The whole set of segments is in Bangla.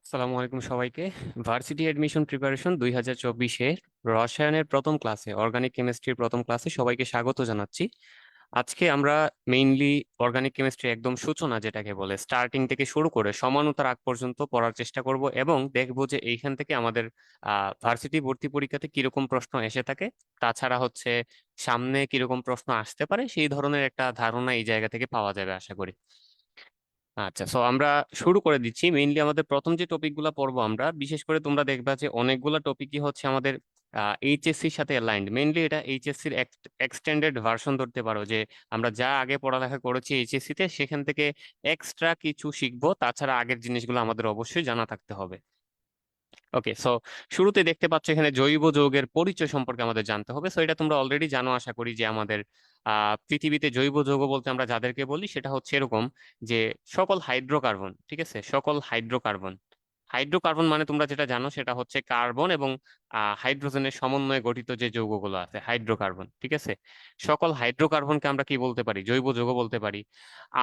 আসসালামু আলাইকুম সবাইকে। ভার্সিটি এডমিশন প্রিপারেশন 2024 রসায়নের প্রথম ক্লাসে, অর্গানিক কেমিস্ট্রির প্রথম ক্লাসে সবাইকে স্বাগত জানাচ্ছি। আজকে আমরা মেইনলি অর্গানিক কেমিস্ট্রি একদম সূচনা, যেটাকে বলে স্টার্টিং থেকে শুরু করে সমানুতার আগ পর্যন্ত পড়ার চেষ্টা করব এবং দেখব যে এইখান থেকে আমাদের ভার্সিটি ভর্তি পরীক্ষাতে কিরকম প্রশ্ন এসে থাকে, তাছাড়া হচ্ছে সামনে কিরকম প্রশ্ন আসতে পারে সেই ধরনের একটা ধারণা এই জায়গা থেকে পাওয়া যাবে আশা করি। আচ্ছা, সো আমরা শুরু করে দিচ্ছি। মেইনলি আমাদের প্রথম যে টপিকগুলো পড়বো, আমরা বিশেষ করে তোমরা দেখবা যে অনেকগুলো টপিকই হচ্ছে আমাদের এইচএসসির সাথে অ্যালাইন্ড। মেইনলি এটা এইচএসসির এক্সটেন্ডেড ভার্সন ধরতে পারো, যে আমরা যা আগে পড়ালেখা করেছি এইচএসসি তে সেখান থেকে এক্সট্রা কিছু শিখবো, তাছাড়া আগের জিনিসগুলো আমাদের অবশ্যই জানা থাকতে হবে। ওকে, সো শুরুতে দেখতে পাচ্ছ এখানে জৈব যৌগের পরিচয় সম্পর্কে আমাদের জানতে হবে। সো এটা তোমরা অলরেডি জানো আশা করি, যে আমাদের পৃথিবীতে জৈব যৌগ বলতে আমরা যাদেরকে বলি সেটা হচ্ছে এরকম, যে সকল হাইড্রোকার্বন, ঠিক আছে, সকল হাইড্রোকার্বন। হাইড্রোকার্বন মানে তোমরা যেটা জানো সেটা হচ্ছে কার্বন এবং হাইড্রোজেনের সমন্বয়ে গঠিত যে যৌগগুলো আছে, হাইড্রোকার্বন, ঠিক আছে। সকল হাইড্রোকার্বনকে আমরা কি বলতে পারি? জৈব যৌগ বলতে পারি।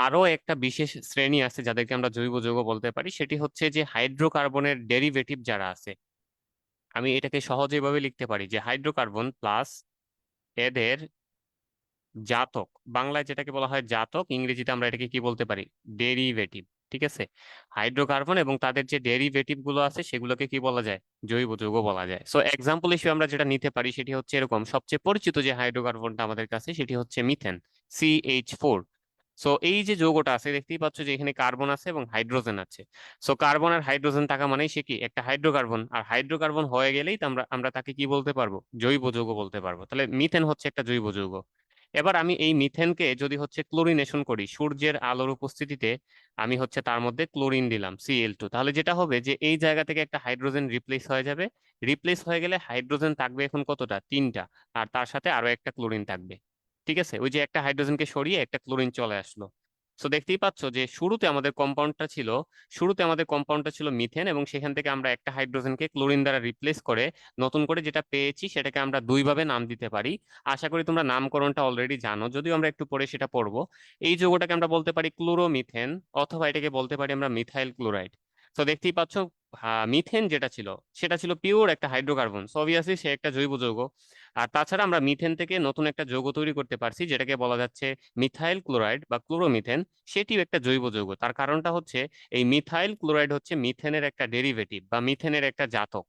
আরো একটা বিশেষ শ্রেণী আছে যাদেরকে আমরা জৈব যৌগ বলতে পারি, সেটি হচ্ছে যে হাইড্রোকার্বনের ডেরিভেটিভ যারা আছে। আমি এটাকে সহজে এভাবে লিখতে পারি যে হাইড্রোকার্বন প্লাস এদের জাতক, বাংলায় যেটাকে বলা হয় জাতক, ইংরেজিতে আমরা এটাকে কি বলতে পারি? ডেরিভেটিভ, ঠিক আছে। হাইড্রোকার্বন এবং তাদের যে ডেরিভেটিভ গুলো আছে সেগুলোকে কি বলা যায়? জৈব যৌগ বলা যায়। সো এক্সাম্পল হিসেবে আমরা যেটা নিতে পারি সেটি হচ্ছে এরকম, সবচেয়ে পরিচিত যে হাইড্রোকার্বনটা আমাদের কাছে সেটি হচ্ছে মিথেন, CH4। সো এই যে যৌগটা আছে, দেখতেই পাচ্ছ যে এখানে কার্বন আছে এবং হাইড্রোজেন আছে। সো কার্বন আর হাইড্রোজেন থাকা মানেই সে কি একটা হাইড্রোকার্বন, আর হাইড্রোকার্বন হয়ে গেলেই তো আমরা আমরা তাকে কি বলতে পারবো? জৈব যৌগ বলতে পারবো। তাহলে মিথেন হচ্ছে একটা জৈব যৌগ। এবার আমি এই মিথেনকে যদি হচ্ছে ক্লোরিনেশন করি সূর্যের আলোর উপস্থিতিতে, আমি হচ্ছে তার মধ্যে ক্লোরিন দিলাম Cl2, তাহলে যেটা হবে যে এই জায়গা থেকে একটা হাইড্রোজেন রিপ্লেস হয়ে যাবে। রিপ্লেস হয়ে গেলে হাইড্রোজেন থাকবে এখন কতটা? তিনটা। আর তার সাথে আরো একটা ক্লোরিন থাকবে, ঠিক আছে। ওই যে একটা হাইড্রোজেনকে সরিয়ে একটা ক্লোরিন চলে আসলো। সো দেখতেই পাচ্ছ যে শুরুতে আমাদের কম্পাউন্ডটা ছিল মিথেন, এবং সেখান থেকে আমরা একটা হাইড্রোজেনকে ক্লোরিন দ্বারা রিপ্লেস করে নতুন করে যেটা পেয়েছি সেটাকে আমরা দুইভাবে নাম দিতে পারি। আশা করি তোমরা নামকরণটা অলরেডি জানো, যদিও আমরা একটু পরে সেটা পড়বো। এই যৌগটাকে আমরা বলতে পারি ক্লোরোমিথেন, অথবা এটাকে বলতে পারি আমরা মিথাইল ক্লোরাইড। তো দেখতেই পাচ্ছ, মিথেন যেটা ছিল সেটা ছিল পিওর একটা হাইড্রোকার্বন, সো অবভিয়াসলি সে একটা জৈব যৌগ। আর তাছাড়া আমরা মিথেন থেকে নতুন একটা যৌগ তৈরি করতে পারছি যেটাকে বলা যাচ্ছে মিথাইল ক্লোরাইড বা ক্লোরোমিথেন। সেটিও একটা জৈব যৌগ। তার কারণটা হচ্ছে এই মিথাইল ক্লোরাইড হচ্ছে মিথেনের একটা ডেরিভেটিভ বা মিথেনের একটা জাতক।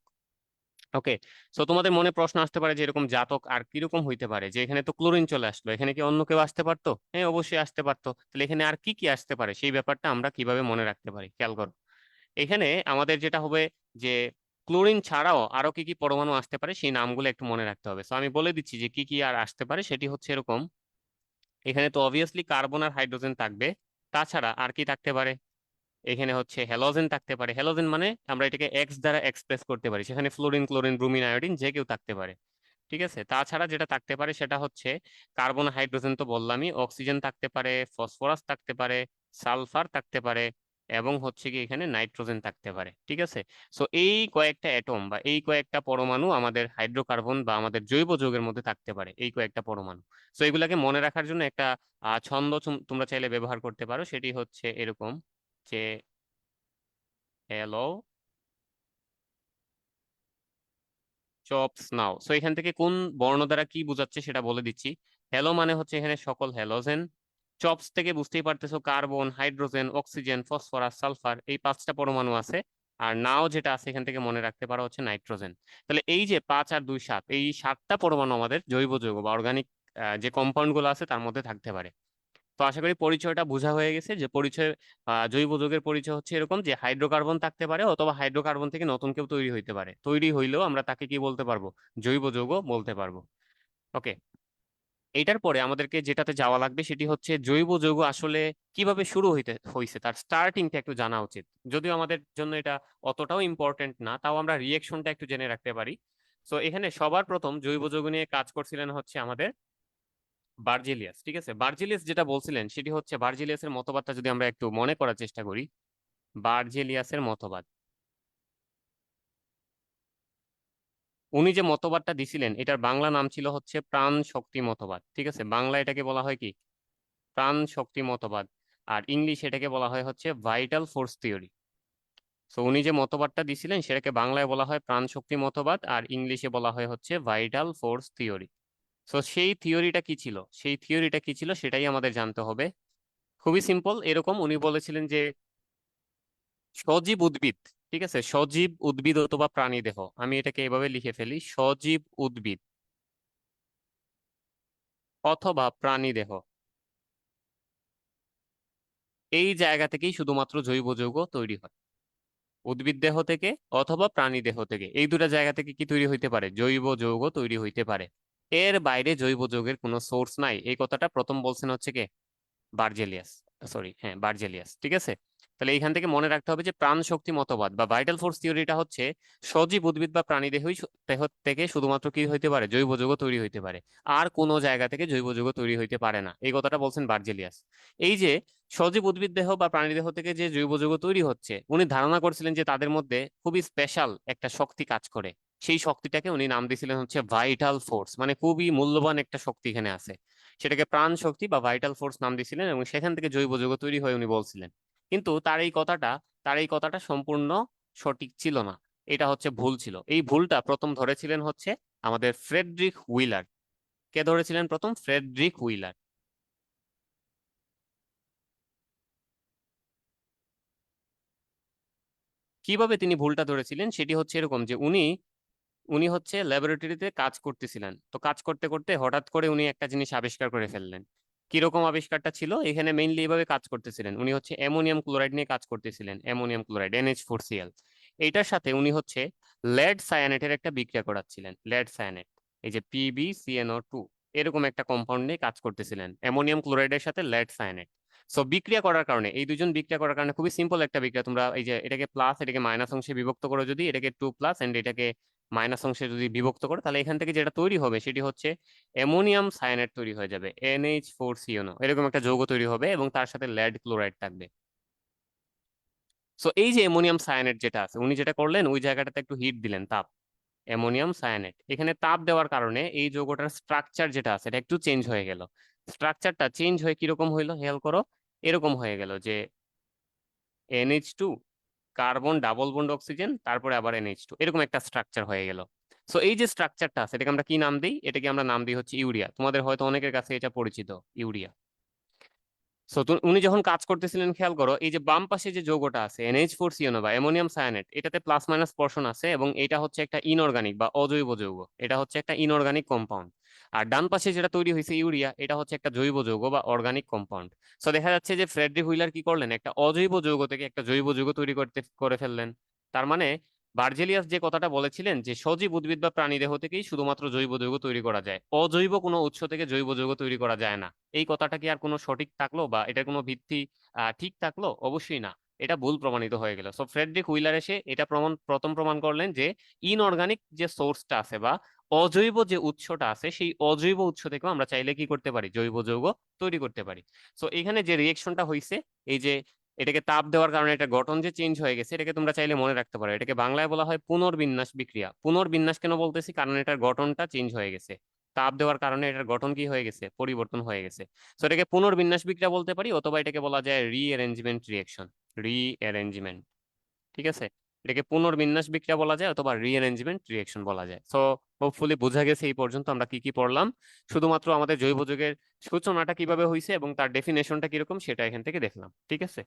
ওকে, সো তোমাদের মনে প্রশ্ন আসতে পারে যে এরকম জাতক আর কিরকম হইতে পারে, যে এখানে তো ক্লোরিন চলে আসলো, এখানে কি অন্য কেউ আসতে পারতো? হ্যাঁ, অবশ্যই আসতে পারতো। তাহলে এখানে আর কি কি আসতে পারে সেই ব্যাপারটা আমরা কিভাবে মনে রাখতে পারি, খেয়াল করো। এখানে আমাদের যেটা হবে যে ক্লোরিন ছাড়াও আরো কি কি পরমাণু আসতে পারে সেই নামগুলো একটু মনে রাখতে হবে। সো আমি বলে দিচ্ছি যে কি কি আর আসতে পারে। সেটি হচ্ছে এরকম, এখানে তো অবভিয়াসলি কার্বন আর হাইড্রোজেন থাকবে। তাছাড়া আর কি থাকতে পারে? এখানে হচ্ছে হ্যালোজেন থাকতে পারে। হ্যালোজেন মানে আমরা এটাকে এক্স দ্বারা এক্সপ্রেস করতে পারি, সেখানে ফ্লোরিন, ক্লোরিন, ব্রোমিন, আয়োডিন যে কেউ থাকতে পারে, ঠিক আছে। তাছাড়া যেটা থাকতে পারে সেটা হচ্ছে কার্বন, হাইড্রোজেন তো বললামই, অক্সিজেন থাকতে পারে, ফসফরাস থাকতে পারে, সালফার থাকতে পারে, এবং হচ্ছে কি এখানে নাইট্রোজেন থাকতে পারে, ঠিক আছে। সো এই কয়েকটা অ্যাটম বা এই কয়েকটা পরমাণু আমাদের হাইড্রোকার্বন বা আমাদের জৈব যৌগের মধ্যে থাকতে পারে, এই কয়েকটা পরমাণু। সো এগুলাকে মনে রাখার জন্য একটা ছন্দ তোমরা চাইলে ব্যবহার করতে পারো, সেটি হচ্ছে এরকম, যে হ্যালো চপস নাও। সো এখান থেকে কোন বর্ণ দ্বারা কি বোঝাচ্ছে সেটা বলে দিচ্ছি। হ্যালো মানে হচ্ছে এখানে সকল হ্যালোজেন। চপস থেকে বুঝতেই পারতেছো carbon, hydrogen, oxygen, phosphorus, sulphur, এই পাঁচটা পরমাণু আছে। আর নাও যেটা আছে এখান থেকে মনে রাখতে পারো হচ্ছে নাইট্রোজেন। তাহলে এই যে 5 আর 2 7, এই 7টা পরমাণু আমাদের জৈব যৌগ বা অর্গানিক যে কম্পাউন্ড গুলো আছে তার মধ্যে থাকতে পারে। তো আশা করি পরিচয়টা বোঝা হয়ে গেছে, যে পরিচয় জৈব যৌগের পরিচয় হচ্ছে এরকম, যে হাইড্রোকার্বন থাকতে পারে অথবা হাইড্রোকার্বন থেকে নতুন কেউ তৈরি হইতে পারে, তৈরি হইলেও আমরা তাকে কি বলতে পারবো? জৈব যৌগ বলতে পারবো। ওকে, এইটার পরে আমাদেরকে যেটাতে যাওয়া লাগবে সেটি হচ্ছে জৈব যৌগ আসলে কিভাবে শুরু হইছে, তার স্টার্টিংটা একটু জানা উচিত। যদিও আমাদের জন্য এটা অতটাও ইম্পর্টেন্ট না, তাও আমরা রিয়েকশনটা একটু জেনে রাখতে পারি। তো এখানে সবার প্রথম জৈব যৌগ নিয়ে কাজ করছিলেন হচ্ছে আমাদের বার্জিলিয়াস, ঠিক আছে। বার্জিলিয়াস যেটা বলছিলেন সেটি হচ্ছে, বার্জিলিয়াসের মতবাদটা যদি আমরা একটু মনে করার চেষ্টা করি, বার্জেলিয়াসের মতবাদ, উনি যে মতবাদটা দিছিলেন এটার বাংলা নাম ছিল হচ্ছে প্রাণ শক্তি মতবাদ, ঠিক আছে। বাংলা এটাকে বলা হয় কি? প্রাণ শক্তি মতবাদ। আর ইংলিশ এটাকে বলা হয় হচ্ছে ভাইটাল ফোর্স থিওরি। তো উনি যে মতবাদটা দিছিলেন সেটাকে বাংলায় বলা হয় প্রাণশক্তি মতবাদ, আর ইংলিশে বলা হয় হচ্ছে ভাইটাল ফোর্স থিওরি। তো সেই থিওরিটা কি ছিল, সেই থিওরিটা কি ছিল সেটাই আমাদের জানতে হবে। খুবই সিম্পল, এরকম উনি বলেছিলেন যে সজীব উদ্ভিদ, ঠিক আছে, সজীব উদ্ভিদ অথবা প্রাণী দেহ, আমি এটাকে এভাবে লিখে ফেলি, সজীব উদ্ভিদ অথবা প্রাণী দেহ, এই জায়গা থেকেই শুধুমাত্র জৈব যৌগ তৈরি হয়। উদ্ভিদ দেহ থেকে অথবা প্রাণী দেহ থেকে, এই দুটা জায়গা থেকে কি তৈরি হইতে পারে, জৈব যৌগ তৈরি হইতে পারে। এর বাইরে জৈব যৌগের কোনো সোর্স নাই, এই কথাটা প্রথম বলছেন হচ্ছে কে, বার্জেলিয়াস। সরি, হ্যাঁ, বার্জেলিয়াস, ঠিক আছে। তাহলে এইখান থেকে মনে রাখতে হবে যে প্রাণ শক্তি মতবাদ বা ভাইটাল ফোর্স থিওরিটা হচ্ছে সজীব উদ্ভিদ বা প্রাণী দেহ থেকে শুধুমাত্র কি হইতে পারে, জৈব যৌগ তৈরি হইতে পারে। আর কোনো জায়গা থেকে জৈব যৌগ তৈরি হইতে পারে না, এই কথাটা বলছেন বার্জেলিয়াস। এই যে সজীব উদ্ভিদ দেহ বা প্রাণী দেহ থেকে যে জৈব যৌগ তৈরি হচ্ছে, উনি ধারণা করছিলেন যে তাদের মধ্যে খুবই স্পেশাল একটা শক্তি কাজ করে। সেই শক্তিটাকে উনি নাম দিয়েছিলেন হচ্ছে ভাইটাল ফোর্স, মানে খুবই মূল্যবান একটা শক্তি এখানে আছে। সেটাকে প্রাণ শক্তি বা ভাইটাল ফোর্স নাম দিয়েছিলেন, এবং সেখান থেকে জৈব যৌগ তৈরি হয় উনি বলছিলেন। কিন্তু তার এই কথাটা সম্পূর্ণ সঠিক ছিল না। এটা হচ্ছে ভুল ছিল। এই ভুলটা প্রথম ধরেছিলেন হচ্ছে আমাদের ফ্রেডরিক হুইলার। কে ধরেছিলেন প্রথম? Frederick Wheeler. কিভাবে তিনি ভুলটা ধরেছিলেন সেটি হচ্ছে এরকম যে উনি উনি হচ্ছে ল্যাবরেটরিতে কাজ করতেছিলেন, তো কাজ করতে করতে হঠাৎ করে উনি একটা জিনিস আবিষ্কার করে ফেললেন। কিরকম আবিষ্কারটা ছিল, এখানে মেইনলি এইভাবে কাজ করতেছিলেন, উনি হচ্ছে অ্যামোনিয়াম ক্লোরাইড নিয়ে কাজ করতেছিলেন, অ্যামোনিয়াম ক্লোরাইড NH4Cl। এইটার সাথে উনি হচ্ছে লেড সায়ানেটের একটা বিক্রিয়া করাচ্ছিলেন, লেড সায়ানেট, এই যে PbCnO2, এরকম একটা কম্পাউন্ড নিয়ে কাজ করতেছিলেন অ্যামোনিয়াম ক্লোরাইডের সাথে লেড সায়ানেট। সো বিক্রিয়া করার কারণে, এই দুজন বিক্রিয়া করার কারণে, খুবই সিম্পল একটা বিক্রিয়া, তোমরা এই যে এটাকে প্লাস এটাকে মাইনাস অংশে বিভক্ত করো, যদি এটাকে 2+ এন্ড এটাকে মাইনাস অংশে যদি বিভক্ত করো, তাহলে এখান থেকে যেটা তৈরি হবে সেটি হচ্ছে অ্যামোনিয়াম সায়ানেট তৈরি হয়ে যাবে, NH4CnO, এরকম একটা যৌগ তৈরি হবে এবং তার সাথে লেড ক্লোরাইড থাকবে। সো এই যে অ্যামোনিয়াম সায়ানেট যেটা আছে, উনি যেটা করলেন ওই জায়গাটাতে একটু হিট দিলেন, তাপ, অ্যামোনিয়াম সায়ানেট, এখানে তাপ দেওয়ার কারণে এই যৌগটার স্ট্রাকচার যেটা আছে এটা একটু চেঞ্জ হয়ে গেল। স্ট্রাকচারটা চেঞ্জ হয়ে কিরকম হইলো খেয়াল করো, এরকম হয়ে গেল যে NH2, carbon double bond oxygen, তারপরে আবার NH2, এরকম একটা স্ট্রাকচার হয়ে গেল। সো এই যে স্ট্রাকচারটা আছে এটাকে আমরা কি নাম দিই, এটাকে আমরা নাম দিই হচ্ছে ইউরিয়া। তোমাদের হয়তো অনেকের কাছে এটা পরিচিত, ইউরিয়া। সো উনি যখন কাজ করতেছিলেন খেয়াল করো, এই যে বাম পাশে যে যৌগটা আছে NH4CnO বা অ্যামোনিয়াম সায়ানেট, এটাতে প্লাস মাইনাস পোর্শন আছে এবং এটা হচ্ছে একটা ইনঅর্গানিক বা অজৈব যৌগ, এটা হচ্ছে একটা ইনঅর্গানিক কম্পাউন্ড। আর ডান পাশে যেটা তৈরি হয়েছে ইউরিয়া, এটা হচ্ছে একটা জৈব যৌগ বা অর্গানিক কম্পাউন্ড। সো দেখা যাচ্ছে যে ফ্রেডরিক হুইলার কি করলেন, একটা অজৈব যৌগ থেকে একটা জৈব যৌগ তৈরি করে ফেললেন। তার মানে বার্জেলিয়াস যে কথাটা বলেছিলেন যে সজীব উদ্ভিদ বা প্রাণী দেহ থেকেই শুধুমাত্র জৈব যৌগ তৈরি করা যায়, অজৈব কোনো উৎস থেকে জৈব যৌগ তৈরি করা যায় না, এই কথাটা কি আর কোনো সঠিক থাকলো বা এটার কোনো ভিত্তি ঠিক থাকলো? অবশ্যই না। এটা ভুল প্রমাণিত হয়ে গেল। সো ফ্রেডরিক হুইলার এসে এটা প্রথম প্রমাণ করলেন যে ইনঅর্গানিক যে সোর্সটা আছে বা অজৈব যে উৎসটা আছে, সেই অজৈব উৎস থেকেও আমরা চাইলে কি করতে পারি, জৈব যৌগ তৈরি করতে পারি। সো এখানে যে রিয়েকশনটা হয়েছে, এই যে এটাকে তাপ দেওয়ার কারণে এটা গঠন যে চেঞ্জ হয়ে গেছে, এটাকে তোমরা চাইলে মনে রাখতে পারো, এটাকে বাংলায় বলা হয় পুনর্বিন্যাস বিক্রিয়া। পুনর্বিন্যাস কেন বলতেছি, কারণ এটার গঠনটা চেঞ্জ হয়ে গেছে, তাপ দেওয়ার কারণে এটার গঠন কি হয়ে গেছে, পরিবর্তন হয়ে গেছে। সো এটাকে পুনর্বিন্যাস বিক্রিয়া বলতে পারি, অথবা এটাকে বলা যায় রিঅ্যারেঞ্জমেন্ট রিয়েকশন, রিঅ্যারেঞ্জমেন্ট, ঠিক আছে। এটাকে পুনর্বিন্যাস বিক্রিয়া বলা যায় অথবা রিঅ্যারেঞ্জমেন্ট রিয়েকশন বলা যায়। সো হোপফুলি বোঝা গেছে এই পর্যন্ত আমরা কি কি পড়লাম। শুধুমাত্র আমাদের জৈব যৌগের সূচনাটা কিভাবে হয়েছে এবং তার ডেফিনেশনটা কিরকম সেটা এখান থেকে দেখলাম, ঠিক আছে।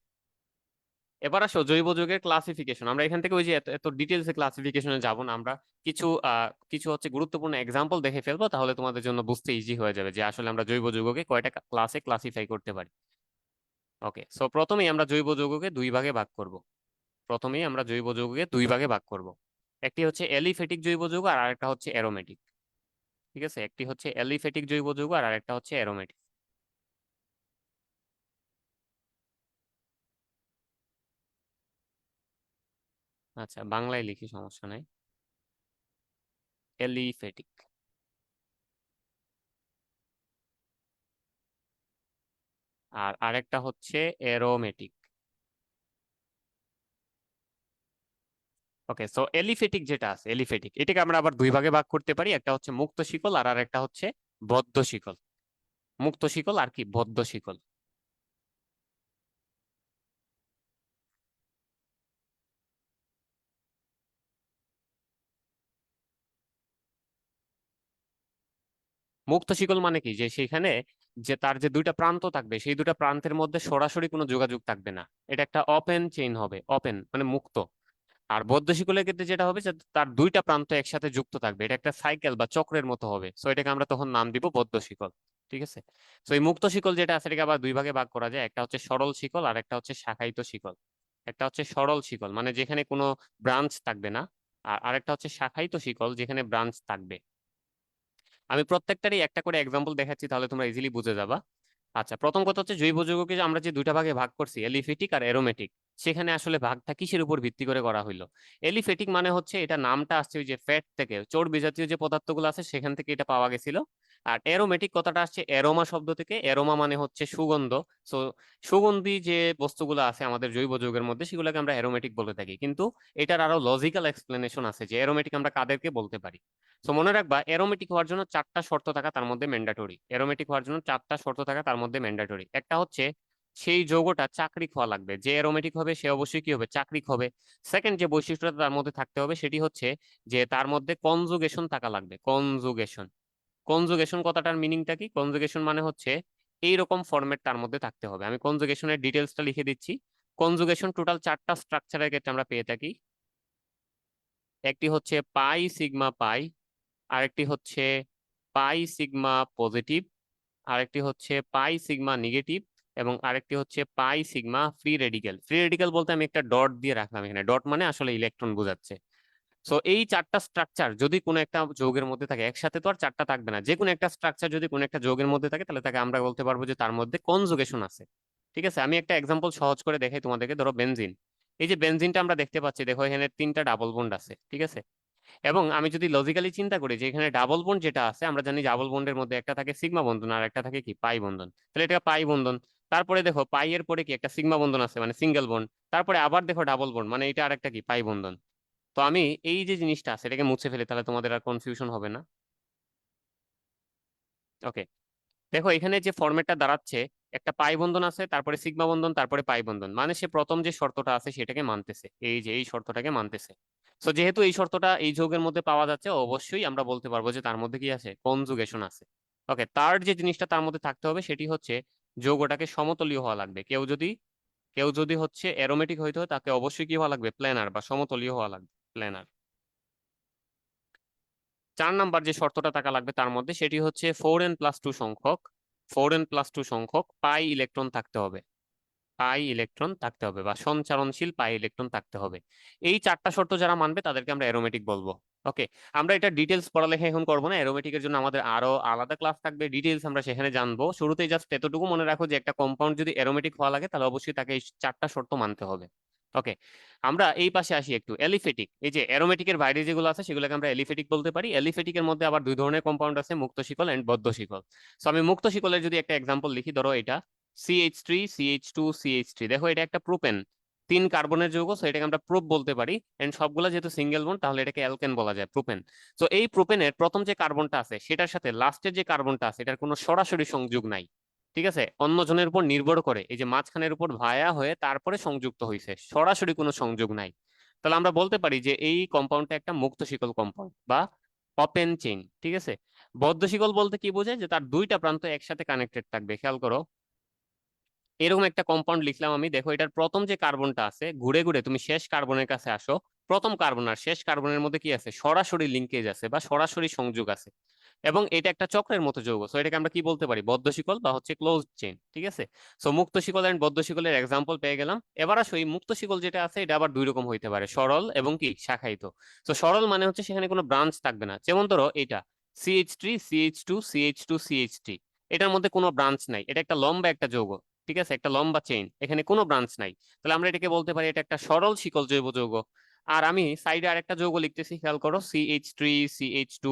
এবার আসো জৈব যৌগের ক্লাসিফিকেশন, আমরা এখান থেকে ওই যে এত এত ডিটেলসে ক্লাসিফিকেশনে যাব না, আমরা কিছু হচ্ছে গুরুত্বপূর্ণ এক্সাম্পল দেখে ফেলবো, তাহলে তোমাদের জন্য বুঝতে ইজি হয়ে যাবে যে আসলে আমরা জৈব যৌগকে কয়টা ক্লাসে ক্লাসিফাই করতে পারি। ওকে, সো প্রথমেই আমরা জৈব যৌগকে দুই ভাগে ভাগ করব। প্রথমেই আমরা জৈব যৌগকে দুই ভাগে ভাগ করব। একটি হচ্ছে অ্যালিফেটিক জৈব যৌগ আর আরেকটা হচ্ছে অ্যারোমেটিক, ঠিক আছে। একটি হচ্ছে অ্যালিফেটিক জৈব যৌগ আর আরেকটা হচ্ছে অ্যারোমেটিক। আচ্ছা, বাংলায় লিখি, সমস্যা নাই। অ্যালিফেটিক আর আরেকটা হচ্ছে অ্যারোমেটিক। ওকে, সো এলিফেটিক যেটা আছে, এলিফেটিক এটাকে আমরা আবার দুই ভাগে ভাগ করতে পারি, একটা হচ্ছে মুক্ত শিকল আর আরেকটা হচ্ছে বদ্ধ শিকল। মুক্ত শিকল আর কি বদ্ধ শিকল। মুক্ত শিকল মানে কি, যে সেখানে যে তার যে দুইটা প্রান্ত থাকবে সেই দুটা প্রান্তের মধ্যে সরাসরি কোনো যোগাযোগ থাকবে না, এটা একটা ওপেন চেইন হবে, ওপেন মানে মুক্ত। আর বদ্ধ শিকলের ক্ষেত্রে যেটা হবে যে তার দুইটা প্রান্ত একসাথে যুক্ত থাকবে, এটা একটা সাইকেল বা চক্রের মতো হবে, সো এটাকে আমরা তখন নাম দিব বদ্ধ শিকল। ঠিক আছে। তো এই মুক্ত শিকল যেটা আছে এটাকে আবার দুই ভাগে ভাগ করা যায়, একটা হচ্ছে সরল শিকল আর একটা হচ্ছে শাখায়িত শিকল। একটা হচ্ছে সরল শিকল মানে যেখানে কোনো ব্রাঞ্চ থাকবে না, আর আরেকটা হচ্ছে শাখায়িত শিকল যেখানে ব্রাঞ্চ থাকবে। আমি প্রত্যেকটারই একটা করে এক্সাম্পল দেখাচ্ছি, তাহলে তোমরা ইজিলি বুঝে যাবা। আচ্ছা, প্রথম কথা হচ্ছে জৈব যৌগকে যে আমরা যে দুইটা ভাগে ভাগ করছি, এলিফেটিক আর অ্যারোমেটিক, সেখানে আসলে ভাগটা কিসের উপর ভিত্তি করে করা হইলো? এলিফেটিক মানে হচ্ছে এটা নামটা আসছে ওই যে ফ্যাট থেকে, চর্বি জাতীয় যে পদার্থগুলো আছে সেখান থেকে এটা পাওয়া গেছিল। আর অ্যারোমেটিক কথাটা আসছে অ্যারোমা শব্দ থেকে, অ্যারোমা মানে হচ্ছে সুগন্ধ। সো সুগন্ধি যে বস্তুগুলো আছে আমাদের জৈব যৌগের মধ্যে সেগুলোকে আমরা অ্যারোমেটিক বলে থাকি, কিন্তু এটার আরো লজিক্যাল এক্সপ্লেনেশন আছে যে অ্যারোমেটিক আমরা কাদেরকে বলতে পারি। তো মনে রাখবা, এরোমেটিক হওয়ার জন্য চারটা শর্ত থাকা তার মধ্যে ম্যান্ডেটরি। এরোমেটিক হওয়ার জন্য চারটা শর্ত থাকা তার মধ্যে ম্যান্ডেটরি। একটা হচ্ছে সেই যৌগটা চাকরিক হওয়া লাগবে, যে এরোমেটিক হবে সে অবশ্যই কি হবে, চাকরিক হবে। সেকেন্ড যে বৈশিষ্ট্যটা তার মধ্যে থাকতে হবে সেটি হচ্ছে যে তার মধ্যে কনজুগেশন থাকা লাগবে, কনজুগেশন। কনজুগেশন কথাটার মিনিংটা কি? কনজুগেশন মানে হচ্ছে এইরকম ফরম্যাট তার মধ্যে থাকতে হবে। আমি কনজুগেশনের ডিটেলসটা লিখে দিচ্ছি। কনজুগেশন টোটাল চারটা স্ট্রাকচারের ক্ষেত্রে আমরা পেয়ে থাকি। একটি হচ্ছে পাই সিগমা পাই, আরেকটি হচ্ছে পাই সিগমা পজিটিভ, আরেকটি হচ্ছে পাই সিগমা নেগেটিভ, এবং আরেকটি হচ্ছে পাই sigma free radical. Free radical বলতে আমি একটা ডট দিয়ে রাখলাম এখানে, ডট মানে আসলে ইলেকট্রন বোঝাচ্ছে। সো এই চারটা স্ট্রাকচার যদি কোনো একটা যৌগের মধ্যে থাকে, একসাথে তো আর চারটা থাকবে না, যে কোনো একটা স্ট্রাকচার যদি কোনো একটা যৌগের মধ্যে থাকে তাহলে তাকে আমরা বলতে পারবো যে তার মধ্যে কনজুগেশন আছে। ঠিক আছে, আমি একটা এক্সাম্পল সহজ করে দেখাই তোমাদেরকে। ধরো বেনজিন, এই যে বেনজিনটা আমরা দেখতে পাচ্ছি, দেখো এখানে তিনটা ডাবল বন্ড আছে। ঠিক আছে, এবং আমি যদি লজিক্যালি চিন্তা করি যে এখানে ডাবল বন্ড যেটা আছে, আমরা জানি ডাবল বন্ডের মধ্যে একটা থাকে সিগমা বন্ধন আর একটা থাকে কি পাই বন্ধন, তাহলে এটা পাই বন্ধন। তারপরে দেখো পাই এর পরে কি একটা সিগমা বন্ধন আছে মানে সিঙ্গেল বন্ড, তারপরে আবার দেখো ডাবল বন্ড মানে এটা আরেকটা কি পাই বন্ধন। তো আমি এই যে জিনিসটা আছে এটাকে মুছে ফেলি, তাহলে তোমাদের আর কনফিউশন হবে না। ওকে, দেখো এখানে যে ফরম্যাটটা দাঁড়াচ্ছে, একটা পাই বন্ধন আছে, তারপরে সিগমা বন্ধন, তারপরে পাই বন্ধন, মানে সে প্রথম যে শর্তটা আছে সেটাকে মানতেছে, এই যে এই শর্তটাকে মানতেছে। তো যেহেতু এই শর্তটা এই যৌগের মধ্যে পাওয়া যাচ্ছে, অবশ্যই আমরা বলতে পারবো যে তার মধ্যে কি আছে, কনজুগেশন আছে। ওকে, তার যে জিনিসটা তার মধ্যে থাকতে হবে সেটি হচ্ছে যৌগটাকে সমতলীয় হওয়া লাগবে। কেউ যদি হচ্ছে অ্যারোমেটিক হইতে হয় তাকে অবশ্যই কি হওয়া লাগবে, প্ল্যানার বা সমতলীয় হওয়া লাগবে, প্ল্যানার। 4 নাম্বার যে শর্তটা থাকা লাগবে তার মধ্যে সেটি হচ্ছে 4n+2 সংখ্যক, 4n+2 সংখ্যক পাই ইলেকট্রন থাকতে হবে, পাই ইলেকট্রন থাকতে হবে বা সঞ্চারণশীল পাই ইলেকট্রন থাকতে হবে। এই চারটা শর্ত যারা মানবে তাদেরকে আমরা অ্যারোমেটিক বলবো। ওকে, আমরা এটা ডিটেলস পড়ালেখা এখন করবো না, অ্যারোমেটিকের জন্য আমাদের আরো আলাদা ক্লাস থাকবে, ডিটেলস আমরা সেখানে জানবো। শুরুতেই জাস্ট এতটুকু মনে রাখো যে একটা কম্পাউন্ড যদি অ্যারোমেটিক হওয়া লাগে তাহলে অবশ্যই তাকে এই চারটা শর্ত মানতে হবে। ওকে, আমরা এই পাশে আসি একটু, এলিফেটিক। এই যে অ্যারোমেটিকের বাইরে যেগুলো আছে সেগুলোকে আমরা এলিফেটিক বলতে পারি। এলিফেটিকের মধ্যে আবার দুই ধরনের কম্পাউন্ড আছে, মুক্ত শিকল এন্ড বদ্ধ শিকল। সো আমি মুক্ত শিকলের যদি একটা এক্সাম্পল লিখি, ধরো এটা CH3 CH2 CH3, দেখো এটা একটা প্রোপেন, 3 কার্বনের যৌগ, সো এটাকে আমরা প্রোপ বলতে পারি। এন্ড সবগুলা যেহেতু সিঙ্গেল বন্ড তাহলে এটাকে অ্যালকেন বলা যায়, প্রোপেন। তো এই প্রোপেনের প্রথম যে কার্বনটা আছে সেটার সাথে লাস্টের যে কার্বনটা আছে এটার কোনো সরাসরি সংযোগ নাই। ঠিক আছে, অন্য জনের উপর নির্ভর করে, এই যে মাঝখানের উপর ভায়া হয়ে তারপরে সংযুক্ত হয়েছে, সরাসরি কোনো সংযোগ নাই। তাহলে আমরা বলতে পারি যে এই কম্পাউন্ডটা একটা মুক্ত শিকল কম্পাউন্ড বা ওপেন চেইন। ঠিক আছে, বদ্ধ শিকল বলতে কি বোঝায়, যে তার দুইটা প্রান্ত একসাথে কানেক্টেড থাকবে। খেয়াল করো, এরকম একটা কম্পাউন্ড লিখলাম আমি, দেখো এটার প্রথম যে কার্বনটা আছে ঘুরে ঘুরে তুমি শেষ কার্বনের কাছে আসো, প্রথম কার্বন আর শেষ কার্বনের মধ্যে কি আছে, সরাসরি লিঙ্কেজ আছে বা সরাসরি সংযোগ আছে। এবং এটা একটা চক্রের মতো যৌগ, সো এটাকে আমরা কি বলতে পারি, বদ্ধ শিকল বা হচ্ছে ক্লোজড চেইন। ঠিক আছে, সো মুক্ত শিকল এন্ড বদ্ধ শিকলের এক্সাম্পল পেয়ে গেলাম। এবার আসো এই মুক্ত শিকল যেটা আছে এটা আবার দুই রকম হইতে পারে, সরল এবং কি শাখায়িত। তো সরল মানে হচ্ছে সেখানে কোনো ব্রাঞ্চ থাকবে না, যেমন ধরো এটা CH3 CH2 CH2 CH3, এটার মধ্যে কোনো ব্রাঞ্চ নাই, এটা একটা লম্বা একটা যৌগ। ঠিক আছে, একটা লম্বা চেইন, এখানে কোনো ব্রাঞ্চ নাই, তাহলে আমরা এটাকে বলতে পারি এটা একটা সরল শিকল জৈব যৌগ। আর আমি সাইডে আরেকটা যৌগ লিখতেছি, খেয়াল করো CH3 CH2।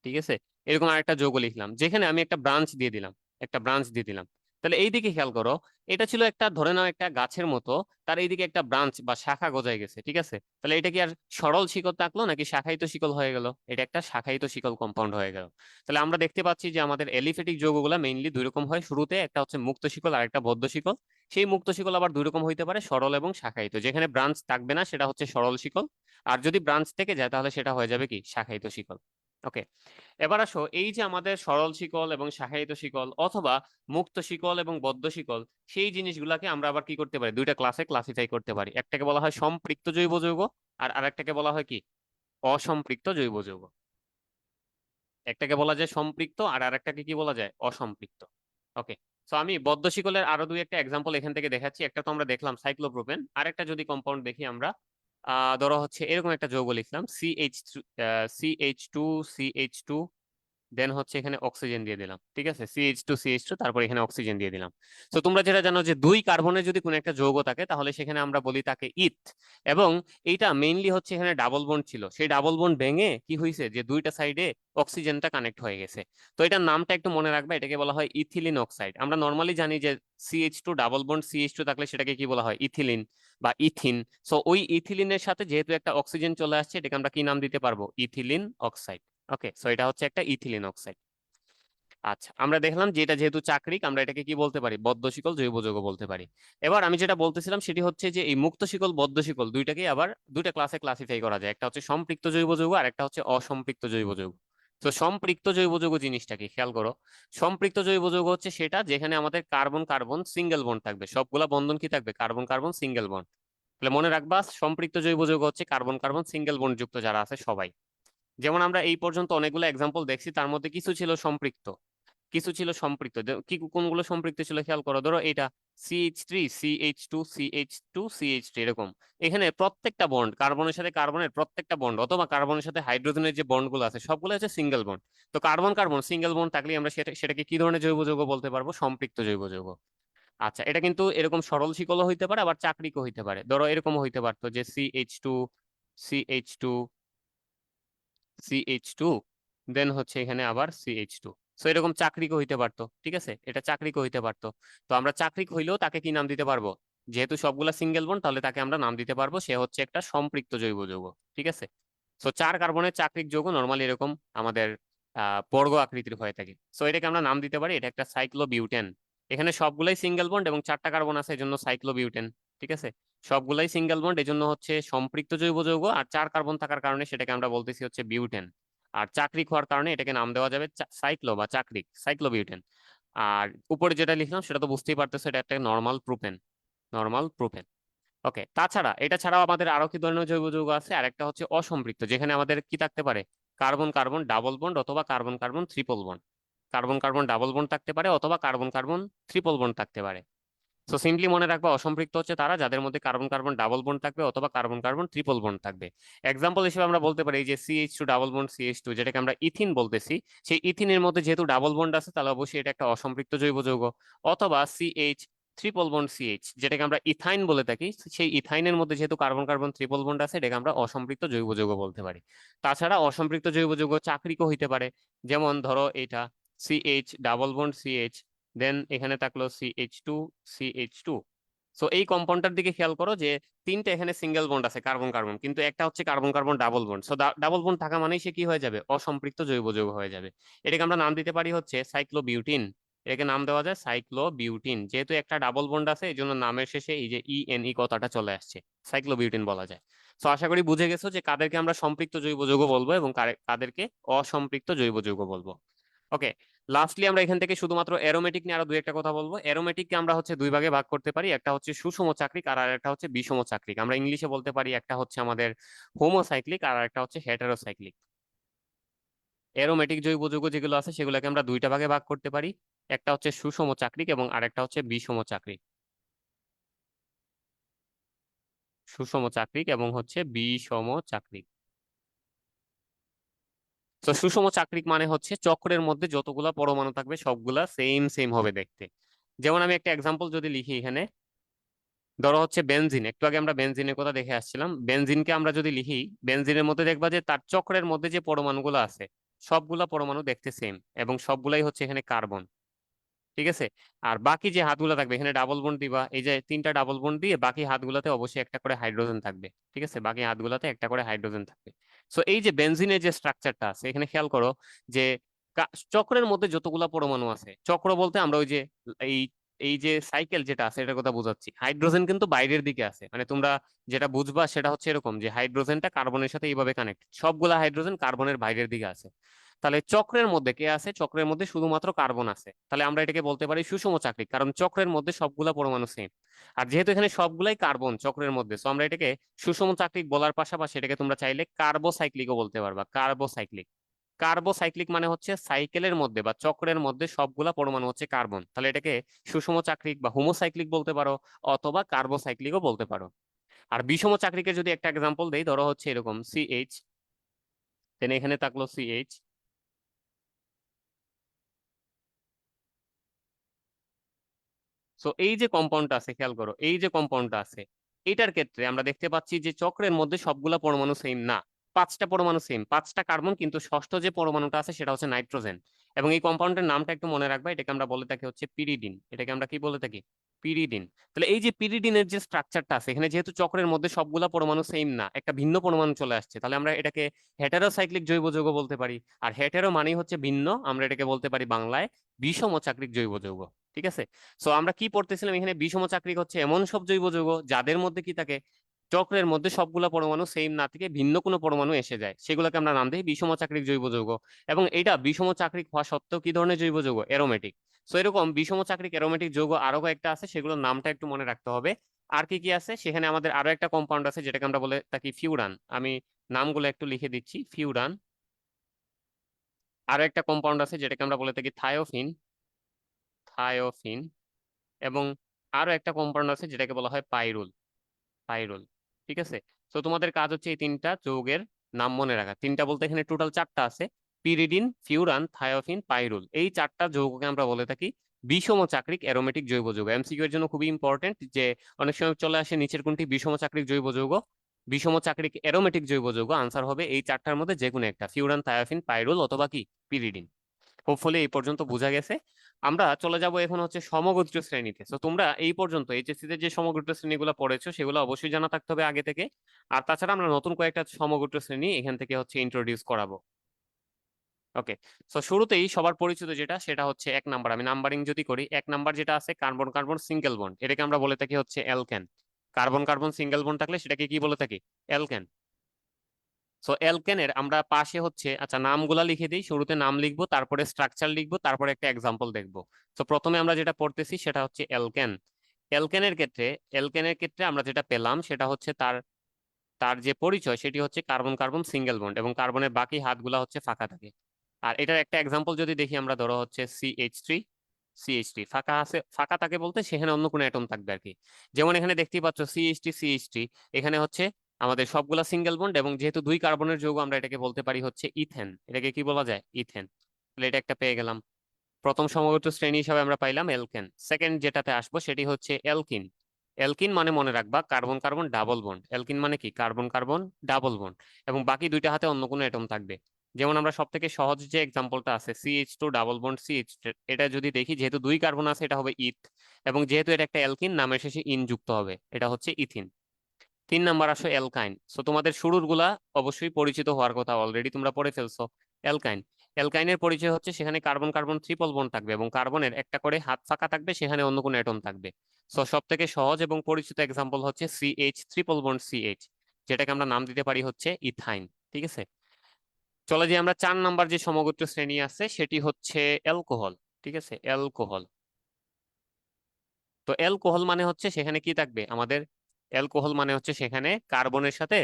ঠিক আছে, এরকম আরেকটা যৌগ লিখলাম যেখানে আমি একটা ব্রাঞ্চ দিয়ে দিলাম, একটা ব্রাঞ্চ দিয়ে দিলাম। তাহলে এই দিকে খেয়াল করো, এটা ছিল একটা ধরে নাও একটা গাছের মতো, তার এইদিকে একটা ব্রাঞ্চ বা শাখা গজায় গেছে। ঠিক আছে, তাহলে এটা কি আর সরল শিকল থাকলো নাকি শাখায়িত শিকল হয়ে গেল? এটা একটা শাখায়িত শিকল কম্পাউন্ড হয়ে গেল। তাহলে আমরা দেখতে পাচ্ছি যে আমাদের এলিফেটিক যৌগগুলো মেইনলি দুই রকম হয় শুরুতে, একটা হচ্ছে মুক্ত শিকল আর একটা বদ্ধ শিকল। সেই মুক্ত শিকল আবার দুই রকম হইতে পারে, সরল এবং শাখায়িত। যেখানে ব্রাঞ্চ থাকবে না সেটা হচ্ছে সরল শিকল, আর যদি ব্রাঞ্চ থেকে যায় তাহলে সেটা হয়ে যাবে কি, শাখায়িত শিকল। ওকে, এবার আসো এই যে আমাদের সরল শিকল এবং শাখায়িত শিকল অথবা মুক্ত শিকল এবং বদ্ধ শিকল, সেই জিনিসগুলাকে আমরা আবার কি করতে পারি, দুইটা ক্লাসে ক্লাসিফাই করতে পারি। একটাকে বলা হয় সম্পৃক্ত জৈব যৌগ, আর আরেকটাকে বলা হয় কি, অসম্পৃক্ত জৈব যৌগ। একটাকে বলা যায় সম্পৃক্ত আর আরেকটাকে কি বলা যায়, অসম্পৃক্ত। ওকে, সো আমি বদ্ধ শিকলের আরো দুই একটা এক্সাম্পল এখান থেকে দেখাচ্ছি। একটা তো আমরা দেখলাম সাইক্লোপ্রোপেন, আরেকটা যদি কম্পাউন্ড দেখি আমরা, ধরো হচ্ছে এরকম একটা যৌগ লিখলাম CH2 দেন হচ্ছে এখানে অক্সিজেন দিয়ে দিলাম, ঠিক আছে, CH2 তারপর এখানে অক্সিজেন দিয়ে দিলাম। তো তোমরা যেটা জানো যে দুই কার্বনের যদি কোনো একটা যৌগ থাকে তাহলে সেখানে আমরা বলি তাকে ইথ। এবং এইটা মেইনলি হচ্ছে এখানে ডাবল বন্ড ছিল, সেই ডাবল বন্ড ভেঙে কি হয়েছে যে দুইটা সাইডে অক্সিজেনটা কানেক্ট হয়ে গেছে। তো এটার নামটা একটু মনে রাখবে, এটাকে বলা হয় ইথিলিন অক্সাইড। আমরা নর্মালি জানি যে CH2 ডাবল বন্ড CH2 থাকলে সেটাকে কি বলা হয়, ইথিলিন বা ইথিন। সো ওই ইথিলিনের সাথে যেহেতু একটা অক্সিজেন চলে আসছে, এটাকে আমরা কি নাম দিতে পারবো, ইথিলিন অক্সাইড। ওকে, সো এটা হচ্ছে একটা ইথিলিন অক্সাইড। আচ্ছা, আমরা দেখলাম যে এটা যেহেতু চাকরিক, আমরা এটাকে কি বলতে পারি, বদ্ধ শিকল জৈব যৌগ বলতে পারি। এবার আমি যেটা বলতেছিলাম সেটি হচ্ছে যে এই মুক্ত শিকল বদ্ধ শিকল দুইটাকে আবার দুইটা ক্লাসে ক্লাসিফাই করা যায়, একটা হচ্ছে সম্পৃক্ত জৈব যৌগ আর একটা হচ্ছে অসম্পৃক্ত জৈব যৌগ। তো সম্পৃক্ত জৈব যৌগ জিনিসটা কি খেয়াল করো। সম্পৃক্ত জৈব যৌগ হচ্ছে সেটা যেখানে আমাদের কার্বন কার্বন সিঙ্গেল বন্ড থাকবে, সবগুলা বন্ধন কি থাকবে, কার্বন কার্বন সিঙ্গেল বন্ড। তাহলে মনে রাখবা সম্পৃক্ত জৈব যৌগ হচ্ছে কার্বন কার্বন সিঙ্গেল বন্ড যুক্ত যারা আছে সবাই। যেমন আমরা এই পর্যন্ত অনেকগুলো এক্সাম্পল দেখছি, তার মধ্যে কিছু ছিল সম্পৃক্ত, কিছু ছিল সম্পৃক্ত। কি কোনগুলো সম্পৃক্ত ছিল খেয়াল করো, ধরো এটা CH3 CH2 CH2 CH3 এরকম। এখানে প্রত্যেকটা বন্ড, কার্বনের সাথে কার্বনের প্রত্যেকটা বন্ড অথবা কার্বনের সাথে হাইড্রোজেনের যে বন্ড গুলো আছে সবগুলো হচ্ছে সিঙ্গেল বন্ড। তো কার্বন কার্বন সিঙ্গেল বন্ড থাকলে আমরা সেটাকে কি ধরনের জৈব যৌগ বলতে পারবো, সম্পৃক্ত জৈব যৌগ। আচ্ছা, এটা কিন্তু এরকম সরল শিকলও হইতে পারে আবার চাকরিকও হইতে পারে। ধরো এরকমও হইতে পারতো যে CH2 CH2 দেন হচ্ছে এখানে আবার CH2। সো এরকম চাকরিক হইতে পারতো, ঠিক আছে, এটা চাকরিক হইতে পারতো। তো আমরা চাকরিক হইলেও তাকে কি নাম দিতে পারবো, যেহেতু সবগুলা সিঙ্গেল বন্ড তাহলে তাকে আমরা নাম দিতে পারবো সে হচ্ছে একটা সম্পৃক্ত জৈব যৌগ, ঠিক আছে। সো 4 কার্বনের চাকরিক যৌগ নরমালি এরকম আমাদের বর্গ আকৃতির হয়ে থাকে। সো এটাকে আমরা নাম দিতে পারি এটা একটা সাইক্লোবিউটেন। এখানে সবগুলাই সিঙ্গেল বন্ড এবং 4টা কার্বন আছে এজন্য সাইক্লোবিউটেন, ঠিক আছে। সবগুলাই সিঙ্গেল বন্ড এজন্য হচ্ছে সম্পৃক্ত জৈব যৌগ, আর 4 কার্বন থাকার কারণে সেটাকে আমরা বলতেছি হচ্ছে বিউটেন। আর চাকরিক হওয়ার কারণে এটাকে নাম দেওয়া যাবে সাইক্লো বা চাকরিক, সাইক্লোবিউটেন। আর উপরে যেটা লিখলাম সেটা তো বুঝতেই পারতেছো, এটা একটা নর্মাল প্রোপেন, নর্মাল প্রোপেন। ওকে, তাছাড়া এটা ছাড়াও আমাদের আরো কি ধরনের জৈব যৌগ আছে, আর একটা হচ্ছে অসম্পৃক্ত, যেখানে আমাদের কি থাকতে পারে, কার্বন কার্বন ডাবল বন্ড অথবা carbon carbon triple bond. Carbon carbon double bond থাকতে পারে অথবা কার্বন কার্বন ট্রিপল বন্ড থাকতে পারে। সো সিম্পলি মনে রাখবা অসম্পৃক্ত হচ্ছে তারা যাদের মধ্যে কার্বন কার্বন ডাবল বন্ড থাকবে অথবা কার্বন কার্বন ট্রিপল বন্ড থাকবে। এক্সাম্পল হিসেবে আমরা বলতে পারি এই যে CH2 ডাবল বন্ড CH2 যেটাকে আমরা ইথিন বলতেছি, সেই ইথিনের মধ্যে যেহেতু ডাবল বন্ড আছে তাহলে অবশ্যই এটা একটা অসম্পৃক্ত জৈব যৌগ। অথবা ট্রিপল বন্ড CH যেটাকে আমরা ইথাইন বলে থাকি, সেই ইথাইনের মধ্যে যেহেতু কার্বন কার্বন ট্রিপল বন্ড আছে এটাকে আমরা অসম্পৃক্ত জৈব যৌগ বলতে পারি। তাছাড়া অসম্পৃক্ত জৈব যৌগ চাকরিকও হইতে পারে, যেমন ধরো এটা CH ডাবল বন্ড CH দেন এখানে থাকলো CH2 সো এই কম্পাউন্ডটার দিকে খেয়াল করো যে তিনটা এখানে সিঙ্গেল বন্ড আছে কার্বন কার্বন, কিন্তু একটা হচ্ছে carbon carbon double bond. So double bond থাকা মানেই সে কি হয়ে যাবে, অসম্পৃক্ত জৈব যৌগ হয়ে যাবে। এটাকে আমরা নাম দিতে পারি হচ্ছে সাইক্লোবিউটিন। এটাকে নাম দেওয়া যায় সাইক্লোবিউটিন, যেহেতু একটা ডাবল বন্ড আছে এই জন্য নামের শেষে এই যে ENE কথাটা চলে আসছে, সাইক্লোবিউটিন বলা যায়। সো আশা করি বুঝে গেছো যে কাদেরকে আমরা সম্পৃক্ত জৈব যৌগ বলবো এবং কাদেরকে অসম্পৃক্ত জৈব যৌগ বলবো। ওকে, লাস্টলি আমরা এখান থেকে শুধুমাত্র অ্যারোমেটিক নিয়ে আরো দুই একটা কথা বলবো। অ্যারোমেটিককে আমরা হচ্ছে দুই ভাগে ভাগ করতে পারি, একটা হচ্ছে সুষম চাকরিক আর একটা হচ্ছে বিষম চাকরিক। আমরা ইংলিশে বলতে পারি একটা হচ্ছে আমাদের হোমোসাইক্লিক আর একটা হচ্ছে হেটারোসাইক্লিক। অ্যারোমেটিক জৈব যৌগ যেগুলো আছে সেগুলোকে আমরা দুইটা ভাগে ভাগ করতে পারি, একটা হচ্ছে সুষম চাকরিক এবং আরেকটা হচ্ছে বিষম চাকরিক। সুষম চাকরিক এবং হচ্ছে বিষম চাকরিক। তো সুষম চাকরিক মানে হচ্ছে চক্রের মধ্যে যতগুলা পরমাণু থাকবে সবগুলা সেম সেম হবে দেখতে। যেমন আমি একটা এক্সাম্পল যদি লিখি এখানে, ধরো হচ্ছে বেনজিন, একটু আগে আমরা বেনজিনের কথা দেখে আসছিলাম, বেনজিনকে আমরা যদি লিখি, বেনজিনের মধ্যে দেখবা যে তার চক্রের মধ্যে যে পরমাণুগুলো আছে সবগুলা পরমাণু দেখতে সেম এবং সবগুলাই হচ্ছে এখানে কার্বন, ঠিক আছে। আর বাকি যে হাতগুলো থাকবে এখানে ডাবল বন্ড দিবা, এই যে তিনটা ডাবল বন্ড দিয়ে বাকি হাতগুলোতে অবশ্যই একটা করে হাইড্রোজেন থাকবে, ঠিক আছে, বাকি হাতগুলোতে একটা করে হাইড্রোজেন থাকবে। সো এই যে বেনজিনের যে স্ট্রাকচারটা আছে এখানে খেয়াল করো যে চক্রের মধ্যে যতগুলা পরমাণু আছে, চক্র বলতে আমরা ওই যে এই এই যে সাইকেল যেটা আছে এটার কথা বোঝাচ্ছি। হাইড্রোজেন কিন্তু বাইরের দিকে আছে, মানে তোমরা যেটা বুঝবা সেটা হচ্ছে এরকম যে হাইড্রোজেনটা কার্বনের সাথে এইভাবে কানেক্ট, সবগুলা হাইড্রোজেন কার্বনের বাইরের দিকে আছে। তাহলে চক্রের মধ্যে কে আছে? চক্রের মধ্যে শুধুমাত্র কার্বন আছে। তাহলে আমরা এটাকে বলতে পারি সুষম চাকরিক, কারণ চক্রের মধ্যে সবগুলা পরমাণু সেম। আর যেহেতু এখানে সবগুলাই কার্বন চক্রের মধ্যে, সো আমরা এটাকে সুষম চাকরিক বলার পাশাপাশি এটাকে তোমরা চাইলে কার্বোসাইক্লিকও বলতে পারবা। কার্বোসাইক্লিক, কার্বোসাইক্লিক মানে হচ্ছে সাইকেলের মধ্যে বা চক্রের মধ্যে সবগুলা পরমাণু হচ্ছে কার্বন, তাহলে এটাকে সুষম চাকরিক বা হোমোসাইক্লিক বলতে পারো, অথবা কার্বোসাইক্লিকও বলতে পারো। আর বিষম চাকরিকে যদি একটা এক্সাম্পল দেই, ধরো হচ্ছে এরকম সিএইচ, দেন এখানে থাকলো সিএইচ। সো এই যে কম্পাউন্ডটা আছে, খেয়াল করো, এই যে কম্পাউন্ডটা আছে, এটার ক্ষেত্রে আমরা দেখতে পাচ্ছি যে চক্রের মধ্যে সবগুলা পরমাণু সেম না, পাঁচটা পরমাণু সেম, পাঁচটা কার্বন, কিন্তু ষষ্ঠ যে পরমাণুটা আছে সেটা হচ্ছে নাইট্রোজেন। এবং এই কম্পাউন্ডের নামটা একটু মনে রাখবা, এটাকে আমরা বলে থাকি হচ্ছে পিরিডিন। এটাকে আমরা কি বলে থাকি? পিরিডিন। তাহলে এই যে পিরিডিনের যে স্ট্রাকচারটা আছে এখানে, যেহেতু চক্রের মধ্যে সবগুলা পরমাণু সেম না, একটা ভিন্ন পরমাণু চলে আসছে, তাহলে আমরা এটাকে হেটারোসাইক্লিক জৈব যৌগ বলতে পারি। আর হেটারো মানেই হচ্ছে ভিন্ন, আমরা এটাকে বলতে পারি বাংলায় বিষম চাকরিক জৈব যৌগ। ঠিক আছে। সো আমরা কি পড়তেছিলাম এখানে? বিষম চাকরিক হচ্ছে এমন সব জৈব যৌগ যাদের মধ্যে কি থাকে, চক্রের মধ্যে সবগুলা পরমাণু সেম না থেকে ভিন্ন কোনো পরমাণু এসে যায়, সেগুলোকে আমরা নাম দিই বিষম চাকরিক জৈব যৌগ। এবং এটা বিষম চাকরিক হওয়া সত্ত্বেও কি ধরনের জৈব যৌগ? অ্যারোমেটিক। সো এরকম বিষম চাকরিক অ্যারোমেটিক যৌগ আরো কয়েকটা আছে, সেগুলোর নামটা একটু মনে রাখতে হবে। আর কি কি আছে সেখানে? আমাদের আরো একটা কম্পাউন্ড আছে যেটাকে আমরা বলে থাকি ফিউরান। আমি নামগুলো একটু লিখে দিচ্ছি, ফিউরান। আরো একটা কম্পাউন্ড আছে যেটাকে আমরা বলে থাকি থায়োফিন, থায়োফিন। এবং আরো একটা কম্পাউন্ড আছে যেটাকে বলা হয় পাইরুল, পাইরুল। ঠিক আছে। তো তোমাদের কাজ হচ্ছে এই তিনটা যৌগের নাম মনে রাখা। তিনটা বলতে এখানে টোটাল চারটা আছে, পিরিডিন, ফিউরান, থায়োফিন, পাইরুল। এই চারটা যৌগকে আমরা বলে থাকি বিষম চাকরিক অ্যারোমেটিক জৈব যৌগ। এমসিকিউ এর জন্য খুবই ইম্পর্টেন্ট, যে অনেক সময় চলে আসে নিচের কোনটি বিষম চাকরিক জৈব যৌগ, বিষম চাকরিক অ্যারোমেটিক জৈব যৌগ। আনসার হবে এই চারটার মধ্যে যে কোনো একটা, ফিউরান, থায়োফিন, পাইরুল অথবা কি পিরিডিন। হোপফুলি এই পর্যন্ত বোঝা গেছে। আমরা চলে যাব এখন হচ্ছে সমগোত্রীয় শ্রেণীতে। তো তোমরা এই পর্যন্ত এইচএসসি তে যে সমগোত্রীয় শ্রেণীগুলো পড়েছো সেগুলো অবশ্যই জানা থাকতে হবে আগে থেকে। আর তাছাড়া আমরা নতুন কয়েকটা সমগোত্রীয় শ্রেণী এখান থেকে হচ্ছে ইন্ট্রোডিউস করাবো। ওকে। তো শুরুতেই সবার পরিচিত যেটা, সেটা হচ্ছে এক নাম্বার। আমি নাম্বারিং যদি করি, এক নাম্বার যেটা আছে কার্বন কার্বন সিঙ্গেল বন্ড, এটাকে আমরা বলে থাকি হচ্ছে alkane. Carbon carbon single bond থাকলে সেটাকে কি বলে থাকি? অ্যালকেন। সো অ্যালকেনের আমরা পাশে হচ্ছে, আচ্ছা নামগুলা লিখে দিই, শুরুতে নাম লিখবো, তারপরে স্ট্রাকচার লিখবো, তারপরে একটা এক্সাম্পল দেখবো। তো প্রথমে আমরা যেটা পড়তেছি সেটা হচ্ছে অ্যালকেন। অ্যালকেনের ক্ষেত্রে, অ্যালকেনের ক্ষেত্রে আমরা যেটা পেলাম সেটা হচ্ছে তার তার যে পরিচয় সেটি হচ্ছে কার্বন কার্বন সিঙ্গেল বন্ড, এবং কার্বনের বাকি হাতগুলা হচ্ছে ফাঁকা থাকে। আর এটার একটা এক্সাম্পল যদি দেখি আমরা, ধরো হচ্ছে CH3, CH3 ফাঁকা আছে, ফাঁকা থাকে বলতে সেখানে অন্য কোনো অ্যাটম থাকবে আর কি। যেমন এখানে দেখতেই পাচ্ছ CH3, CH3, এখানে হচ্ছে আমাদের সবগুলা সিঙ্গেল বন্ড, এবং যেহেতু দুই কার্বনের যৌগ আমরা এটাকে বলতে পারি হচ্ছে ইথেন। এটাকে কি বলা যায়? ইথেন। তাহলে এটা একটা পেয়ে গেলাম। প্রথম সমবেত শ্রেণী হিসাবে আমরা পাইলাম অ্যালকেন। সেকেন্ড যেটাতে আসবো সেটি হচ্ছে অ্যালকিন। অ্যালকিন মানে মনে রাখবা carbon carbon double bond. Alkyne মানে কি? কার্বন কার্বন ডাবল বন্ড, এবং বাকি দুইটা হাতে অন্য কোনো অ্যাটম থাকবে। যেমন আমরা সব থেকে সহজ যে এক্সাম্পলটা আছে CH2 ডাবল বন্ড CH, এটা যদি দেখি, যেহেতু দুই কার্বন আছে এটা হবে ইথ, এবং যেহেতু এটা একটা অ্যালকিন নামের শেষে ইন যুক্ত হবে, এটা হচ্ছে ইথিন। তিন নাম্বার আসো অ্যালকাইন। সো তোমাদের শুরুর গুলা অবশ্যই পরিচিত হওয়ার কথা, অলরেডি তোমরা পড়ে ফেলছো। অ্যালকাইন, অ্যালকাইনের পরিচয় হচ্ছে সেখানে কার্বন কার্বন ট্রিপল বন্ড থাকবে, এবং কার্বনের একটা করে হাত ফাঁকা থাকবে, সেখানে অন্য কোনো অ্যাটম থাকবে। সো সব থেকে সহজ এবং পরিচিত এক্সাম্পল হচ্ছে CH, ট্রিপল বন্ড CH, যেটাকে আমরা নাম দিতে পারি হচ্ছে ইথাইন। ঠিক আছে। চলে যে আমরা চার নাম্বার যে সমগোত্রীয় শ্রেণী আছে সেটি হচ্ছে অ্যালকোহল। ঠিক আছে, অ্যালকোহল। তো অ্যালকোহল মানে হচ্ছে সেখানে কি থাকবে আমাদের? অ্যালকোহল মানে হচ্ছে সেখানে কার্বনের সাথে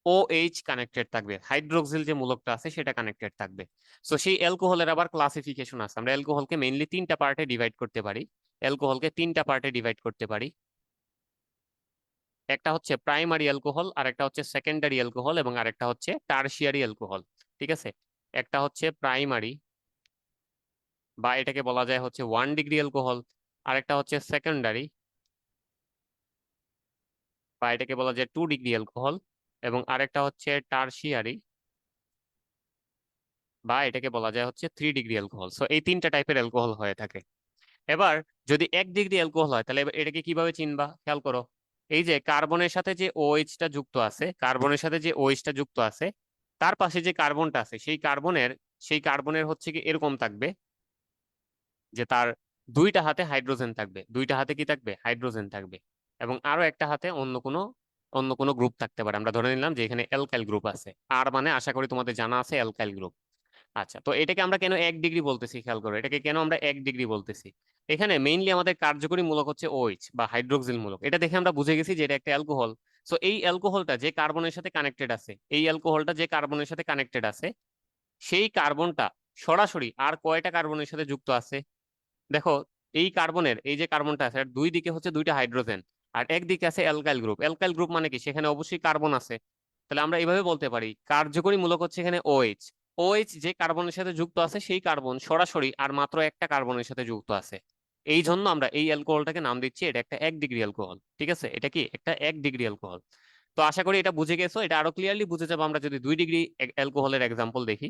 OH কানেক্টেড থাকবে, হাইড্রোক্সিল যে মূলকটা আছে সেটা কানেক্টেড থাকবে। তো সেই অ্যালকোহলের আবার ক্লাসিফিকেশন আছে। আমরা অ্যালকোহলকে মেইনলি তিনটা পার্টে ডিভাইড করতে পারি। অ্যালকোহলকে তিনটা পার্টে ডিভাইড করতে পারি। একটা হচ্ছে প্রাইমারি অ্যালকোহল, আর একটা হচ্ছে সেকেন্ডারি অ্যালকোহল, এবং আরেকটা হচ্ছে টারশিয়ারি অ্যালকোহল। ঠিক আছে। একটা হচ্ছে প্রাইমারি, বা এটাকে বলা যায় হচ্ছে 1 ডিগ্রি অ্যালকোহল। আরেকটা হচ্ছে সেকেন্ডারি, বা এটাকে বলা যায় 2 ডিগ্রি অ্যালকোহল। এবং আরেকটা হচ্ছে টারশিয়ারি, বা এটাকে বলা যায় হচ্ছে 3 ডিগ্রি অ্যালকোহল। সো এই তিনটা টাইপের অ্যালকোহল হয়ে থাকে। এবার যদি 1 ডিগ্রি অ্যালকোহল হয় তাহলে এবার এটাকে কিভাবে চিনবা? খেয়াল করো, এই যে কার্বনের সাথে যে OH টা যুক্ত আছে, কার্বনের সাথে যে OH টা যুক্ত আছে, তার পাশে যে কার্বনটা আছে সেই কার্বনের হচ্ছে কি এরকম থাকবে, যে তার দুইটা হাতে হাইড্রোজেন থাকবে, দুইটা হাতে কি থাকবে, হাইড্রোজেন থাকবে, এবং আরো একটা হাতে অন্য কোনো গ্রুপ থাকতে পারে। আমরা ধরে নিলাম যে এখানে অ্যালকাইল গ্রুপ আছে, আর মানে আশা করি তোমাদের জানা আছে অ্যালকাইল গ্রুপ। আচ্ছা, তো এটাকে আমরা কেন 1 ডিগ্রি বলতেছি, খেয়াল করো এটাকে কেন আমরা 1 ডিগ্রি বলতেছি। এখানে মেইনলি আমাদের কার্যকরী মূলক হচ্ছে OH বা হাইড্রোক্সিল মূলক, এটা দেখে আমরা বুঝে গেছি যে এটা একটা অ্যালকোহল। সো এই অ্যালকোহলটা যে কার্বনের সাথে কানেক্টেড আছে, এই অ্যালকোহলটা যে কার্বনের সাথে কানেক্টেড আছে, সেই কার্বনটা সরাসরি আর কয়টা কার্বনের সাথে যুক্ত আছে, দেখো এই কার্বনের এই যে কার্বনটা আছে, এর দুই দিকে হচ্ছে দুইটা হাইড্রোজেন, আর একদিকে আছে অ্যালকাইল গ্রুপ। অ্যালকাইল গ্রুপ মানে কি, সেখানে অবশ্যই কার্বন আছে। তাহলে আমরা এইভাবে বলতে পারি কার্যকরী মূলক হচ্ছে এখানে OH। OH যে কার্বনের সাথে যুক্ত আছে, সেই কার্বন সরাসরি আর মাত্র একটা কার্বনের সাথে যুক্ত আছে। এই জন্য আমরা এই অ্যালকোহলটাকে নাম দিচ্ছি এটা একটা 1 ডিগ্রি অ্যালকোহল। ঠিক আছে, এটা কি একটা 1 ডিগ্রি অ্যালকোহল। তো আশা করি এটা বুঝে গেছো, এটা আরো ক্লিয়ারলি বুঝে যাবো আমরা যদি 2 ডিগ্রি অ্যালকোহলের এক্সাম্পল দেখি।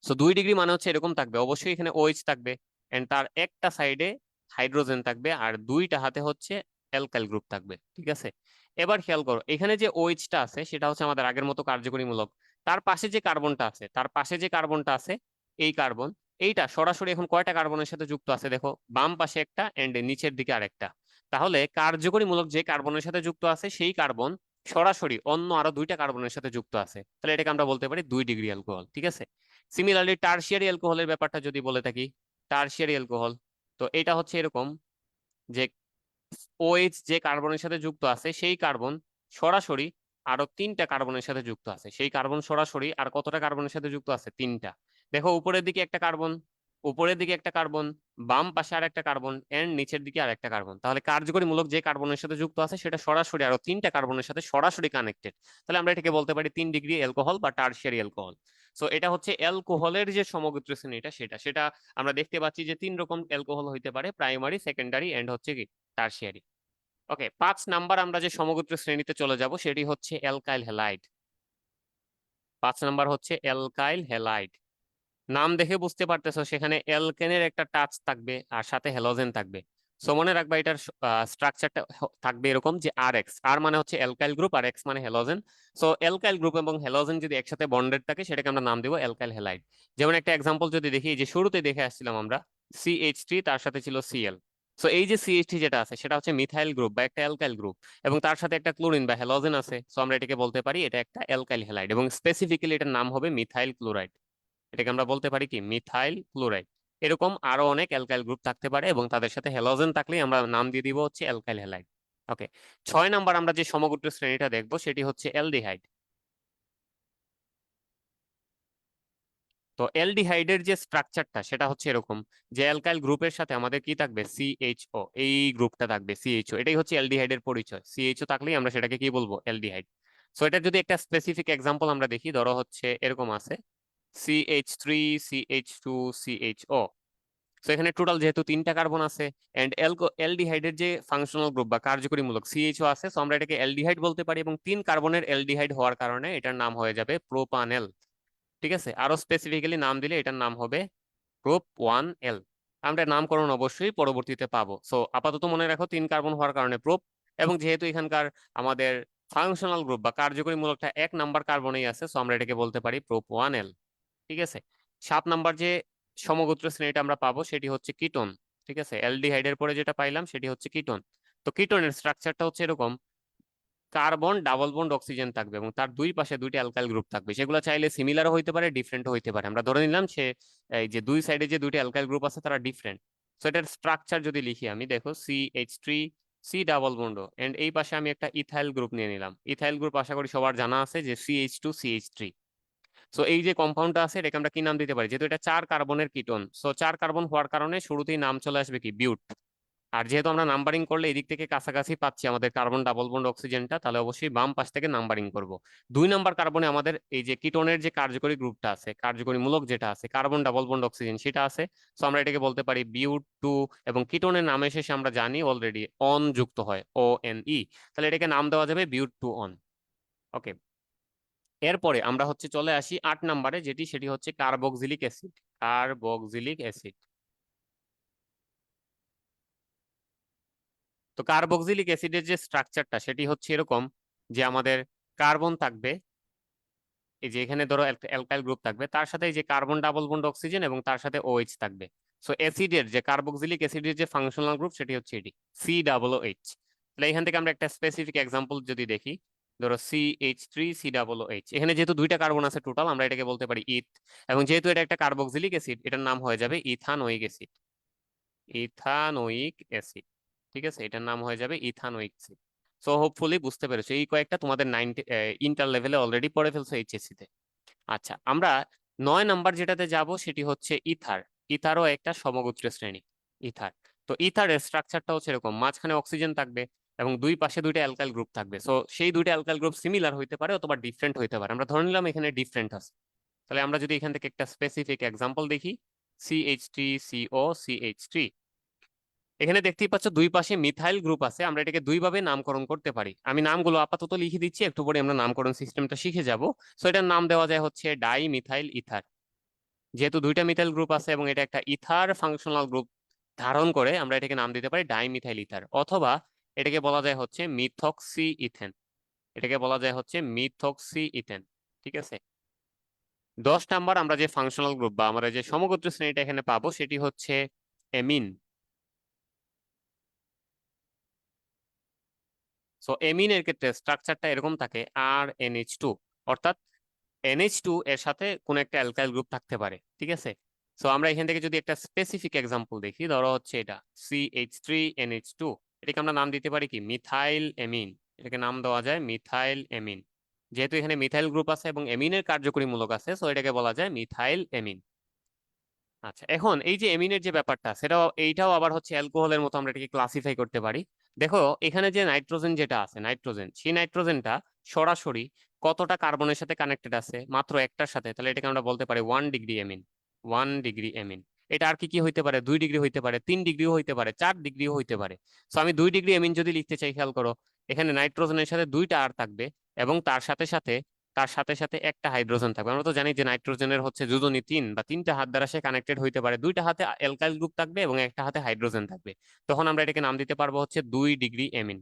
সো 2 ডিগ্রি মানে হচ্ছে এরকম থাকবে, অবশ্যই এখানে OH থাকবে, এন্ড তার একটা সাইডে হাইড্রোজেন থাকবে, আর দুইটা হাতে হচ্ছে অ্যালকাইল গ্রুপ থাকবে। ঠিক আছে, এবার খেয়াল করো এখানে যে OH-টা আছে সেটা হচ্ছে আমাদের আগের মতো কার্যকরীমূলক। তার পাশে যে কার্বনটা আছে, তার পাশে যে কার্বনটা আছে, এই কার্বন, এইটা সরাসরি এখন কয়টা কার্বনের সাথে যুক্ত আছে, দেখো বাম পাশে একটা এন্ড নিচের দিকে আরেকটা। তাহলে কার্যকরীমূলক যে কার্বনের সাথে যুক্ত আছে, সেই কার্বন সরাসরি অন্য আরো দুইটা কার্বনের সাথে যুক্ত আছে, তাহলে এটাকে আমরা বলতে পারি 2 ডিগ্রি অ্যালকোহল। ঠিক আছে, সিমিলারলি টারশিয়ারি অ্যালকোহলের ব্যাপারটা যদি বলে থাকি, টারশিয়ারি অ্যালকোহল, তো এটা হচ্ছে এরকম যে OH যে কার্বনের সাথে যুক্ত আছে, সেই কার্বন সরাসরি আরো তিনটা কার্বনের সাথে যুক্ত আছে, সেই কার্বন সরাসরি আর কতটা কার্বনের সাথে যুক্ত আছে, তিনটা। দেখো উপরের দিকে একটা কার্বন, উপরের দিকে একটা কার্বন, বাম পাশে আর একটা কার্বন, এন্ড নিচের দিকে আর একটা কার্বন। তাহলে কার্যকরী মূলক যে কার্বনের সাথে যুক্ত আছে সেটা সরাসরি আরো তিনটা কার্বনের সাথে সরাসরি কানেক্টেড। তাহলে আমরা এটাকে বলতে পারি 3 ডিগ্রি অ্যালকোহল বা টারশিয়ারি অ্যালকোহল। সো এটা হচ্ছে অ্যালকোহলের যে সমগোত্র শ্রেণী, এটা সেটা সেটা আমরা দেখতে পাচ্ছি যে 3 রকম অ্যালকোহল হইতে পারে, প্রাইমারি, সেকেন্ডারি এন্ড হচ্ছে কি টারশিয়ারি। ওকে, 5 নাম্বার আমরা যে সমগোত্র শ্রেণীতে চলে যাব সেটি হচ্ছে অ্যালকাইল হ্যালাইড। 5 নাম্বার হচ্ছে অ্যালকাইল হ্যালাইড। নাম দেখে বুঝতে পারতেছো সেখানে অ্যালকেনের একটা টাচ থাকবে আর সাথে হ্যালোজেন থাকবে। সো মনে রাখবা এটার স্ট্রাকচারটা থাকবে এরকম যে R X, আর মানে হচ্ছে অ্যালকাইল গ্রুপ আর এক্স মানে হ্যালোজেন। সো অ্যালকাইল গ্রুপ এবং হ্যালোজেন যদি একসাথে বন্ডেড থাকে সেটাকে আমরা নাম দেবো অ্যালকাইল হ্যালাইড। যেমন একটা এক্সাম্পল যদি দেখি, এই যে শুরুতে দেখে আসছিলাম আমরা CH3, তার সাথে ছিল Cl। সো এই যে CH3 যেটা আছে সেটা হচ্ছে মিথাইল গ্রুপ বা একটা অ্যালকাইল গ্রুপ, এবং তার সাথে একটা ক্লোরিন বা হ্যালোজেন আছে। সো আমরা এটাকে বলতে পারি এটা একটা অ্যালকাইল হ্যালাইড, এবং স্পেসিফিক্যালি এটার নাম হবে মিথাইল ক্লোরাইড। এটাকে আমরা বলতে পারি কি মিথাইল ক্লোরাইড। এরকম আরো অনেক অ্যালকাইল গ্রুপ থাকতে পারে, এবং তাদের সাথে হ্যালোজেন থাকলেই আমরা নাম দিয়ে দিব হচ্ছে অ্যালকাইল হ্যালাইড। ওকে, 6 নাম্বার আমরা যে সমগোত্র শ্রেণীটা দেখবো সেটি হচ্ছে অ্যালডিহাইড। তো অ্যালডিহাইডের যে স্ট্রাকচারটা সেটা হচ্ছে এরকম যে অ্যালকাইল গ্রুপের সাথে আমাদের কি থাকবে, CHO, এই গ্রুপটা থাকবে CHO, এটাই হচ্ছে অ্যালডিহাইডের পরিচয়। CHO থাকলেই আমরা সেটাকে কি বলবো, অ্যালডিহাইড। সো এটা যদি একটা স্পেসিফিক এক্সাম্পল আমরা দেখি, ধরো হচ্ছে এরকম আছে CH3, CH2, CHO। তো এখানে টোটাল যেহেতু তিনটা কার্বন আছে, এন্ড অ্যালডিহাইডের যে ফাংশনাল গ্রুপ বা কার্যকরী মূলক CHO আছে, সো আমরা এটাকে অ্যালডিহাইড বলতে পারি, এবং 3 কার্বনের অ্যালডিহাইড হওয়ার কারণে এটার নাম হয়ে যাবে প্রোপানেল। ঠিক আছে, আরো স্পেসিফিক্যালি নাম দিলে এটার নাম হবে প্রোপ 1L। আমরা নামকরণ অবশ্যই পরবর্তীতে পাবো। সো আপাতত মনে রাখো 3 কার্বন হওয়ার কারণে প্রোপ, এবং যেহেতু এখানকার আমাদের ফাংশনাল গ্রুপ বা কার্যকরী মূলকটা 1 নাম্বার কার্বনেই আছে, সো আমরা এটাকে বলতে পারি প্রোপ 1L। ঠিক আছে, 7 নাম্বার যে সমগোত্র শ্রেণীটা আমরা পাবো সেটি হচ্ছে কিটোন। ঠিক আছে, অ্যালডিহাইডের পরে যেটা পাইলাম সেটি হচ্ছে কিটোন। তো কিটোনের স্ট্রাকচারটা হচ্ছে এরকম, কার্বন ডাবল বন্ড অক্সিজেন থাকবে, এবং তার দুই পাশে দুইটা অ্যালকাইল গ্রুপ থাকবে। সেগুলো চাইলে সিমিলারও হইতে পারে, ডিফারেন্টও হইতে পারে। আমরা ধরে নিলাম সে এই যে দুই সাইডে যে দুইটা অ্যালকাইল গ্রুপ আছে তারা ডিফারেন্ট। সো এটার স্ট্রাকচার যদি লিখি আমি, দেখো CH3, C double bond, and এই পাশে আমি একটা ইথাইল গ্রুপ নিয়ে নিলাম। ইথাইল গ্রুপ আশা করি সবার জানা আছে যে CH2, CH3। সো এই যে কম্পাউন্ডটা আছে এটাকে আমরা কি নাম দিতে পারি, যেহেতু এটা 4 কার্বনের কিটোন, সো 4 কার্বন হওয়ার কারণে শুরুতেই নাম চলে আসবে কি, বিউট। আর যেহেতু আমরা নাম্বারিং করলে এদিক থেকে কাছাকাছি পাচ্ছি আমাদের কার্বন ডাবল বন্ড অক্সিজেনটা, তাহলে অবশ্যই বাম পাশ থেকে নাম্বারিং করব। 2 নাম্বার কার্বনে আমাদের এই যে কিটোনের যে কার্যকরী গ্রুপটা আছে, কার্যকরী মূলক যেটা আছে, কার্বন ডাবল বন্ড অক্সিজেন সেটা আছে। সো আমরা এটাকে বলতে পারি বিউট 2, এবং কিটোনের নামে শেষে আমরা জানি অলরেডি অন যুক্ত হয়, ONE। তাহলে এটাকে নাম দেওয়া যাবে বিউট 2 অন। ওকে, এরপরে আমরা হচ্ছে চলে আসি 8 নাম্বারে, সেটি হচ্ছে কার্বক্সিলিক অ্যাসিড। Carboxylic acid. তো কার্বক্সিলিক অ্যাসিডের যে স্ট্রাকচারটা সেটি হচ্ছে এরকম যে আমাদের কার্বন থাকবে এই যে এখানে ধরো একটা অ্যালকাইল গ্রুপ থাকবে, তার সাথে এই যে কার্বন ডাবল বন্ড অক্সিজেন এবং তার সাথে OH থাকবে। সো অ্যাসিডের যে কার্বক্সিলিক অ্যাসিডের যে ফাংশনাল গ্রুপ সেটি হচ্ছে এটি COOH। তাহলে এখান থেকে আমরা একটা স্পেসিফিক এক্সাম্পল যদি দেখি, ধরো CH3COOH, এখানে যেহেতু দুইটা কার্বন আছে টোটাল, আমরা এটাকে বলতে পারি ইথ। এবং যেহেতু এটা একটা কার্বক্সিলিক অ্যাসিড, এটার নাম হয়ে যাবে ইথানোয়িক অ্যাসিড। ইথানোয়িক অ্যাসিড, ঠিক আছে, এটার নাম হয়ে যাবে ইথানোয়িক অ্যাসিড। সো হোপফুলি বুঝতে পেরেছো, এই কয়েকটা তোমাদের ইন্টার লেভেলে অলরেডি পড়ে ফেলছো এইচএসসি তে। আচ্ছা, আমরা 9 নাম্বার যেটাতে যাব সেটি হচ্ছে ইথার। ইথারও একটা সমগোত্রীয় শ্রেণী, ইথার। তো ইথারের স্ট্রাকচারটা হচ্ছে এরকম, মাঝখানে অক্সিজেন থাকবে এবং দুই পাশে দুইটা অ্যালকাইল গ্রুপ থাকবে। সো সেই দুইটা অ্যালকাইল গ্রুপ সিমিলার হইতে পারে অথবা ডিফারেন্ট হইতে পারে, আমরা ধরে নিলাম এখানে ডিফারেন্ট আছে। তাহলে আমরা যদি এখান থেকে একটা স্পেসিফিক এক্সাম্পল দেখি, CH3CO CH3, এখানে দেখতেই পাচ্ছ দুই পাশে মিথাইল গ্রুপ আছে। আমরা এটাকে দুই ভাবে নামকরণ করতে পারি, আমি নামগুলো আপাতত লিখে দিচ্ছি, একটু পরে আমরা নামকরণ সিস্টেমটা শিখে যাব। সো এটার নাম দেওয়া যায় হচ্ছে ডাই মিথাইল ইথার। যেহেতু দুইটা মিথাইল গ্রুপ আছে এবং এটা একটা ইথার ফাংশনাল গ্রুপ ধারণ করে, আমরা এটাকে নাম দিতে পারি ডাই মিথাইল ইথার, অথবা এটাকে বলা যায় হচ্ছে মিথক্সি ইথেন। এটাকে বলা যায় হচ্ছে মিথক্সি ইথেন, ঠিক আছে। 10 নাম্বার আমরা যে ফাংশনাল গ্রুপ বা আমরা যে সমগোত্র শ্রেণীটা এখানে পাবো সেটি হচ্ছে এমিন। সো এমিনের ক্ষেত্রে স্ট্রাকচারটা এরকম থাকে RNH2, অর্থাৎ NH2 এর সাথে কোন একটা অ্যালকাইল গ্রুপ থাকতে পারে, ঠিক আছে। সো আমরা এখান থেকে যদি একটা স্পেসিফিক এক্সাম্পল দেখি, ধরো হচ্ছে এটা CH3NH2, এটাকে আমরা নাম দিতে পারি কি মিথাইল এমিন। এটাকে নাম দেওয়া যায় মিথাইল এমিন, যেহেতু এখানে মিথাইল গ্রুপ আছে এবং এমিনের কার্যকরী মূলক আছে, সো এটাকে বলা যায় মিথাইল এমিন। আচ্ছা, এখন এই যে এমিনের যে ব্যাপারটা, সেটাও এইটাও আবার হচ্ছে অ্যালকোহলের মতো আমরা এটাকে ক্লাসিফাই করতে পারি। দেখো এখানে যে নাইট্রোজেন যেটা আছে, নাইট্রোজেন, সেই নাইট্রোজেনটা সরাসরি কতটা কার্বনের সাথে কানেক্টেড আছে, মাত্র একটার সাথে, তাহলে এটাকে আমরা বলতে পারি 1 ডিগ্রি এমিন। 1 ডিগ্রি এমিন। এটা আর কি কি হইতে পারে, 2 ডিগ্রি হইতে পারে, 3 ডিগ্রিও হইতে পারে, 4 ডিগ্রিও হইতে পারে। তো আমি 2 ডিগ্রি এমিন যদি লিখতে চাই, খেয়াল করো, এখানে নাইট্রোজেনের সাথে দুইটা আর থাকবে এবং তার সাথে সাথে একটা হাইড্রোজেন থাকবে। আমরা তো জানি যে নাইট্রোজেনের হচ্ছে যোজনী 3 বা তিনটা হাত দ্বারা সে কানেক্টেড হইতে পারে, দুইটা হাতে অ্যালকাইল গ্রুপ থাকবে এবং একটা হাতে হাইড্রোজেন থাকবে। তখন আমরা এটাকে নাম দিতে পারবো হচ্ছে 2 ডিগ্রি এমিন,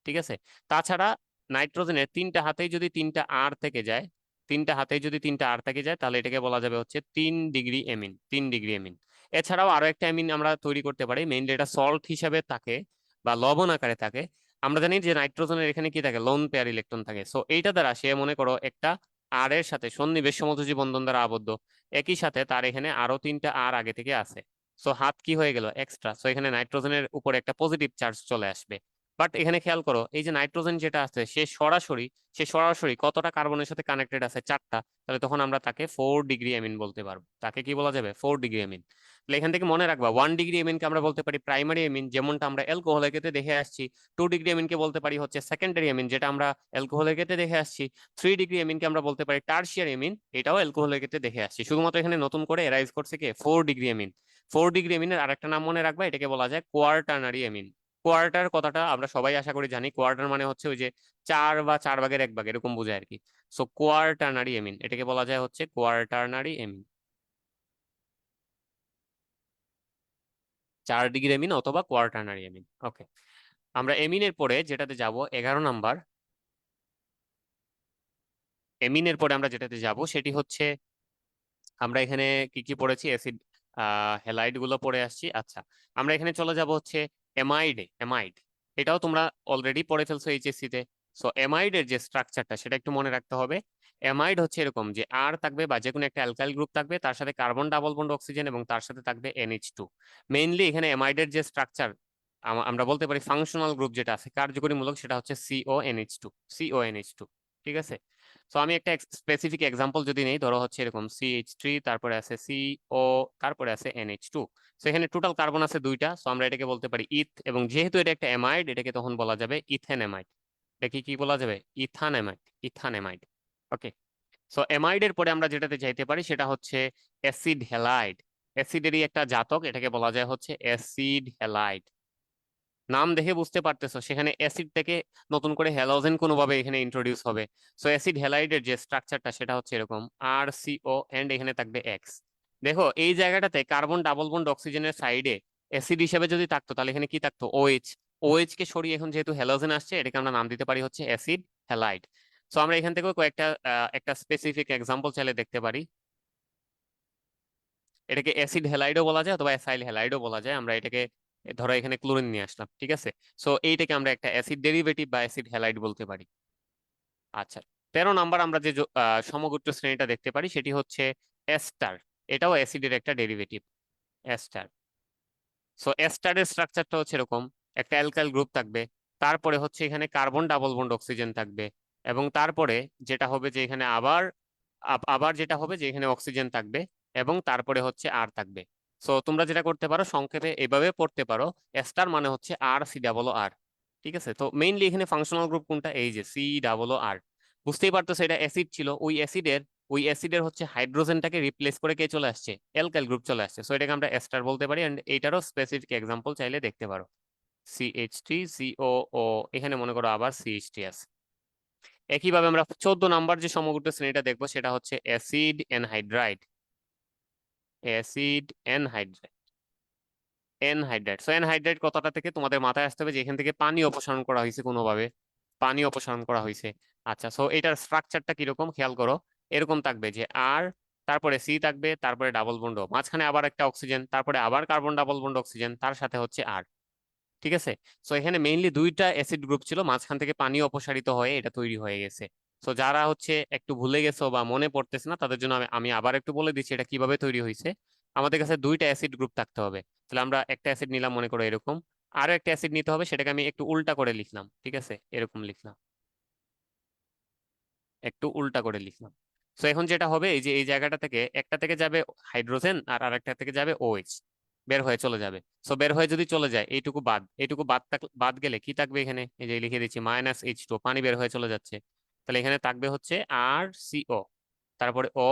ঠিক আছে। তাছাড়া নাইট্রোজেনের তিনটা হাতেই যদি তিনটা আর থেকে যায়, তাহলে এটাকে বলা যাবে হচ্ছে 3 ডিগ্রি এমিন, 3 ডিগ্রি এমিন। এছাড়াও আরো একটা এমিন আমরা তৈরি করতে পারি, মেইনলি এটা সল্ট হিসাবে থাকে বা লবণ আকারে থাকে। আমরা জানি যে নাইট্রোজেনের এখানে কি থাকে, লোন পেয়ার ইলেকট্রন থাকে। সো এইটা দ্বারা সে মনে করো একটা আর এর সাথে সন্নিবেশ সমযোজী বন্ধন দ্বারা আবদ্ধ, একই সাথে তার এখানে আরো তিনটা আর আগে থেকে আছে। সো হাত কি হয়ে গেল, এক্সট্রা। সো এখানে নাইট্রোজেনের উপরে একটা পজিটিভ চার্জ চলে আসবে। বাট এখানে খেয়াল করো, এই যে নাইট্রোজেন যেটা আছে সে সরাসরি কতটা কার্বনের সাথে কানেক্টেড আছে, চারটা। তাহলে তখন আমরা তাকে 4 ডিগ্রি এমিন বলতে পারবো, তাকে কি বলা যাবে, 4 ডিগ্রি এমিন। তাহলে এখান থেকে মনে রাখবা 1 ডিগ্রি এমিনকে আমরা বলতে পারি প্রাইমারি এমিন, যেমনটা আমরা অ্যালকোহলের ক্ষেত্রে দেখে আসছি। 2 ডিগ্রি এমিনকে বলতে পারি হচ্ছে সেকেন্ডারি এমিন, যেটা আমরা অ্যালকোহলের ক্ষেত্রে দেখে আসছি। 3 ডিগ্রি এমিনকে আমরা বলতে পারি টার্সিয়ারি এমিন, এটাও অ্যালকোহলের ক্ষেত্রে দেখে আসছি। শুধুমাত্র এখানে নতুন করে এরাইজ করছে কি 4 ডিগ্রি এমিন। 4 ডিগ্রি এমিনের আরেকটা নাম মনে রাখবা, এটাকে বলা যায় কোয়ার্টারনারি এমিন। কোয়ার্টার কথাটা আমরা সবাই আশা করি জানি, কোয়ার্টার মানে হচ্ছে ওই যে 4 বা 4 ভাগের 1 ভাগ এরকম বোঝায় আর কি। সো কোয়ার্টারনারি এমিন, এটাকে বলা যায় হচ্ছে কোয়ার্টারনারি এমিন, 4 ডিগ্রি এমিন অথবা কোয়ার্টারনারি এমিন। ওকে, আমরা এমিনের পরে যেটাতে যাব 11 নাম্বার, এমিনের পরে আমরা যেটাতে যাব সেটি হচ্ছে, আমরা এখানে কি কি পড়েছি, অ্যাসিড হ্যালাইড গুলো পড়ে আসছি। আচ্ছা, আমরা এখানে চলে যাব হচ্ছে এমাইড। এটাও তোমরা অলরেডি পড়ে ফেলছো এইচএসসি তে। সো এমাইডের যে স্ট্রাকচারটা সেটা একটু মনে রাখতে হবে। এমাইড হচ্ছে এরকম যে আর থাকবে বা যে কোনো একটা অ্যালকাইল গ্রুপ থাকবে, তার সাথে কার্বন ডাবল বন্ড অক্সিজেন এবং তার সাথে থাকবে NH2। মেইনলি এখানে এমাইডের যে স্ট্রাকচার, আমরা বলতে পারি ফাংশনাল গ্রুপ যেটা আছে কার্যকরীমূলক, সেটা হচ্ছে CONH2। ঠিক আছে। সো আমি একটা স্পেসিফিক এক্সাম্পল যদি নেই, ধরো হচ্ছে এরকম CH3, তারপরে আছে CO, তারপরে আছে NH2। সেখানে টোটাল কার্বন আছে দুইটা। সো আমরা এটাকে বলতে পারি ইথ, এবং যেহেতু এটা একটা অ্যামাইড, এটাকে তখন বলা যাবে ইথেনএমাইড। এটাকে কি বলা যাবে, ইথানএমাইড। ওকে। সো অ্যামাইডের পরে আমরা যেটাতে যাইতে পারি সেটা হচ্ছে অ্যাসিড হ্যালাইড। অ্যাসিডেরই একটা জাতক, এটাকে বলা যায় হচ্ছে অ্যাসিড হ্যালাইড। নাম দেখে বুঝতে পারতেছো সেখানে অ্যাসিড থেকে নতুন করে হ্যালোজেন কোনোভাবে এখানে ইন্ট্রোডিউস হবে। সো অ্যাসিড হ্যালাইডের যে স্ট্রাকচারটা সেটা হচ্ছে এরকম RCO এন্ড এখানে থাকবে X। দেখো এই জায়গাটাতে কার্বন ডাবল বন্ড অক্সিজেনের সাইডে অ্যাসিড হিসেবে যদি থাকতো, তাহলে এখানে কি থাকতো, OH। OH কে সরিয়ে এখন যেহেতু হ্যালোজেন আসছে, এটাকে আমরা নাম দিতে পারি হচ্ছে অ্যাসিড হ্যালাইড। সো আমরা এখান থেকেও কয়েকটা একটা স্পেসিফিক এক্সাম্পল চাইলে দেখতে পারি। এটাকে অ্যাসিড হ্যালাইডও বলা যায় অথবা অ্যাসাইল হ্যালাইডও বলা যায়। আমরা এটাকে ধরো এখানে ক্লোরিন নিয়ে আসলাম, ঠিক আছে। সো এইটাকে আমরা একটা অ্যাসিড ডেরিভেটিভ বা অ্যাসিড হ্যালাইড বলতে পারি। আচ্ছা, 13 নাম্বার আমরা যে সমগোত্র শ্রেণীটা দেখতে পারি সেটি হচ্ছে এস্টার। এটাও অ্যাসিডের একটা ডেরিভেটিভ, এস্টার। সো এস্টারের স্ট্রাকচারটা হচ্ছে এরকম, একটা অ্যালকাইল গ্রুপ থাকবে, তারপরে হচ্ছে এখানে কার্বন ডাবল বন্ড অক্সিজেন থাকবে, এবং তারপরে যেটা হবে যে এখানে আবার আবার যেটা হবে যে এখানে অক্সিজেন থাকবে, এবং তারপরে হচ্ছে আর থাকবে। সো তোমরা যেটা করতে পারো সংক্ষেপে এভাবে পড়তে পারো, এস্টার মানে হচ্ছে আর সি ডাবল আর। ঠিক আছে, তো মেইনলি এখানে ফাংশনাল গ্রুপ কোনটা, এই যে সি ডাবল আর। বুঝতেই পারতো এটা অ্যাসিড ছিল, ওই অ্যাসিডের হচ্ছে হাইড্রোজেনটাকে রিপ্লেস করে কে চলে আসছে, অ্যালকাইল গ্রুপ চলে আসছে। সো এটাকে আমরা এস্টার বলতে পারি, এন্ড এইটারও স্পেসিফিক এক্সাম্পল চাইলে দেখতে পারো। CH3 COO, এখানে মনে করো আবার CH3 আছে। একইভাবে আমরা 14 নাম্বার যে সমগোত্র শ্রেণীটা দেখবো সেটা হচ্ছে অ্যাসিড এনহাইড্রাইড। অ্যাসিড এনহাইড্রাইড, এনহাইড্রাইড। সো এনহাইড্রাইড কথাটা থেকে তোমাদের মাথায় আসতে হবে যে এখান থেকে পানি অপসারণ করা হয়েছে, কোনোভাবে পানি অপসারণ করা হয়েছে। আচ্ছা, সো এটার স্ট্রাকচারটা কিরকম খেয়াল করো, এরকম থাকবে যে আর, তারপরে সি থাকবে, তারপরে ডাবল বন্ড, মাঝখানে আবার একটা অক্সিজেন, তারপরে আবার কার্বন ডাবল বন্ড অক্সিজেন, তার সাথে হচ্ছে আর। ঠিক আছে, সো এখানে মেইনলি দুইটা অ্যাসিড গ্রুপ ছিল, মাঝখান থেকে পানি অপসারিত হয়ে এটা তৈরি হয়ে গেছে। সো যারা হচ্ছে একটু ভুলে গেছো বা মনে পড়তেছে না তাদের জন্য আমি আবার একটু বলে দিচ্ছি এটা কিভাবে তৈরি হয়েছে। আমাদের কাছে দুইটা অ্যাসিড গ্রুপ থাকতে হবে। তাহলে আমরা একটা অ্যাসিড নিলাম মনে করো এরকম, আরো একটা অ্যাসিড নিতে হবে, সেটাকে আমি একটু উল্টা করে লিখলাম, ঠিক আছে, এরকম লিখলাম, একটু উল্টা করে লিখলাম। তো এখন যেটা হবে এই যে এই জায়গাটা থেকে একটা থেকে যাবে হাইড্রোজেন আর আরেকটা থেকে যাবে OH, বের হয়ে চলে যাবে। সো বের হয়ে যদি চলে যায় এইটুকু বাদ গেলে কি থাকবে এখানে, এই যে লিখে দিচ্ছি -H2, পানি বের হয়ে চলে যাচ্ছে। তাহলে এখানে থাকবে হচ্ছে RCO, তারপরে O,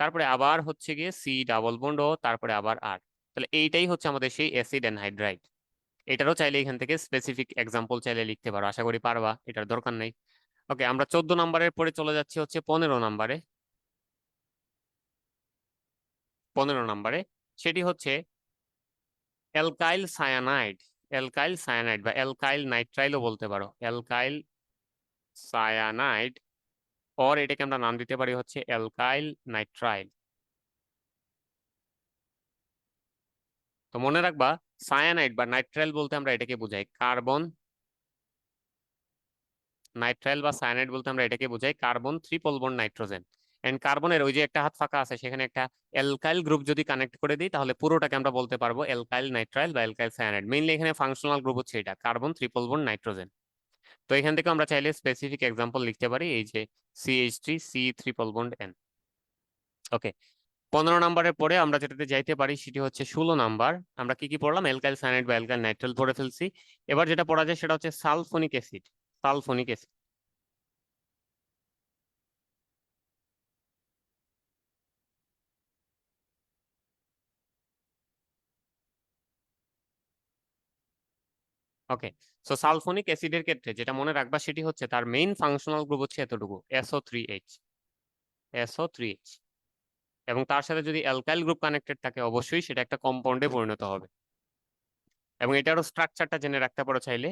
তারপরে আবার হচ্ছে গিয়ে সি ডাবল বন্ড ও, তারপরে আবার আর। তাহলে এইটাই হচ্ছে আমাদের সেই অ্যাসিড অ্যানহাইড্রাইড। এটারও চাইলে এখান থেকে স্পেসিফিক এক্সাম্পল চাইলে লিখতে পারো, আশা করি পারবা, এটার দরকার নেই। ওকে, আমরা 14 নাম্বারের পরে চলে যাচ্ছি হচ্ছে 15 নাম্বারে। 15 নাম্বারে সেটি হচ্ছে অ্যালকাইল সায়ানাইড। অ্যালকাইল সায়ানাইড বা অ্যালকাইল নাইট্রাইলও বলতে পারো, অ্যালকাইল সায়ানাইড, অর এটাকে আমরা নাম দিতে পারি হচ্ছে অ্যালকাইল নাইট্রাইল। তো মনে রাখবা, সায়ানাইড বা নাইট্রাইল বলতে আমরা এটাকে বুঝাই কার্বন, নাইট্রাইল বা সায়ানাইড বলতে আমরা এটাকে বুঝাই carbon triple bond nitrogen. And কার্বনের ওই যে একটা হাত ফাঁকা আছে সেখানে একটা অ্যালকাইল গ্রুপ যদি কানেক্ট করে দিই তাহলে পুরোটাকে আমরা বলতে পারবো অ্যালকাইল নাইট্রাইল বা অ্যালকাইল সায়ানাইড। মেইনলি এখানে ফাংশনাল গ্রুপ হচ্ছে এটা কার্বন ট্রিপল বন্ড নাইট্রোজেন। তো এখান থেকে আমরা চাইলে স্পেসিফিক এক্সাম্পল লিখতে পারি, এই যে CH3 C triple bond N। ওকে, 15 নাম্বারের পরে আমরা যেটাতে যাইতে পারি সেটি হচ্ছে 16 নাম্বার। আমরা কি কি পড়লাম, অ্যালকাইল সায়ানাইড বা অ্যালকাইল নাইট্রাইল পড়ে ফেলছি। এবার যেটা পড়া যায় সেটা হচ্ছে সালফোনিক অ্যাসিড। সালফোনিক অ্যাসিড, ওকে। সো সালফোনিক অ্যাসিডের ক্ষেত্রে যেটা মনে রাখবা সেটি হচ্ছে তার মেইন ফাংশনাল গ্রুপ হচ্ছে এতটুকু, SO3H, SO3H, এবং তার সাথে যদি অ্যালকাইল গ্রুপ কানেক্টেড থাকে অবশ্যই সেটা একটা কম্পাউন্ডে পরিণত হবে। এবং এটারও স্ট্রাকচারটা জেনে রাখতে পারো চাইলে,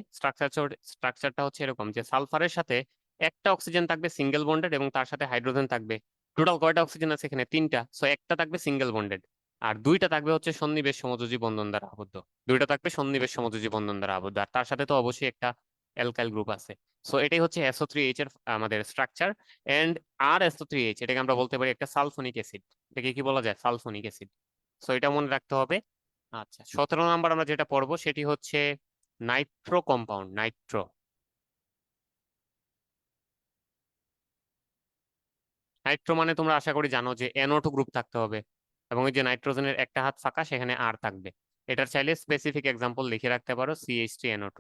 স্ট্রাকচারটা হচ্ছে এরকম যে সালফারের সাথে একটা অক্সিজেন থাকবে সিঙ্গেল বন্ডেড এবং তার সাথে হাইড্রোজেন থাকবে। টোটাল কয়টা অক্সিজেন আছে এখানে, তিনটা। সো একটা থাকবে সিঙ্গেল বন্ডেড, আর দুইটা থাকবে হচ্ছে সন্নিবেশ সমযোজী বন্ধন দ্বারা আবদ্ধ। দুইটা থাকবে সন্নিবেশ সমযোজী বন্ধন দ্বারা আবদ্ধ, আর তার সাথে তো অবশ্যই একটা অ্যালকাইল গ্রুপ আছে। সো এটাই হচ্ছে SO3H এর আমাদের স্ট্রাকচার। এন্ড SO3H এটাকে আমরা বলতে পারি একটা সালফোনিক অ্যাসিড। এটাকে কি বলা যায়, সালফোনিক অ্যাসিড। সো এটা মনে রাখতে হবে। আচ্ছা, 17 নাম্বার আমরা যেটা পড়বো সেটি হচ্ছে নাইট্রো কম্পাউন্ড, নাইট্রো। নাইট্রো মানে তোমরা আশা করি জানো যে NO2 গ্রুপ থাকতে হবে, এবং ওই যে নাইট্রোজেনের একটা হাত ফাঁকা সেখানে আর থাকবে। এটার চাইলে স্পেসিফিক এক্সাম্পল লিখে রাখতে পারো, CH3NO2,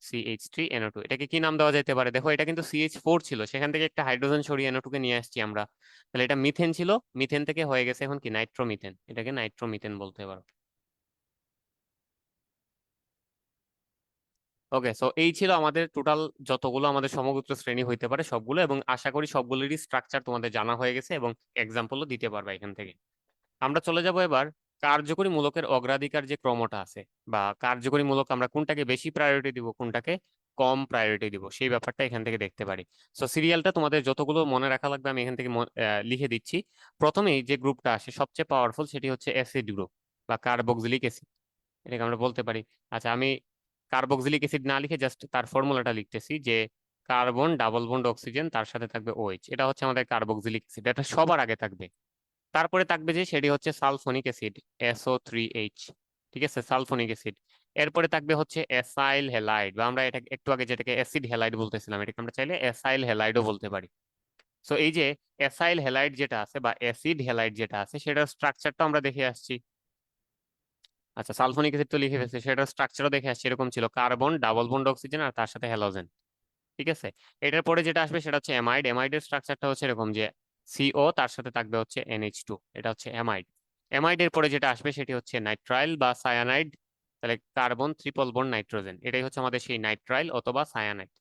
CH3NO2। এটাকে কি নাম দেওয়া যেতে পারে, দেখো এটা কিন্তু CH4 ছিল, সেখান থেকে একটা হাইড্রোজেন সরিয়ে NO2 কে নিয়ে আসছি আমরা। তাহলে এটা মিথেন ছিল, মিথেন থেকে হয়ে গেছে এখন কি নাইট্রোমিথেন, এটাকে নাইট্রোমিথেন বলতে পারো। ওকে, সো এই ছিল আমাদের টোটাল যতগুলো আমাদের সমগোত্র শ্রেণী হইতে পারে সবগুলো, এবং আশা করি সবগুলোরই স্ট্রাকচার তোমাদের জানা হয়ে গেছে এবং এক্সাম্পলও দিতে পারবা এখান থেকে। আমরা চলে যাব এবার কার্যকরী মূলকের অগ্রাধিকার যে ক্রমটা আছে, বা কার্যকরী মূলক আমরা কোনটাকে বেশি প্রায়োরিটি দিব, কোনটাকে কম প্রায়োরিটি দিব, সেই ব্যাপারটা এখান থেকে দেখতে পারি। সো সিরিয়ালটা তোমাদের যতগুলো মনে রাখা লাগবে আমি এখান থেকে লিখে দিচ্ছি। প্রথমেই যে গ্রুপটা আসে সবচেয়ে পাওয়ারফুল সেটি হচ্ছে অ্যাসিড গ্রুপ বা কার্বক্সিলিক অ্যাসিড, এটাকে আমরা বলতে পারি। আচ্ছা, আমি কার্বক্সিলিক অ্যাসিড না লিখে জাস্ট তার ফর্মুলাটা লিখতেছি, যে কার্বন ডাবল বন্ড অক্সিজেন তার সাথে থাকবে OH, এটা হচ্ছে আমাদের কার্বক্সিলিক অ্যাসিড, এটা সবার আগে থাকবে। তারপরে থাকবে যে সেটি হচ্ছে সালফোনিক অ্যাসিড, SO3H, ঠিক আছে, সালফোনিক অ্যাসিড। এরপরে থাকবে হচ্ছে অ্যাসাইল হ্যালাইড, বা আমরা এটা একটু আগে যেটাকে অ্যাসিড হ্যালাইড বলতেছিলাম, এটাকে আমরা চাইলে অ্যাসাইল হ্যালাইডও বলতে পারি। সো এই যে অ্যাসাইল হ্যালাইড যেটা আছে বা অ্যাসিড হ্যালাইড যেটা আছে সেটার স্ট্রাকচারটা আমরা দেখে আসছি। আচ্ছা, সালফোনিক অ্যাসিড তো লিখে ফেলছে, সেটার স্ট্রাকচারও দেখে আসছি, এরকম ছিল, কার্বন ডাবল বন্ড অক্সিজেন আর তার সাথে হ্যালোজেন, ঠিক আছে। এটার পরে যেটা আসবে সেটা হচ্ছে অ্যামাইড, অ্যামাইডের স্ট্রাকচারটা হচ্ছে এরকম যে CO তার সাথে থাকবে হচ্ছে NH2, এটা হচ্ছে অ্যামাইড। অ্যামাইডের পরে যেটা আসবে সেটি হচ্ছে নাইট্রাইল বা সায়ানাইড, তাহলে কার্বন ট্রিপল বন্ড নাইট্রোজেন, এটাই হচ্ছে আমাদের সেই নাইট্রাইল অথবা সায়ানাইড।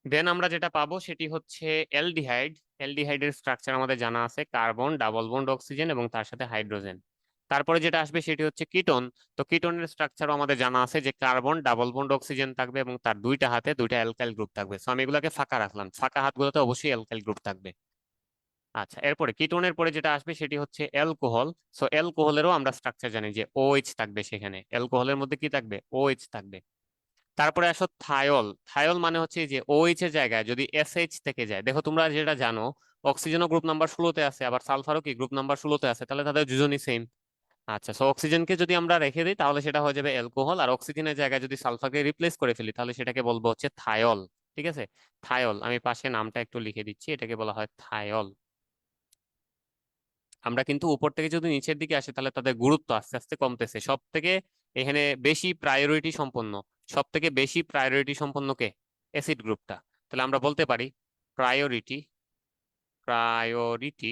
দেন আমরা যেটা পাবো সেটি হচ্ছে অ্যালডিহাইড। অ্যালডিহাইডের স্ট্রাকচার আমাদের জানা আছে, কার্বন ডাবল বন্ড অক্সিজেন এবং তার সাথে হাইড্রোজেন। তারপরে যেটা আসবে সেটি হচ্ছে কিটোন। তো কিটোনের স্ট্রাকচারও আমাদের জানা আছে, যে কার্বন ডাবল বন্ড অক্সিজেন থাকবে এবং তার দুইটা হাতে দুইটা অ্যালকাইল গ্রুপ থাকবে। সো আমি এগুলোকে ফাঁকা রাখলাম, ফাঁকা হাতগুলোতে অবশ্যই অ্যালকাইল গ্রুপ থাকবে। আচ্ছা, এরপরে কিটোনের পরে যেটা আসবে সেটি হচ্ছে অ্যালকোহল। সো অ্যালকোহলেরও আমরা স্ট্রাকচার জানি যে OH থাকবে, সেখানে অ্যালকোহলের মধ্যে কি থাকবে, OH থাকবে। তারপরে আসো থায়ল। থায়ল মানে হচ্ছে যে OH এর জায়গায় যদি SH থেকে যায়, দেখো তোমরা যেটা জানো অক্সিজেনও গ্রুপ নাম্বার 16-তে আছে, আবার সালফারও কি গ্রুপ নাম্বার 16-তে আছে, তাহলে তাদের দুজনই সেম। আচ্ছা, সো অক্সিজেনকে যদি আমরা রেখে দিই তাহলে সেটা হয়ে যাবে অ্যালকোহল, আর অক্সিজেনের জায়গায় যদি সালফারকে রিপ্লেস করে ফেলি তাহলে সেটাকে বলবো হচ্ছে থায়ল, ঠিক আছে। থায়ল, আমি পাশে নামটা একটু লিখে দিচ্ছি, এটাকে বলা হয় থায়ল। আমরা কিন্তু উপর থেকে যদি নিচের দিকে আসি তাহলে তাদের গুরুত্ব আস্তে আস্তে কমতেছে। সব থেকে এখানে বেশি প্রায়োরিটি সম্পন্ন, সব থেকে বেশি প্রায়োরিটি সম্পন্ন কে, অ্যাসিড গ্রুপটা। তাহলে আমরা বলতে পারি প্রায়োরিটি, প্রায়োরিটি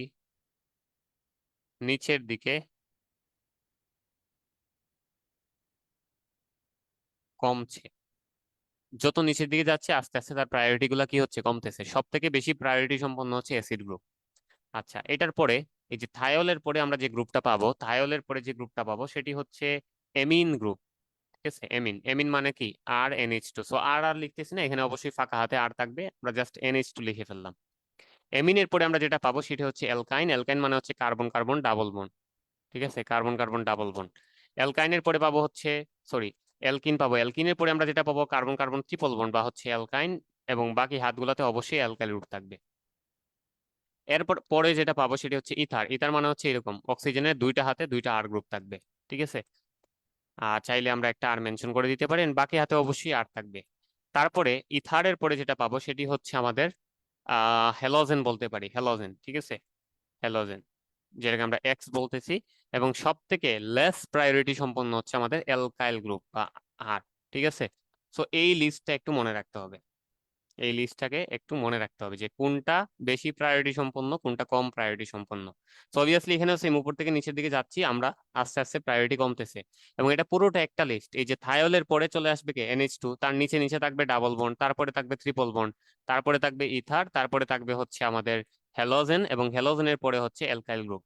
নিচের দিকে কমছে, যত নিচের দিকে যাচ্ছে আস্তে আস্তে তার প্রায়োরিটি গুলা কি হচ্ছে, কমতেছে। সব থেকে বেশি প্রায়োরিটি সম্পন্ন হচ্ছে অ্যাসিড গ্রুপ। আচ্ছা, এটার পরে এই যে থায়োলের পরে আমরা যে গ্রুপটা পাবো, থায়োলের পরে যে গ্রুপটা পাবো সেটি হচ্ছে এমিন গ্রুপ, ঠিক আছে। এমিন, এমিন মানে কি, RNH2। সো আর আর লিখতেছি না এখানে, অবশ্যই ফাঁকা হাতে আর থাকবে, আমরা জাস্ট NH2 লিখে ফেললাম। এমিনের পরে আমরা যেটা পাবো সেটা হচ্ছে অ্যালকাইন। অ্যালকাইন মানে হচ্ছে কার্বন কার্বন ডাবল বন্ড, ঠিক আছে, কার্বন কার্বন ডাবল বন্ড। অ্যালকাইনের পরে পাবো হচ্ছে, সরি, অ্যালকিন পাবো। অ্যালকিনের পরে আমরা যেটা পাবো কার্বন কার্বন ট্রিপল বন্ড বা হচ্ছে অ্যালকাইন, এবং বাকি হাতগুলোতে অবশ্যই অ্যালকাইল গ্রুপ থাকবে। এরপর পরে যেটা পাবো সেটা হচ্ছে ইথার। ইথার মানে হচ্ছে এরকম, অক্সিজেনের দুইটা হাতে দুইটা আর গ্রুপ থাকবে, ঠিক আছে। চাইলে আমরা একটা আর মেনশন করে দিতে পারেন, বাকি হাতে অবশ্যই আর থাকবে। তারপরে ইথারের পরে যেটা পাবো সেটি হচ্ছে আমাদের হ্যালোজেন বলতে পারি, হ্যালোজেন, ঠিক আছে, হ্যালোজেন, যেটাকে আমরা এক্স বলতেছি। এবং সব থেকে লেস প্রায়োরিটি সম্পন্ন হচ্ছে আমাদের অ্যালকাইল গ্রুপ বা আর, ঠিক আছে। সো এই লিস্টটা একটু মনে রাখতে হবে, এই লিস্টটাকে একটু মনে রাখতে হবে যে কোনটা বেশি প্রায়োরিটি সম্পন্ন, কোনটা কম প্রায়োরিটি সম্পন্ন। তো অবভিয়াসলি এখানেও সেম, উপর থেকে নিচের দিকে যাচ্ছি আমরা, আস্তে আস্তে প্রায়োরিটি কমতেছে। এবং এটা পুরোটা একটা লিস্ট, এই যে থায়োলের পরে চলে আসবে কি NH2, তার নিচে নিচে থাকবে ডাবল বন্ড, তারপরে থাকবে ট্রিপল বন্ড, তারপরে থাকবে ইথার, তারপরে থাকবে হচ্ছে আমাদের হ্যালোজেন, এবং হ্যালোজেনের পরে হচ্ছে অ্যালকাইল গ্রুপ।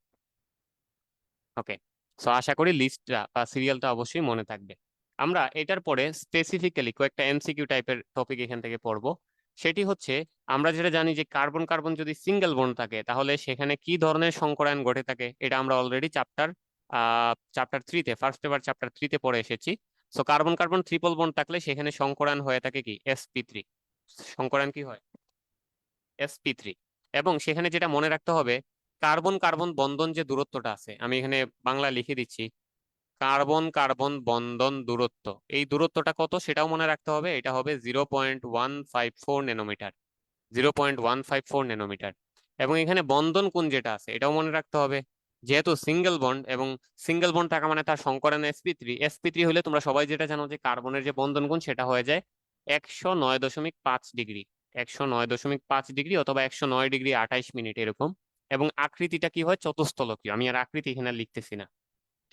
ওকে, সো আশা করি লিস্টটা বা সিরিয়ালটা অবশ্যই মনে থাকবে। আমরা এটার পরে স্পেসিফিক্যালি কয়েকটা MCQ টাইপের টপিক এখান থেকে পড়বো। সেটি হচ্ছে, আমরা যেটা জানি যে কার্বন কার্বন যদি সিঙ্গেল বন্ড থাকে তাহলে সেখানে কি ধরনের সংকরায়ন ঘটে থাকে, এটা আমরা অলরেডি চ্যাপ্টার 3-তে, ফার্স্ট পেপার চ্যাপ্টার 3-তে পড়ে এসেছি। So carbon carbon triple bond থাকলে সেখানে সংকরায়ন হয়ে থাকে কি, sp3, সংকরায়ন কি হয়, sp3। এবং সেখানে যেটা মনে রাখতে হবে, কার্বন কার্বন বন্ধন যে দূরত্বটা আছে, আমি এখানে বাংলা লিখে দিচ্ছি, কার্বন কার্বন বন্ধন দূরত্ব, এই দূরত্বটা কত সেটাও মনে রাখতে হবে, এটা হবে 0.154 ন্যানোমিটার, 0.154 ন্যানোমিটার। এবং এখানে বন্ধন কোণ যেটা আছে এটাও মনে রাখতে হবে, যেহেতু সিঙ্গেল বন্ড, এবং সিঙ্গেল বন্ড থাকা মানে তার সংকরণ sp3, sp3 হলে তোমরা সবাই যেটা জানো যে কার্বনের যে বন্ধন কোণ সেটা হয়ে যায় 109.5 ডিগ্রি, 109.5 ডিগ্রি অথবা 109 ডিগ্রি 28 মিনিট এরকম। এবং আকৃতিটা কি হয়, চতুস্থলকীয়, আমি আর আকৃতি এখানে আর লিখতেছি না,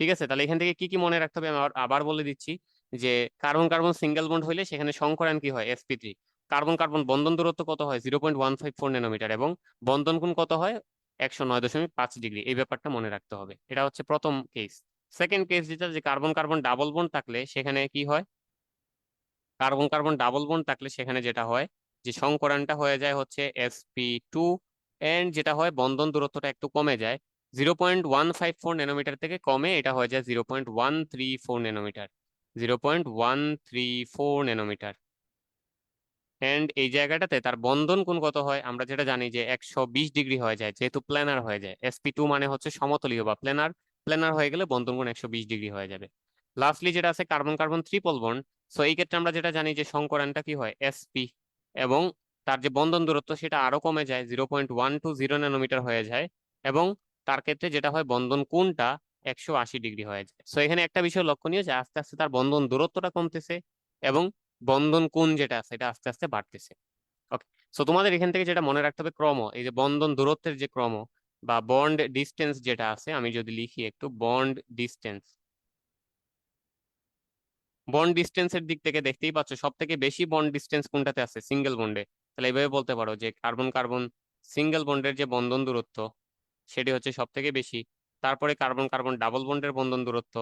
ঠিক আছে। তাহলে এখান থেকে কি কি মনে রাখতে হবে আমি আবার আবার বলে দিচ্ছি, যে কার্বন কার্বন সিঙ্গেল বন্ড হইলে সেখানে সংকরায়ন কি হয়, sp3। কার্বন কার্বন বন্ধন দূরত্ব কত হয়, 0.154 ন্যানোমিটার, এবং বন্ধন কোণ কত হয়, 109.5 ডিগ্রি। এই ব্যাপারটা মনে রাখতে হবে, এটা হচ্ছে প্রথম কেস। সেকেন্ড কেস যেটা, যে কার্বন কার্বন ডাবল বন্ড থাকলে সেখানে কি হয়, কার্বন কার্বন ডাবল বন্ড থাকলে সেখানে যেটা হয় যে সংকরণটা হয়ে যায় হচ্ছে sp2, এন্ড যেটা হয় বন্ধন দূরত্বটা একটু কমে যায়, 0.154 ন্যানোমিটার থেকে কমে এটা হয়ে যায় 0.134 ন্যানোমিটার, 0.134 ন্যানোমিটার। এন্ড এই জায়গাটাতে তার বন্ধন কোণ কত হয় আমরা যেটা জানি যে 120 ডিগ্রি হয়ে যায়, যেহেতু প্ল্যানার হয়ে যায়। sp2 মানে হচ্ছে সমতলীয় বা প্ল্যানার, প্ল্যানার হয়ে গেলে বন্ধন কোণ 120 ডিগ্রি হয়ে যাবে। লাস্টলি যেটা আছে carbon carbon triple bond, so এই ক্ষেত্রে আমরা যেটা জানি যে সংকরানটা কি হয় sp, এবং তার যে বন্ধন দূরত্ব সেটা আরো কমে যায়, 0.120 ন্যানোমিটার হয়ে যায়, এবং তার ক্ষেত্রে যেটা হয় বন্ধন কোণটা 180 ডিগ্রি হয়ে যায়। সো এখানে একটা বিষয় লক্ষণীয় যে আস্তে আস্তে তার বন্ধন দূরত্বটা কমতেছে এবং বন্ধন কোণ যেটা আছে এটা আস্তে আস্তে বাড়তেছে। ওকে, সো তোমাদের এখান থেকে যেটা মনে রাখতে হবে ক্রম, এই যে বন্ধন দূরত্বের যে ক্রম বা বন্ড ডিস্টেন্স যেটা আছে, আমি যদি লিখি একটু বন্ড ডিস্টেন্স, বন্ড ডিস্টেন্সের দিক থেকে দেখতেই পাচ্ছ সব থেকে বেশি বন্ড ডিস্টেন্স কোনটাতে আছে, সিঙ্গেল বন্ডে। তাহলে এইভাবে বলতে পারো যে কার্বন কার্বন সিঙ্গেল বন্ডের যে বন্ধন দূরত্ব সেটি হচ্ছে সব থেকে বেশি, তারপরে কার্বন কার্বন ডাবল বন্ডের বন্ধন দূরত্ব,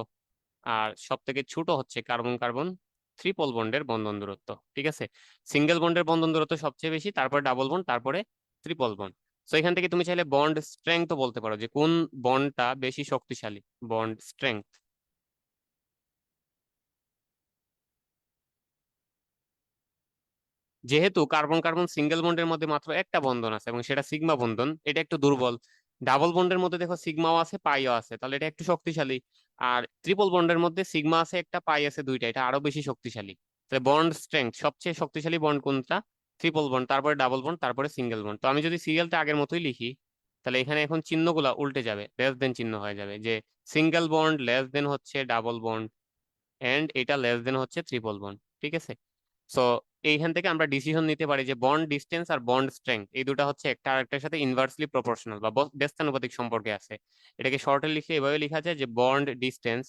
আর সব থেকে ছোট হচ্ছে কার্বন কার্বন ট্রিপল বন্ডের বন্ধন দূরত্ব। ঠিক আছে, সিঙ্গেল বন্ডের বন্ধন দূরত্ব সবচেয়ে বেশি, তারপরে ডাবল বন্ড, তারপরে ট্রিপল বন্ড। সো এখান থেকে তুমি চাইলে বন্ড স্ট্রেংথ বলতে পারো যে কোন বন্ডটা বেশি শক্তিশালী, বন্ড স্ট্রেংথ। যেহেতু কার্বন কার্বন সিঙ্গেল বন্ডের মধ্যে মাত্র একটা বন্ধন আছে এবং সেটা সিগমা বন্ধন, এটা একটু দুর্বল। ডাবল বন্ডের মধ্যে দেখো সিগমাও আছে পাইও আছে, তাহলে এটা একটু শক্তিশালী। আর ট্রিপল বন্ডের মধ্যে সিগমা আছে একটা পাই আছে দুইটা, এটা আরো বেশি শক্তিশালী। তাহলে বন্ড স্ট্রেংথ সবচেয়ে শক্তিশালী বন্ড কোনটা, ট্রিপল বন্ড, তারপরে ডাবল বন্ড, তারপরে সিঙ্গেল বন্ড। তো আমি যদি সিরিয়ালটা আগের মতোই লিখি তাহলে এখানে এখন চিহ্নগুলা উল্টে যাবে, লেস দেন চিহ্ন হয়ে যাবে, যে সিঙ্গেল বন্ড লেস দেন হচ্ছে ডাবল বন্ড, এন্ড এটা লেস দেন হচ্ছে ট্রিপল বন্ড। ঠিক আছে, সো এইখান থেকে আমরা ডিসিশন নিতে পারি যে বন্ড ডিস্টেন্স আর বন্ড স্ট্রেংথ এই দুটো হচ্ছে একটা আরেকটার সাথে ইনভার্সলি প্রপোর্শনাল বা ব্যস্তানুপাতিক সম্পর্কে আছে। এটাকে শর্টে লিখে এভাবে লেখা যায় যে bond distance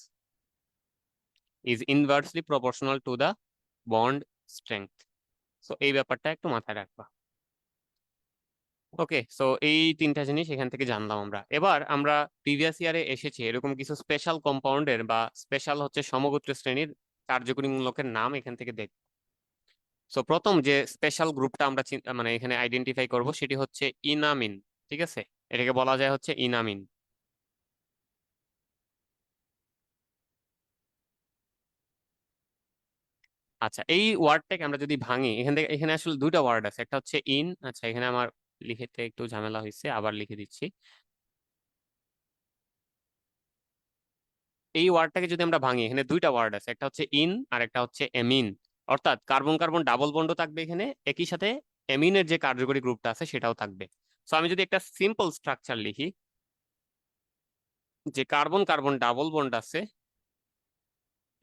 is inversely proportional to the bond strength. So এই ব্যাপারটা একটু মাথায় রাখবা। ওকে, সো এই তিনটা জিনিস এখান থেকে জানলাম আমরা। এবার আমরা প্রিভিয়াস ইয়ারে এসেছি এরকম কিছু স্পেশাল কম্পাউন্ডের বা স্পেশাল হচ্ছে সমগোত্র শ্রেণীর কার্যকরী মূলকের নাম এখান থেকে দেখ। সো প্রথম যে স্পেশাল গ্রুপটা আমরা মানে এখানে আইডেন্টিফাই করব সেটি হচ্ছে ইনামিন। ঠিক আছে, এটাকে বলা যায় হচ্ছে ইনামিন। আচ্ছা, এই ওয়ার্ডটাকে আমরা যদি ভাঙি এখান থেকে, এখানে আসলে দুইটা ওয়ার্ড আছে, একটা হচ্ছে ইন, আচ্ছা এখানে আমার লিখতে একটু ঝামেলা হয়েছে, আবার লিখে দিচ্ছি। এই ওয়ার্ডটাকে যদি আমরা ভাঙি এখানে দুইটা ওয়ার্ড আছে, একটা হচ্ছে ইন আর একটা হচ্ছে এমিন। অর্থাৎ কার্বন কার্বন ডাবল বন্ডও থাকবে এখানে, একই সাথে এমিনের যে কার্যকরী গ্রুপটা আছে সেটাও থাকবে। সো আমি যদি একটা সিম্পল স্ট্রাকচার লিখি যে কার্বন কার্বন ডাবল বন্ড আছে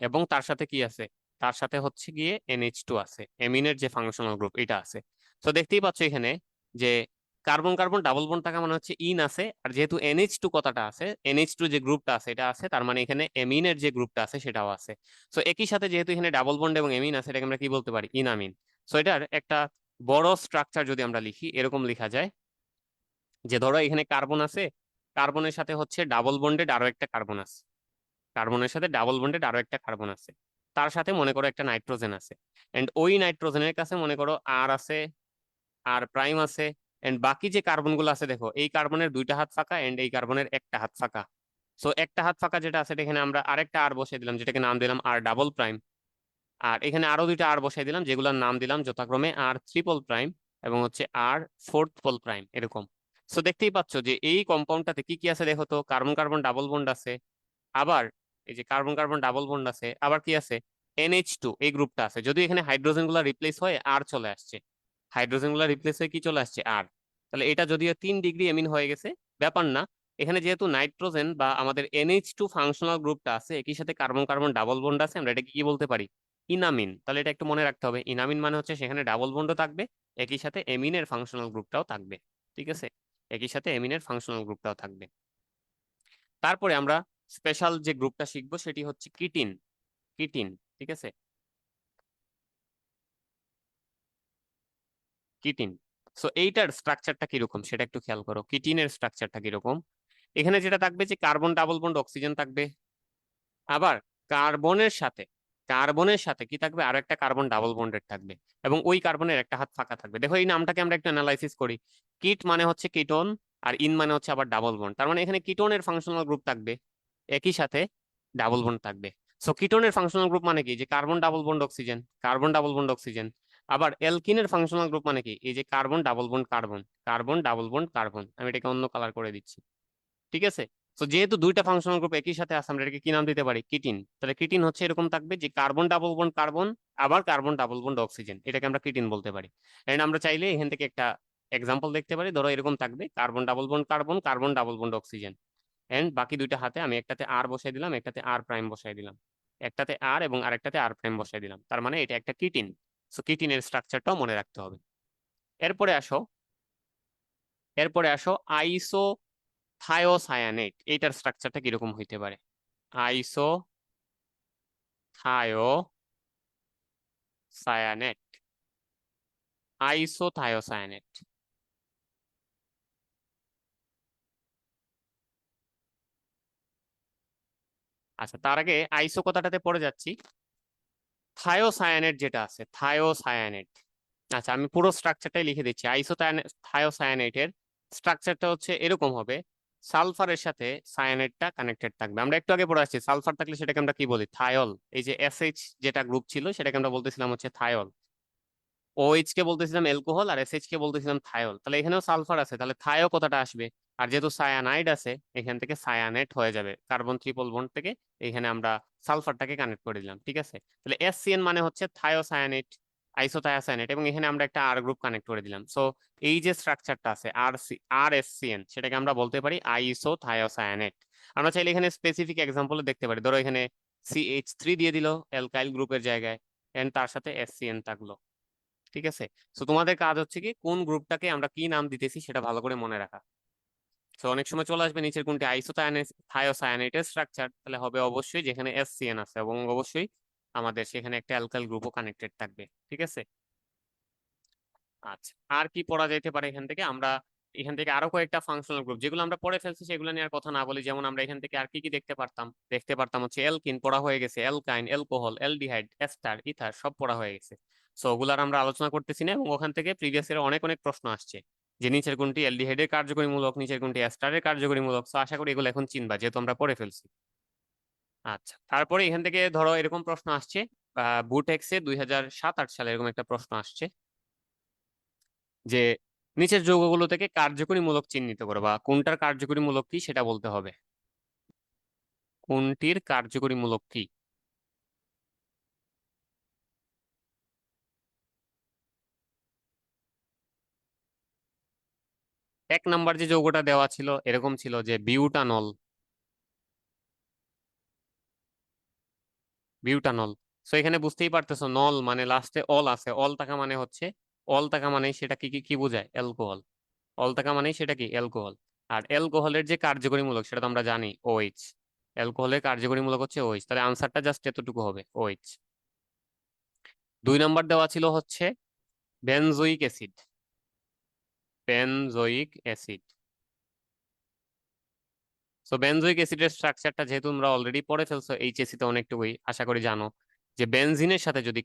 এবং তার সাথে কি আছে, তার সাথে হচ্ছে গিয়ে NH2 আছে, এমিনের যে ফাংশনাল গ্রুপ এটা আছে। তো দেখতেই পাচ্ছ এখানে যে কার্বন কার্বন ডাবল বন্ড থাকা মানে হচ্ছে ইন আছে, আর যেহেতু NH2 কথাটা আছে, NH2 যে গ্রুপটা আছে এটা আছে, তার মানে এখানে এমিনের যে গ্রুপটা আছে সেটাও আছে। তো একই সাথে যেহেতু এখানে ডাবল বন্ড এবং এমিন আছে, এটাকে আমরা কি বলতে পারি, ইনামিন। তো এটার একটা বড় স্ট্রাকচার যদি আমরা লিখি এরকম লেখা যায় যে ধরো এখানে কার্বন আছে, কার্বনের সাথে হচ্ছে ডাবল বন্ডেড আরো একটা কার্বন আছে, কার্বনের সাথে ডাবল বন্ডেড আরো একটা কার্বন আছে, তার সাথে মনে করো একটা নাইট্রোজেন আছে, এন্ড ওই নাইট্রোজেনের কাছে মনে করো আর আছে, আর প্রাইম আছে, এন্ড বাকি যে কার্বন গুলো আছে দেখো এই কার্বনের দুইটা হাত ফাঁকা এন্ড এই কার্বনের একটা হাত ফাঁকা। সো একটা হাত ফাঁকা যেটা আছে এখানে আমরা আরেকটা আর বসিয়ে দিলাম যেটাকে নাম দিলাম আর ডাবল প্রাইম, আর এখানে আরো দুইটা আর বসাই দিলাম যেগুলোর নাম দিলাম যথাক্রমে আর ট্রিপল প্রাইম এবং হচ্ছে আর ফোর্থ পল প্রাইম এরকম। সো দেখতেই পাচ্ছ যে এই কম্পাউন্ডটাতে কি কি আছে দেখো তো, কার্বন কার্বন ডাবল বন্ড আছে, আবার এই যে কার্বন কার্বন ডাবল বন্ড আছে, আবার কি আছে, NH2 এই গ্রুপটা আছে। যদি এখানে হাইড্রোজেন গুলা রিপ্লেস হয় আর চলে আসছে, হাইড্রোজেন গুলা রিপ্লেস হয়ে কি চলে আসছে আর, তাহলে এটা যদিও 3 ডিগ্রি এমিন হয়ে গেছে ব্যাপার না। এখানে যেহেতু নাইট্রোজেন বা আমাদের NH2 ফাংশনাল গ্রুপটা আছে একই সাথে কার্বন কার্বন ডাবল বন্ড আছে, আমরা এটাকে কি বলতে পারি, ইনামিন। তাহলে এটা একটু মনে রাখতে হবে, ইনামিন মানে হচ্ছে সেখানে ডাবল বন্ডও থাকবে একই সাথে এমিনের ফাংশনাল গ্রুপটাও থাকবে। ঠিক আছে, একই সাথে এমিনের ফাংশনাল গ্রুপটাও থাকবে। তারপরে আমরা স্পেশাল যে গ্রুপটা শিখবো সেটি হচ্ছে কিটিন। কিটিন, ঠিক আছে, কিটিন। সো এইটার স্ট্রাকচারটা কিরকম সেটা একটু খেয়াল করো, কিটিনের স্ট্রাকচারটা কিরকম। এখানে যেটা থাকবে যে কার্বন ডাবল বন্ড অক্সিজেন থাকবে, আবার কার্বনের সাথে কার্বনের সাথে কি থাকবে, আরো একটা কার্বন ডাবল বন্ডেড থাকবে, এবং ওই কার্বনের একটা হাত ফাঁকা থাকবে। দেখো এই নামটাকে আমরা একটু অ্যানালাইসিস করি। কিট মানে হচ্ছে কিটোন, আর ইন মানে হচ্ছে আবার ডাবল বন্ড। তার মানে এখানে কিটোনের ফাংশনাল গ্রুপ থাকবে, একই সাথে ডাবল বন্ড থাকবে। সো কিটোনের ফাংশনাল গ্রুপ মানে কি, যে carbon double bond oxygen, carbon double bond oxygen. আবার অ্যালকিনের ফাংশনাল গ্রুপ মানে কি, এই যে carbon double bond carbon, carbon double bond carbon. আমি এটাকে অন্য কালার করে দিচ্ছি, ঠিক আছে। তো যেহেতু দুইটা ফাংশনাল গ্রুপ একই সাথে আছে, আমরা এটাকে কি নাম দিতে পারি, কিটিন। তাহলে কিটিন হচ্ছে এরকম থাকবে যে কার্বন ডাবল বন্ড কার্বন, আবার কার্বন ডাবল বন্ড অক্সিজেন, এটাকে আমরা কিটিন বলতে পারি। এন্ড আমরা চাইলে এখান থেকে একটা এক্সাম্পল দেখতে পারি, ধরো এরকম থাকবে carbon double bond carbon, carbon double bond oxygen. And বাকি দুইটা হাতে আমি একটাতে আর বসাই দিলাম, একটাতে আর প্রাইম বসাই দিলাম, একটাতে আর এবং আরেকটাতে আর প্রাইম বসাই দিলাম, তার মানে এটা একটা কিটিন। সো কিটিনের স্ট্রাকচারটাও মনে রাখতে হবে। এরপরে আসো, আইসো থায়োসায়ানেট, এইটার স্ট্রাকচারটা কিরকম হইতে পারে। আইসো থায়োসায়ানেট, আইসোথায়োসায়ানেট। আচ্ছা, তার আগে আইসো কথাটাতে পড়ে যাচ্ছি। থায়োসায়ানেট যেটা আছে, থায়োসায়ানেট, আচ্ছা আমি পুরো স্ট্রাকচারটাই লিখে দিচ্ছি। থায়োসায়ানেটের স্ট্রাকচারটা হচ্ছে এরকম হবে, সালফারের সাথে সায়ানেটটা কানেক্টেড থাকবে। আমরা একটু আগে পড়ে আসছি, সালফার থাকলে সেটাকে আমরা কি বলি, থায়ল। এই যে এসএইচ যেটা গ্রুপ ছিল সেটাকে আমরা বলতেছিলাম হচ্ছে থায়ল। ওএইচ কে বলতেছিলাম অ্যালকোহল, আর এসএইচ কে বলতেছিলাম থায়ল। তাহলে এখানেও সালফার আছে, তাহলে থায়ো কথাটা আসবে। আর যেহেতু সায়ানাইড আছে, এখান থেকে সায়ানেট হয়ে যাবে, কার্বন ট্রিপল বন্ড থেকে এখানে আমরা সালফারটাকে কানেক্ট করে দিলাম, ঠিক আছে। তাহলে এসসিএন মানে হচ্ছে থায়োসায়ানেট, আইসোথায়োসায়ানেট, এবং এখানে আমরা একটা আর গ্রুপ কানেক্ট করে দিলাম। সো এই যে স্ট্রাকচারটা আছে আর এসসিএন, সেটাকে আমরা বলতে পারি আইসোথায়োসায়ানেট। আমরা চাইলে এখানে স্পেসিফিক এক্সাম্পল দেখতে পারি, ধরো এখানে CH3 দিয়ে দিল অ্যালকাইল গ্রুপের জায়গায়, এন্ড তার সাথে এসসিএন থাকলো, ঠিক আছে। তো তোমাদের কাজ হচ্ছে কি, কোন গ্রুপটাকে আমরা কি নাম দিতেছি সেটা ভালো করে মনে রাখা। তো অনেক সময় চলে আসবে নিচের কোনটি থায়োসায়ানেটের স্ট্রাকচার, তাহলে হবে অবশ্যই যেখানে এসসিএন আছে, এবং অবশ্যই আমাদের সেখানে একটা অ্যালকাইল গ্রুপও কানেক্টেড থাকবে, ঠিক আছে। আচ্ছা, আর কি পড়া যাইতে পারে এখান থেকে, আমরা এখান থেকে আরো কয়েকটা ফাংশনাল গ্রুপ যেগুলো আমরা পড়ে ফেলছি সেগুলো নিয়ে আর কথা না বলি। যেমন আমরা এখান থেকে আর কি কি দেখতে পারতাম হচ্ছে অ্যালকিন পড়া হয়ে গেছে, alkyne, alcohol, aldehyde, ester, ether সব পড়া হয়ে গেছে। সো ওগুলার আমরা আলোচনা করতেছি না, এবং ওখান থেকে প্রিভিয়াস ইয়ার অনেক অনেক প্রশ্ন আসছে, যে নিচের কোনটি অ্যালডিহাইডের কার্যকরীমূলক, নিচের কোনটি এস্টারের কার্যকরীমূলক। সো আশা করি এগুলো এখন চিনবা, যেহেতু আমরা পড়ে ফেলছি। আচ্ছা, তারপরে এখান থেকে ধরো এরকম প্রশ্ন আসছে, বুটেক্সে 2007-8 সালে এরকম একটা প্রশ্ন আসছে, যে নিচের যৌগগুলো থেকে কার্যকরীমূলক চিহ্নিত করো, বা কোনটার কার্যকরীমূলক কি সেটা বলতে হবে। কোনটির কার্যকরীমূলক কি। এক নাম্বার যে যৌগটা দেওয়া ছিল এরকম ছিল যে বিউটানল, বিউটানল। সো এখানে বুঝতেই পারতেছো, নল মানে লাস্টে অল আছে, অল থাকা মানে হচ্ছে, অল থাকা মানে সেটা কি কি কি বোঝায়, অ্যালকোহল। অল থাকা মানে সেটা কি, অ্যালকোহল। আর অ্যালকোহলের যে কার্যকরীমূলক সেটা তো আমরা জানি, OH। অ্যালকোহলের কার্যকরীমূলক হচ্ছে OH, তাহলে আনসারটা জাস্ট এতটুকু হবে, OH। 2 নাম্বার দেওয়া ছিল হচ্ছে benzoic acid, benzoic acid. So benzoic অ্যাসিডের স্ট্রাকচারটা যেহেতু তোমরা অলরেডি পড়ে ফেলছো এইচএসসি তে অনেকটুকুই, আশা করি জানো, যে বেনজিনের সাথে যদি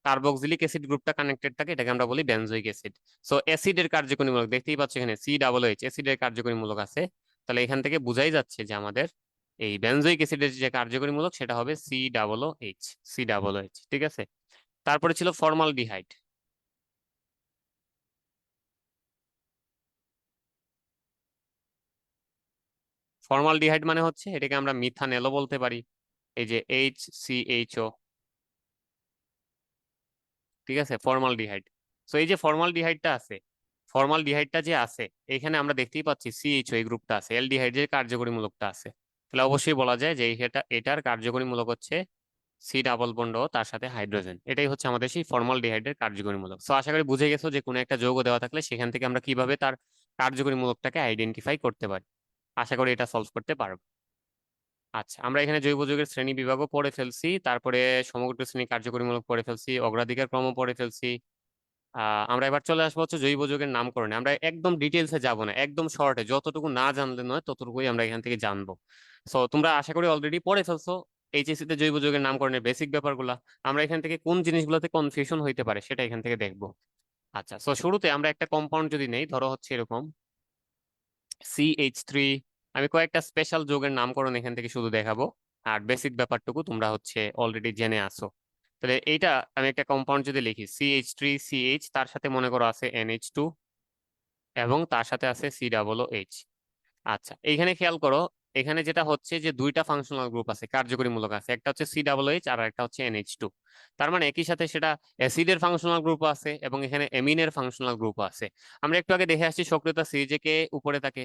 কার্বক্সিলিক অ্যাসিড গ্রুপটা কানেক্টেড থাকে এটাকে আমরা বলি বেনজোইক অ্যাসিড। সো অ্যাসিডের কার্যকরীমূলক দেখতেই পাচ্ছ এখানে COOH, অ্যাসিডের কার্যকরীমূলক আছে। তাহলে এখান থেকে বোঝাই যাচ্ছে যে আমাদের এই বেনজোইক অ্যাসিডের যে কার্যকরীমূলক সেটা হবে COOH, COOH, ঠিক আছে। তারপরে ছিল ফর্মালডিহাইড। ফর্মালডিহাইড মানে হচ্ছে এটাকে আমরা মিথানেলও বলতে পারি, এই যে HCHO, ঠিক আছে, ফর্মালডিহাইড। সো এই যে ফর্মালডিহাইডটা আছে, ফর্মালডিহাইডটা যে আছে এখানে আমরা দেখতেই পাচ্ছি CHO এই গ্রুপটা আছে, অ্যালডিহাইডের কার্যকরীমূলকটা আছে। তাহলে অবশ্যই বলা যায় যে এটার কার্যকরীমূলক হচ্ছে সি ডাবল বন্ড ও তার সাথে হাইড্রোজেন। এটাই হচ্ছে আমাদের সেই ফর্মালডিহাইডের কার্যকরীমূলক। সো আশা করি বুঝে গেছো যে কোনো একটা যৌগ দেওয়া থাকলে সেখান থেকে আমরা কিভাবে তার কার্যকরীমূলকটাকে আইডেন্টিফাই করতে পারি। আশা করি এটা সলভ করতে পারবো। আচ্ছা, আমরা এখানে জৈব যৌগের শ্রেণী বিভাগও পড়ে ফেলছি, তারপরে সমগ্র শ্রেণী কার্যকরীমূলক পড়ে ফেলছি, অগ্রাধিকার ক্রম পড়ে ফেলছি। আমরা এবার চলে আসবো হচ্ছে জৈব যৌগের নামকরণে। আমরা একদম ডিটেলসে যাব না, একদম শর্টে, যতটুকু না জানলে নয় ততটুকুই আমরা এখান থেকে জানবো। সো তোমরা আশা করি অলরেডি পড়ে ফেলছো এইচএসসি তে জৈব যৌগের নামকরণের বেসিক ব্যাপারগুলা। আমরা এখান থেকে কোন জিনিসগুলোতে কনফিউশন হইতে পারে সেটা এখান থেকে দেখবো। আচ্ছা, সো শুরুতে আমরা একটা কম্পাউন্ড যদি নেই, ধরো হচ্ছে এরকম CH3। আমি কয়েকটা স্পেশাল যৌগের নামকরণ এখান থেকে শুধু দেখাবো, আর বেসিক ব্যাপারটুকু তোমরা হচ্ছে অলরেডি জেনে আসো। তাহলে এইটা আমি একটা কম্পাউন্ড যদি লিখি CH3CH, তার সাথে মনে করো আছে NH2 এবং তার সাথে আছে COOH। আচ্ছা, এইখানে খেয়াল করো, এখানে যেটা হচ্ছে যে দুইটা ফাংশনাল গ্রুপ আছে, কার্যকরীমূলক আছে, একটা হচ্ছে COOH আর একটা হচ্ছে NH2। তার মানে একই সাথে সেটা অ্যাসিডের ফাংশনাল গ্রুপ আছে এবং এখানে এমিনের ফাংশনাল গ্রুপ আছে। আমরা একটু আগে দেখে আসছি সক্রিয়তা সিরিজে কে উপরে থাকে।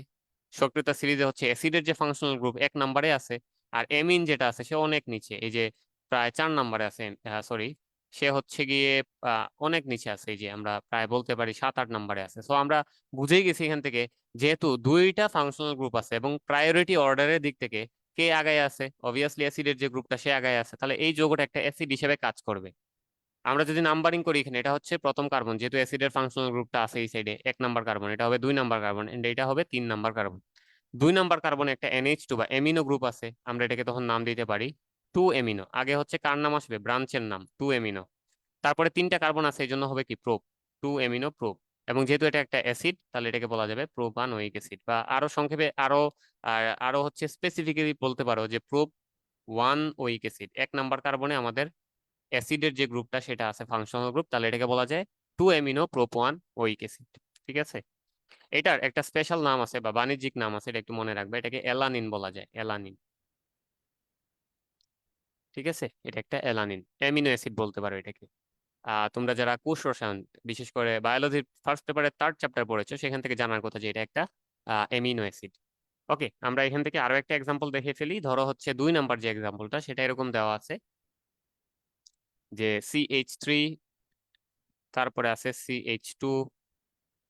সক্রিয়তা সিরিজে হচ্ছে অ্যাসিডের যে ফাংশনাল গ্রুপ 1 নম্বরে আছে, আর এমিন যেটা আছে সে অনেক নিচে, এই যে প্রায় 4 নম্বরে আছে। সরি, সে হচ্ছে গিয়ে অনেক নিচে আছে, এই যে আমরা প্রায় বলতে পারি 7-8 নম্বরে আছে। তো আমরা বুঝেই গেছি এখান থেকে, যেহেতু দুইটা ফাংশনাল গ্রুপ আছে এবং প্রায়োরিটি অর্ডারের দিক থেকে কে আগায় আছে, অবভিয়াসলি অ্যাসিডের যে গ্রুপটা সে আগায় আছে, তাহলে এই যৌগটা একটা অ্যাসিড হিসেবে কাজ করবে। আমরা যদি নাম্বারিং করি, এখানে এটা হচ্ছে প্রথম কার্বন, যেহেতু অ্যাসিডের ফাংশনাল গ্রুপটা আছে এই সাইডে 1 নম্বর কার্বন, এটা হবে 2 নম্বর কার্বন, এন্ড এটা হবে 3 নম্বর কার্বন। 2 নম্বর কার্বনে একটা NH2 বা এমিনো গ্রুপ আছে, আমরা এটাকে তখন নাম দিতে পারি 2 এমিনো। আগে হচ্ছে কার নাম আসবে, ব্রাঞ্চের নাম 2 এমিনো। তারপরে 3টা কার্বন আছে, এই জন্য হবে কি প্রোপ, 2 এমিনো প্রোপ। এবং যেহেতু এটা একটা অ্যাসিড, তাহলে এটাকে বলা যাবে প্রোপানোয়িক অ্যাসিড, বা আরো সংক্ষেপে আরো হচ্ছে স্পেসিফিক্যালি বলতে পারো যে প্রোপ 1 ওয়িক অ্যাসিড। 1 নম্বর কার্বনে আমাদের অ্যাসিডের যে গ্রুপটা সেটা আছে ফাংশনাল গ্রুপ, তাহলে এটাকে বলা যায় 2 এমিনো প্রোপ 1 ওয়িক অ্যাসিড। ঠিক আছে, এটার একটা স্পেশাল নাম আছে বা বাণিজ্যিক নাম আছে, এটা একটু মনে রাখবে, এটাকে অ্যালানিন বলা যায়, অ্যালানিন। ঠিক আছে, এটা একটা অ্যালানিন, অ্যামিনো অ্যাসিড বলতে পারো এটাকে। তোমরা যারা কোষ রসায়ন, বিশেষ করে বায়োলজির ফার্স্ট পেপারের 3rd চ্যাপ্টার পড়েছো, সেখান থেকে জানার কথা যে এটা একটা অ্যামিনো অ্যাসিড। ওকে, আমরা এখান থেকে আরো একটা এক্সাম্পল দেখে ফেলি। ধরো হচ্ছে 2 নম্বর যে এক্সাম্পলটা, সেটা এরকম দেওয়া আছে যে CH3, তারপরে আছে CH2,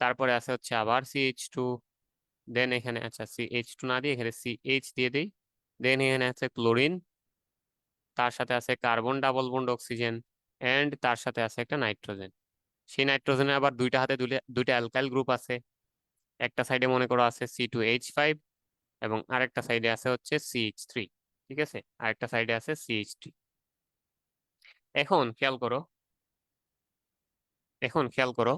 তারপরে আছে হচ্ছে আবার CH2, দেন এখানে আচ্ছা CH2 না দিয়ে এখানে CH দিয়ে দিই, দেন এখানে আছে ক্লোরিন, তার সাথে আছে carbon double bond oxygen, and তার সাথে আছে একটা নাইট্রোজেন। সেই নাইট্রোজেনের আবার দুইটা হাতে দুইটা অ্যালকাইল গ্রুপ আছে। একটা সাইডে মনে করো আছে C2H5 এবং আরেকটা সাইডে আছে হচ্ছে CH3। ঠিক আছে, আরেকটা সাইডে আছে CH3। এখন খেয়াল করো, এখন খেয়াল করো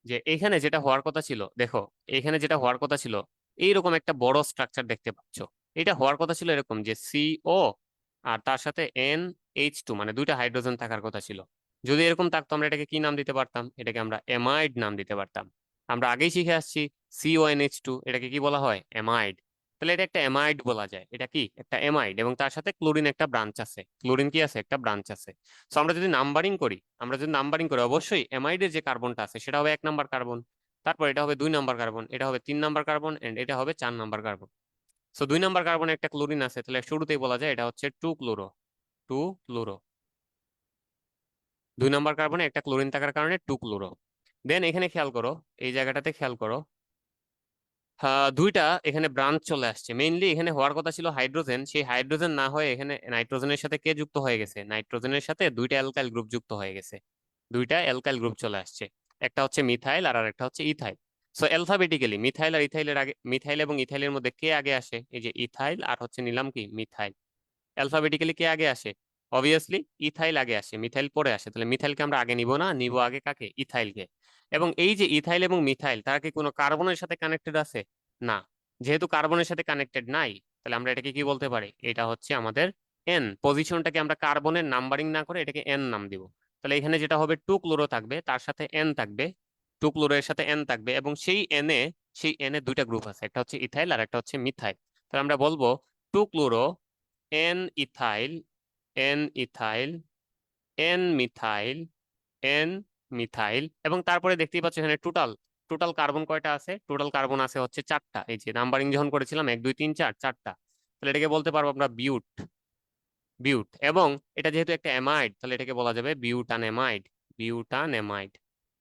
যে এখানে যেটা হওয়ার কথা ছিল, দেখো এখানে যেটা হওয়ার কথা ছিল, এইরকম একটা বড় স্ট্রাকচার দেখতে পাচ্ছ। এটা হওয়ার কথা ছিল এরকম যে CO আর তার সাথে NH2, মানে দুইটা হাইড্রোজেন থাকার কথা ছিল। যদি এরকম থাকতো আমরা এটাকে কি নাম দিতে পারতাম, এটাকে আমরা এমাইড নাম দিতে পারতাম। আমরা আগেই শিখে আসছি CONH2, এটাকে কি বলা হয়, এমাইড। তাহলে এটা একটা এমাইড বলা যায়, এটা কি একটা এমাইড, এবং তার সাথে ক্লোরিন একটা ব্রাঞ্চ আছে, ক্লোরিন কি আছে, একটা ব্রাঞ্চ আছে। সো আমরা যদি নাম্বারিং করি অবশ্যই এমাইডের যে কার্বনটা আছে সেটা হবে 1 নম্বর কার্বন, তারপর এটা হবে 2 নম্বর কার্বন, এটা হবে 3 নম্বর কার্বন, এন্ড এটা হবে 4 নম্বর কার্বন। সো 2 নম্বর কার্বনে একটা ক্লোরিন আছে, তাহলে শুরুতেই বলা যায় এটা হচ্ছে 2 ক্লোরো, 2 ক্লোরো। 2 নম্বর কার্বনে একটা ক্লোরিন থাকার কারণে 2 ক্লোরো। দেন এখানে খেয়াল করো, এই জায়গাটাতে খেয়াল করো, দুইটা এখানে ব্রাঞ্চ চলে আসছে। মেইনলি এখানে হওয়ার কথা ছিল হাইড্রোজেন, সেই হাইড্রোজেন না হয়ে এখানে নাইট্রোজেনের সাথে কে যুক্ত হয়ে গেছে, নাইট্রোজেনের সাথে দুইটা অ্যালকাইল গ্রুপ যুক্ত হয়ে গেছে, দুইটা অ্যালকাইল গ্রুপ চলে আসছে। একটা হচ্ছে মিথাইল আর একটা হচ্ছে ইথাইল। সো অ্যালফাবেটিক্যালি মিথাইল আর ইথাইলের আগে, মিথাইল এবং ইথাইলের মধ্যে কে আগে আসে, এই যে ইথাইল, আর হচ্ছে নিলাম কি মিথাইল। অ্যালফাবেটিক্যালি কে আগে আসে, অবভিয়াসলি ইথাইল আগে আসে, মিথাইল পরে আসে। তাহলে মিথাইলকে আমরা আগে নিব না, নিব আগে কাকে, ইথাইলকে। এবং এই যে ইথাইল এবং মিথাইল, তারা কি কোনো কার্বনের সাথে কানেক্টেড আছে, না। যেহেতু কার্বনের সাথে কানেক্টেড নাই, তাহলে আমরা এটাকে কি বলতে পারি, এটা হচ্ছে আমাদের এন পজিশনটাকে আমরা কার্বনের নাম্বারিং না করে এটাকে এন নাম দিব। তাহলে এখানে যেটা হবে 2 ক্লোরো থাকবে, তার সাথে এন থাকবে, 2 ক্লোরো এর সাথে এন থাকবে, এবং সেই এনে দুইটা গ্রুপ আছে, একটা হচ্ছে ইথাইল আর একটা হচ্ছে মিথাইল। তাহলে আমরা বলবো 2 chloro, N ethyl, N ethyl, N methyl, N methyl. এবং তারপরে দেখতেই পাচ্ছ এখানে টোটাল টোটাল কার্বন কয়টা আছে, টোটাল কার্বন আছে হচ্ছে 4টা। এই যে নাম্বারিং যখন করেছিলাম 1 2 3 4, 4টা। তাহলে এটাকে বলতে পারবো আমরা বিউট, বিউট। এবং এটা যেহেতু একটা অ্যামাইড, তাহলে এটাকে বলা যাবে বিউটানএমাইড, বিউটানএমাইড।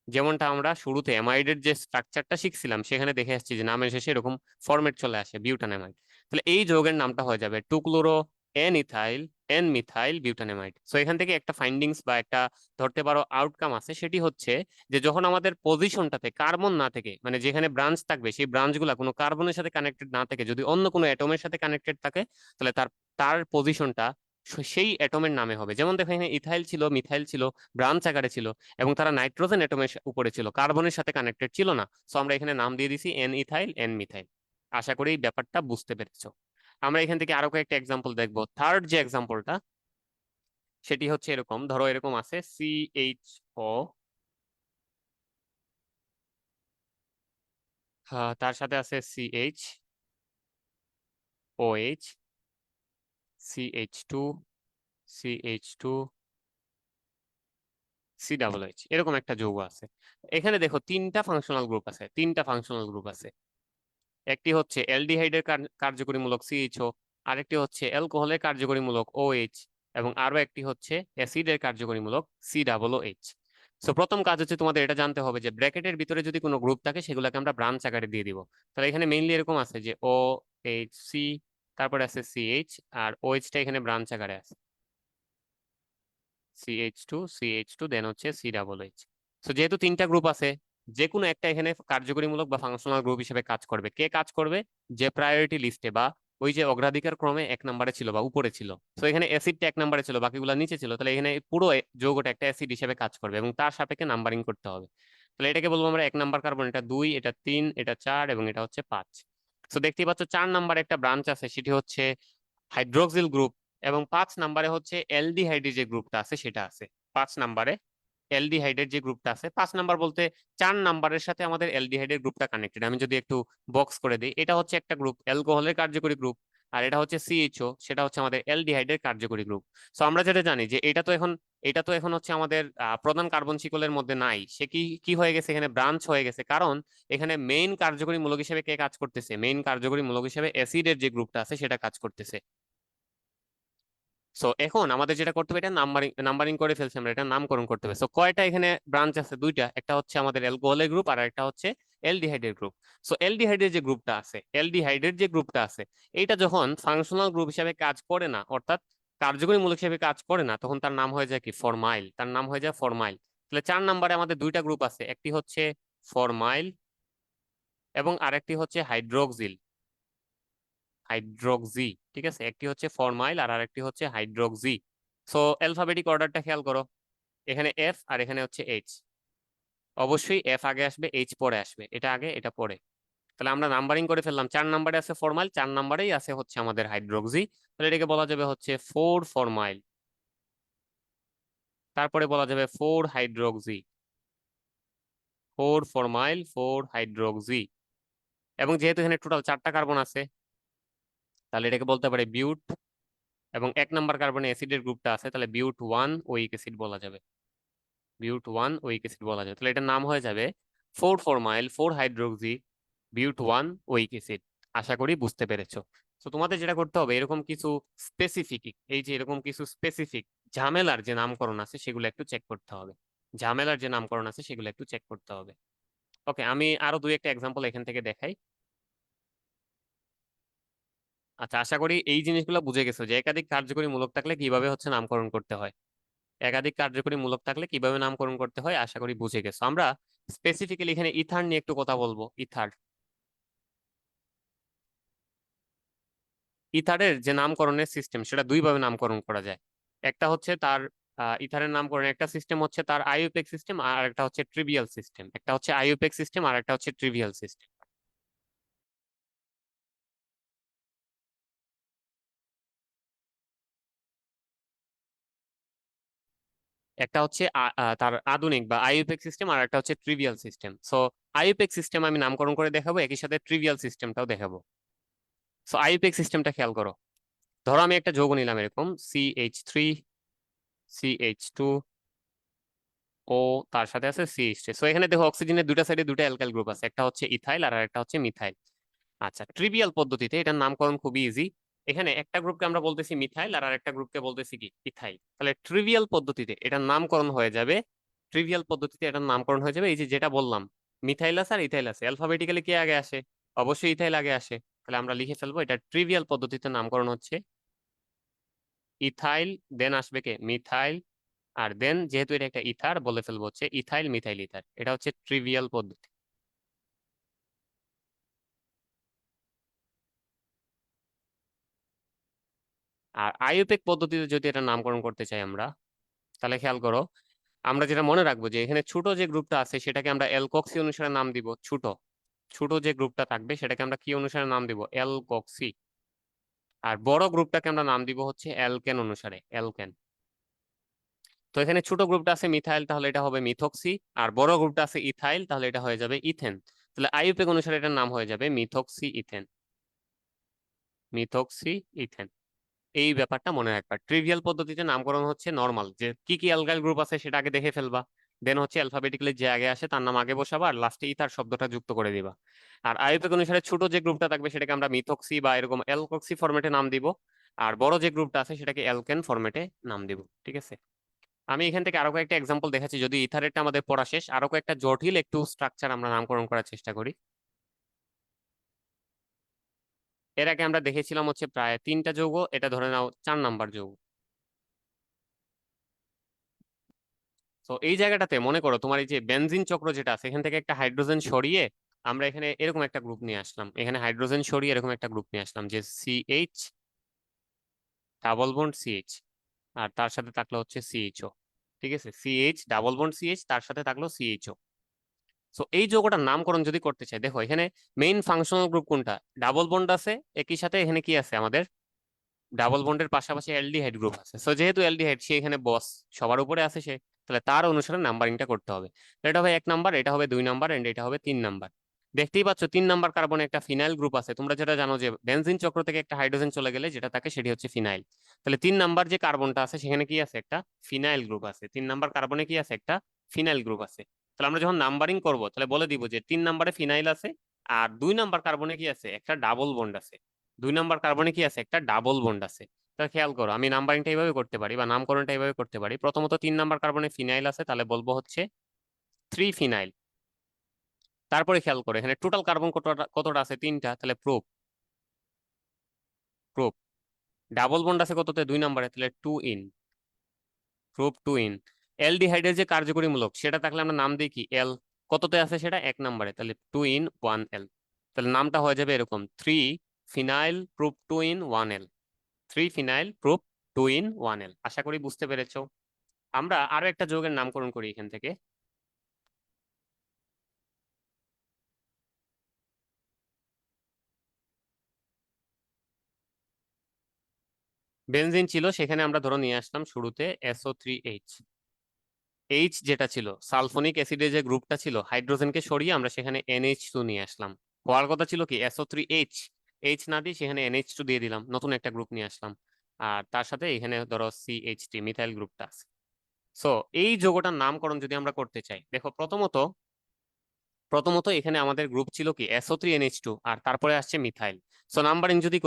যেমনটা আমরা শুরুতে অ্যামাইডের যে স্ট্রাকচারটা শিখছিলাম সেখানে দেখে আসছি যে নামের শেষে এরকম ফরম্যাট চলে আসে, বিউটানএমাইড। তাহলে এই যৌগের নামটা হয়ে যাবে 2 chloro, N ethyl, N methyl, butanamide. So এখান থেকে একটা ফাইন্ডিংস বা একটা ধরতে পারো আউটকাম আছে, সেটি হচ্ছে যে যখন আমাদের পজিশনটাতে কার্বন না থেকে, মানে যেখানে ব্রাঞ্চ থাকবে সেই ব্রাঞ্চগুলা কোনো কার্বনের সাথে কানেক্টেড না থেকে যদি অন্য কোনো অ্যাটমের সাথে কানেক্টেড থাকে, তাহলে তার তার পজিশনটা সেই অ্যাটমের নামে হবে। যেমন দেখো এখানে ইথাইল ছিল, মিথাইল ছিল, ব্রাঞ্চ আকারে ছিল, এবং তারা নাইট্রোজেন অ্যাটমের উপরে ছিল, কার্বনের সাথে কানেক্টেড ছিল না। সো আমরা এখানে নাম দিয়ে দিছি এন ইথাইল, এন মিথাইল। আশা করি এই ব্যাপারটা বুঝতে পেরেছো। আমরা এখান থেকে আরো কয়েকটা এক্সাম্পল দেখবো। থার্ড যে এক্সাম্পলটা, সেটি হচ্ছে এরকম, ধরো এরকম আছে CHO, তার সাথে আছে CHOH, CH2, CH2, COOH, এরকম একটা যৌগ আছে। এখানে দেখো তিনটা ফাংশনাল গ্রুপ আছে, তিনটা ফাংশনাল গ্রুপ আছে। একটি হচ্ছে অ্যালডিহাইডের কার্যকরীমূলক CHO, আরেকটি হচ্ছে অ্যালকোহলের কার্যকরীমূলক OH, এবং আরো একটি হচ্ছে অ্যাসিডের কার্যকরীমূলক COOH। সো প্রথম কাজ হচ্ছে তোমাদের এটা জানতে হবে যে ব্র্যাকেটের ভিতরে যদি কোনো গ্রুপ থাকে সেগুলোকে আমরা ব্রাঞ্চ আকারে দিয়ে দিব। তাহলে এখানে মেইনলি এরকম আছে যে OHC, তারপরে আছে CH, আর OH টা এখানে ব্রাঞ্চ আকারে আছে, CH2, CH2, দেন হচ্ছে COOH। সো যেহেতু তিনটা গ্রুপ আছে, যে কোনো একটা এখানে কার্যকরীমূলক বা ফাংশনাল গ্রুপ হিসেবে কাজ করবে। কে কাজ করবে? যে প্রায়োরিটি লিস্টে বা ওই যে অগ্রাধিকার ক্রমে 1 নম্বরে ছিল বা উপরে ছিল। তো এখানে অ্যাসিডটা 1 নম্বরে ছিল, বাকিগুলো নিচে ছিল, তাহলে এখানে পুরো যৌগটা একটা অ্যাসিড হিসেবে কাজ করবে এবং তার সাপেক্ষে নাম্বারিং করতে হবে। তাহলে এটাকে বলবো আমরা 1 নম্বর কার্বন, এটা 2, এটা 3, এটা 4, এবং এটা হচ্ছে 5। তো দেখতেই পাচ্ছ 4 নম্বরে একটা ব্রাঞ্চ আছে, সেটি হচ্ছে হাইড্রোক্সিল গ্রুপ, এবং 5 নম্বরে হচ্ছে অ্যালডিহাইডের যে গ্রুপটা আছে সেটা আছে। 5 নম্বরে অ্যালডিহাইডের যে গ্রুপটা আছে, 5 নম্বর বলতে 4 নম্বরের সাথে আমাদের অ্যালডিহাইডের গ্রুপটা কানেক্টেড। আমি যদি একটু বক্স করে দিই, এটা হচ্ছে একটা গ্রুপ, অ্যালকোহলের কার্যকরী গ্রুপ, আর এটা হচ্ছে CHO, সেটা হচ্ছে আমাদের অ্যালডিহাইডের কার্যকরী গ্রুপ। সো আমরা যেটা জানি যে এটা তো এখন হচ্ছে আমাদের প্রধান কার্বন শিকলের মধ্যে নাই, সে কি কি হয়ে গেছে, এখানে ব্রাঞ্চ হয়ে গেছে, কারণ এখানে মেইন কার্যকরী মূলক হিসেবে কে কাজ করতেছে? মেইন কার্যকরী মূলক হিসেবে অ্যাসিডের যে গ্রুপটা আছে সেটা কাজ করতেছে। সো এখন আমাদের যেটা করতে হবে, এটা নাম্বারিং নাম্বারিং করে ফেলছি আমরা, এটা নামকরণ করতে হবে। সো কয়টা এখানে ব্রাঞ্চ আছে? দুইটা, একটা হচ্ছে আমাদের অ্যালকোহলের গ্রুপ আর একটা হচ্ছে অ্যালডিহাইডের গ্রুপ। সো অ্যালডিহাইডের যে গ্রুপটা আছে, এইটা যখন ফাংশনাল গ্রুপ হিসেবে কাজ করে না, অর্থাৎ কার্যকরী মূলক হিসেবে কাজ করে না, তখন তার নাম হয়ে যায় কি? ফরমাইল। তার নাম হয়ে যায় ফরমাইল। তাহলে 4 নম্বরে আমাদের দুইটা গ্রুপ আছে, একটি হচ্ছে ফরমাইল এবং আরেকটি হচ্ছে হাইড্রোক্সিল, হাইড্রোক্সি। ঠিক আছে, একটি হচ্ছে ফরমাইল আর আরেকটি হচ্ছে হাইড্রোক্সি। সো অ্যালফাবেটিক অর্ডারটা খেয়াল করো, এখানে এফ আর এখানে হচ্ছে এইচ। অবশ্যই এফ আগে আসবে, এইচ পরে আসবে, এটা আগে এটা পরে। তাহলে আমরা নাম্বারিং করে ফেললাম, 4 নম্বরে আছে ফরমাইল, 4 নম্বরেই আছে হচ্ছে আমাদের হাইড্রোক্সি। তাহলে এটাকে বলা যাবে হচ্ছে 4 ফরমাইল, তারপরে বলা যাবে 4 হাইড্রোক্সি, 4 ফরমাইল, 4 হাইড্রোক্সি। এবং যেহেতু এখানে টোটাল 4টা কার্বন আছে, তাহলে এটাকে বলতে পারে বিউট। এবং 1 নম্বর কার্বনে অ্যাসিডের গ্রুপটা আছে, তাহলে বিউট 1 ওইক অ্যাসিড বলা যাবে, বিউট 1 ওইক অ্যাসিড বলা যাবে। তাহলে এটার নাম হয়ে যাবে 4 ফরমাইল, 4 হাইড্রোক্সি, বিউট 1 ওইক অ্যাসিড। আশা করি বুঝতে পেরেছো। তো তোমাদের যেটা করতে হবে, এরকম কিছু স্পেসিফিক, এই যে এরকম কিছু স্পেসিফিক ঝামেলার যে নামকরণ আছে সেগুলো একটু চেক করতে হবে, ঝামেলার যে নামকরণ আছে সেগুলো একটু চেক করতে হবে। ওকে, আমি আরো দুই একটা এক্সাম্পল এখান থেকে দেখাই। আচ্ছা, আশা করি এই জিনিসগুলো বুঝে গেছো যে একাধিক কার্যকরী মূলক থাকলে কিভাবে হচ্ছে নামকরণ করতে হয়। একাধিক কার্যকরী মূলক থাকলে কিভাবে নামকরণ করতে হয় আশা করি বুঝে গেছো। আমরা স্পেসিফিক্যালি এখানে ইথার নিয়ে একটু কথা বলবো। ইথারের যে নামকরণের সিস্টেম, সেটা দুইভাবে নামকরণ করা যায়। একটা হচ্ছে তার ইথারের নামকরণের একটা সিস্টেম হচ্ছে তার আইইউপিএক সিস্টেম, আর একটা হচ্ছে ট্রিভিয়াল সিস্টেম। একটা হচ্ছে আইইউপিএক সিস্টেম আর একটা হচ্ছে ট্রিভিয়াল সিস্টেম। একটা হচ্ছে তার আধুনিক বা আইইউপিএক সিস্টেম, আর একটা হচ্ছে ট্রিভিয়াল সিস্টেম। সো আইইউপিএক সিস্টেম আমি নামকরণ করে দেখাবো, একই সাথে ট্রিভিয়াল সিস্টেমটাও দেখাবো। সো আইইউপিএক সিস্টেমটা খেয়াল করো। ধরো আমি একটা যৌগ নিলাম এরকম, CH3, CH2, ও, তার সাথে আছে CH3। সো এখানে দেখো অক্সিজেনের দুটা সাইডে দুটা অ্যালকাইল গ্রুপ আছে, একটা হচ্ছে ইথাইল আর একটা হচ্ছে মিথাইল। আচ্ছা, ট্রিভিয়াল পদ্ধতিতে এটার নামকরণ খুবই ইজি। এখানে একটা গ্রুপকে আমরা বলতেছি মিথাইল আর আরেকটা গ্রুপকে বলতেছি কি? ইথাইল। তাহলে ট্রিভিয়াল পদ্ধতিতে এটার নামকরণ হয়ে যাবে এই যে যেটা বললাম, মিথাইল আছে আর ইথাইল আছে, অ্যালফাবেটিক্যালি কে আগে আসে? অবশ্যই ইথাইল আগে আসে। তাহলে আমরা লিখে ফেলবো এটা ট্রিভিয়াল পদ্ধতিতে নামকরণ হচ্ছে ইথাইল, দেন আসবে কে? মিথাইল, আর দেন যেহেতু এটা একটা ইথার, বলে ফেলবো হচ্ছে ইথাইল মিথাইল ইথার। এটা হচ্ছে ট্রিভিয়াল পদ্ধতি। আর আইইউপিএক পদ্ধতিতে যদি এটা নামকরণ করতে চাই আমরা, তাহলে খেয়াল করো, আমরা যেটা মনে রাখবো যে এখানে ছোট যে গ্রুপটা আছে সেটাকে আমরা অ্যালকক্সি অনুসারে নাম দিব। ছোট ছোট যে গ্রুপটা থাকবে সেটাকে আমরা কি অনুসারে নাম দিব? অ্যালকক্সি। আর বড় গ্রুপটাকে আমরা নাম দিব হচ্ছে অ্যালকেন অনুসারে, অ্যালকেন। তো এখানে ছোট গ্রুপটা আছে মিথাইল, তাহলে এটা হবে মিথক্সি। আর বড় গ্রুপটা আছে ইথাইল, তাহলে এটা হয়ে যাবে ইথেন। তাহলে আইইউপিএক অনুসারে এটার নাম হয়ে যাবে মিথক্সি ইথেন, মিথক্সি ইথেন। এই ব্যাপারটা মনে রাখবা। ট্রিভিয়াল পদ্ধতিতে নামকরণ হচ্ছে নরমাল, যে কি কি অ্যালকাইল গ্রুপ আছে সেটা আগে দেখে ফেলবা, দেন হচ্ছে অ্যালফাবেটিক্যালি যে আগে আসে তার নাম আগে বসাবা, আর লাস্টে ইথার শব্দটা যুক্ত করে দিবা। আর আইইউপিএক অনুসারে ছোট যে গ্রুপটা থাকবে সেটাকে আমরা মিথক্সি বা এরকম অ্যালকক্সি ফরম্যাটে নাম দিব, আর বড় যে গ্রুপটা আছে সেটাকে অ্যালকেন ফরম্যাটে নাম দিব। ঠিক আছে, আমি এখান থেকে আরো কয়েকটা এক্সাম্পল দেখাচ্ছি, যদি ইথারেরটা আমাদের পড়া শেষ, আরো কয়েকটা জটিল একটু স্ট্রাকচার আমরা নামকরণ করার চেষ্টা করি। এর আগে আমরা দেখেছিলাম হচ্ছে প্রায় 3টা যৌগ, এটা ধরে নাও 4 নাম্বার যৌগ। তো এই জায়গাটাতে মনে করো তোমার এই যে বেনজিন চক্র যেটা আছে, এখান থেকে একটা হাইড্রোজেন সরিয়ে আমরা এখানে এরকম একটা গ্রুপ নিয়ে আসলাম, এখানে হাইড্রোজেন সরিয়ে এরকম একটা গ্রুপ নিয়ে আসলাম, যে সিএইচ ডাবল বন্ড সিএইচ, আর তার সাথে থাকলো হচ্ছে সিএইচও। ঠিক আছে, সিএইচ ডাবল বন্ড সিএইচ, তার সাথে থাকলো সিএইচও। সো এই যৌগটার নামকরণ যদি করতে চাই, দেখো এখানে মেইন ফাংশনাল গ্রুপ কোনটা? ডাবল বন্ড আছে, একই সাথে এখানে কি আছে আমাদের? ডাবল বন্ডের পাশাপাশি অ্যালডিহাইড গ্রুপ আছে। সো যেহেতু অ্যালডিহাইড, সে এখানে বস, সবার উপরে আছে সে, তাহলে তার অনুসারে নাম্বারিংটা করতে হবে। তো এটা হবে 1 নাম্বার, এটা হবে 2 নাম্বার, এন্ড এটা হবে 3 নাম্বার। দেখতেই পাচ্ছ 3 নাম্বার কার্বনে একটা ফিনাইল গ্রুপ আছে। তোমরা যেটা জানো যে বেনজিন চক্র থেকে একটা হাইড্রোজেন চলে গেলে যেটা থাকে সেটি হচ্ছে ফিনাইল। তাহলে 3 নাম্বার যে কার্বনটা আছে সেখানে কি আছে? একটা ফিনাইল গ্রুপ আছে। 3 নাম্বার কার্বনে কি আছে? একটা ফিনাইল গ্রুপ আছে। তাহলে আমরা যখন নাম্বারিং করব তাহলে বলে দিব যে 3 নাম্বারে ফিনাইল আছে, আর 2 নাম্বার কার্বনে কি আছে? একটা ডাবল বন্ড আছে। 2 নাম্বার কার্বনে কি আছে? একটা ডাবল বন্ড আছে। তা খেয়াল করো, আমি নাম্বারিংটা এইভাবে করতে পারি বা নামকরণটা এইভাবে করতে পারি। প্রথমত 3 নাম্বার কার্বনে ফিনাইল আছে, তাহলে বলবো হচ্ছে 3 ফিনাইল। তারপরে খেয়াল করো এখানে টোটাল কার্বন কতটা কতটা আছে? 3টা, তাহলে প্রোপ, প্রোপ। ডাবল বন্ড আছে কততে? 2 নাম্বারে, তাহলে 2 ইন, প্রোপ 2 ইন। অ্যালডিহাইডের যে কার্যকরী মূলক সেটা থাকলে আমরা নাম দিই কি? এল। কততে আছে সেটা? 1 নাম্বারে, তাহলে 2 in 1 L। তাহলে নামটা হয়ে যাবে এরকম, 3 phenyl prop 2 in 1 L, 3 phenyl prop 2 in 1 L। আশা করি বুঝতে পেরেছো। আমরা আরো একটা যৌগের নামকরণ করি এখান থেকে। বেনজিন ছিল, সেখানে আমরা ধরো নিয়ে আসলাম শুরুতে SO3H। এইচ যেটা ছিল সালফোনিক অ্যাসিডের যে গ্রুপটা ছিল, হাইড্রোজেনকে সরিয়ে আমরা সেখানে NH2 নিয়ে আসলাম। হওয়ার কথা ছিল কি SO3H, এইচ না দিয়ে সেখানে NH2 দিয়ে দিলাম, নতুন একটা গ্রুপ নিয়ে আসলাম। আর তার সাথে এখানে ধরো CH3 মিথাইল গ্রুপটা আছে। সো এই যৌগটার নামকরণ যদি আমরা করতে চাই, দেখো প্রথমত প্রথমত এখানে আমাদের গ্রুপ ছিল কি SO3NH2, আর তারপরে আসছে মিথাইল। সো নাম্বারিং যদি